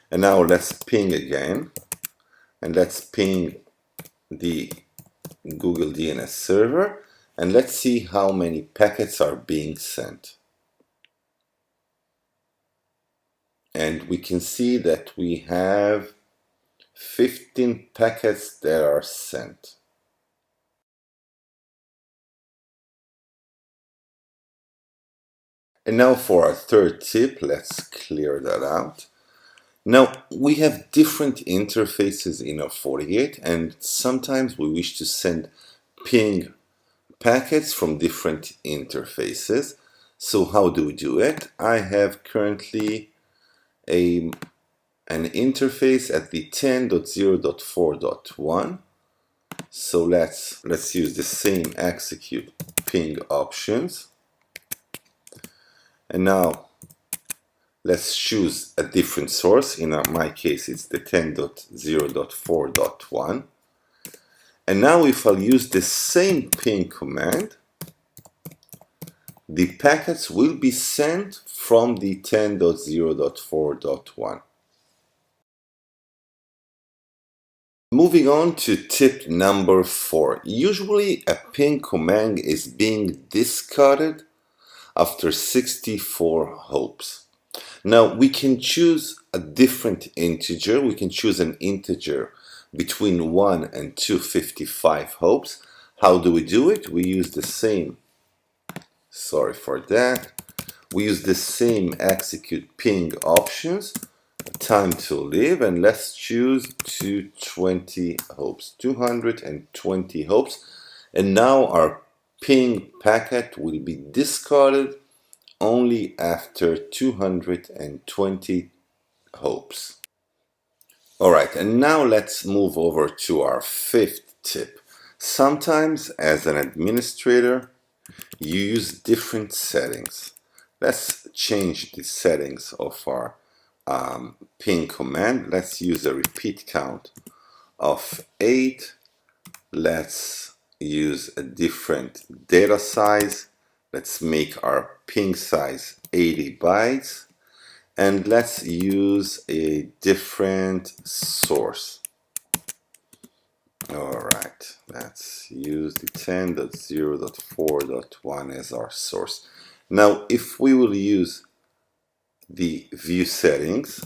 And now let's ping again and let's ping the Google DNS server and let's see how many packets are being sent. And we can see that we have 15 packets that are sent. And now for our third tip, let's clear that out. Now we have different interfaces in our FortiGate and sometimes we wish to send ping packets from different interfaces. So how do we do it? I have currently an interface at the 10.0.4.1. So let's use the same execute ping options. And now let's choose a different source. In my case, it's the 10.0.4.1. And now if I'll use the same ping command, the packets will be sent from the 10.0.4.1. Moving on to tip number 4. Usually a ping command is being discarded after 64 hops. Now we can choose a different integer. We can choose an integer between 1 and 255 hops. How do we do it? We use the same, sorry for that, we use the same execute ping options, time to live, and let's choose 220 hops, 220 hops, and now our ping packet will be discarded only after 220 hops. Alright, and now let's move over to our fifth tip. Sometimes as an administrator, you use different settings. Let's change the settings of our ping command. Let's use a repeat count of 8. Let's use a different data size. Let's make our ping size 80 bytes. And let's use a different source. Alright, let's use the 10.0.4.1 as our source. Now, if we will use the view settings,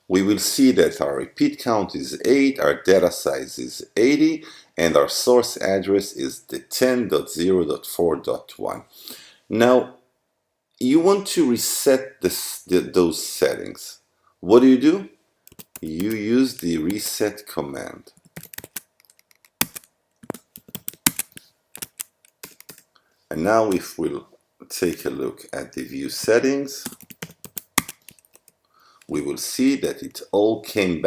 we will see that our repeat count is 8, our data size is 80, and our source address is the 10.0.4.1. Now, you want to reset those settings. What do? You use the reset command. And now if we'll take a look at the view settings, we will see that it all came back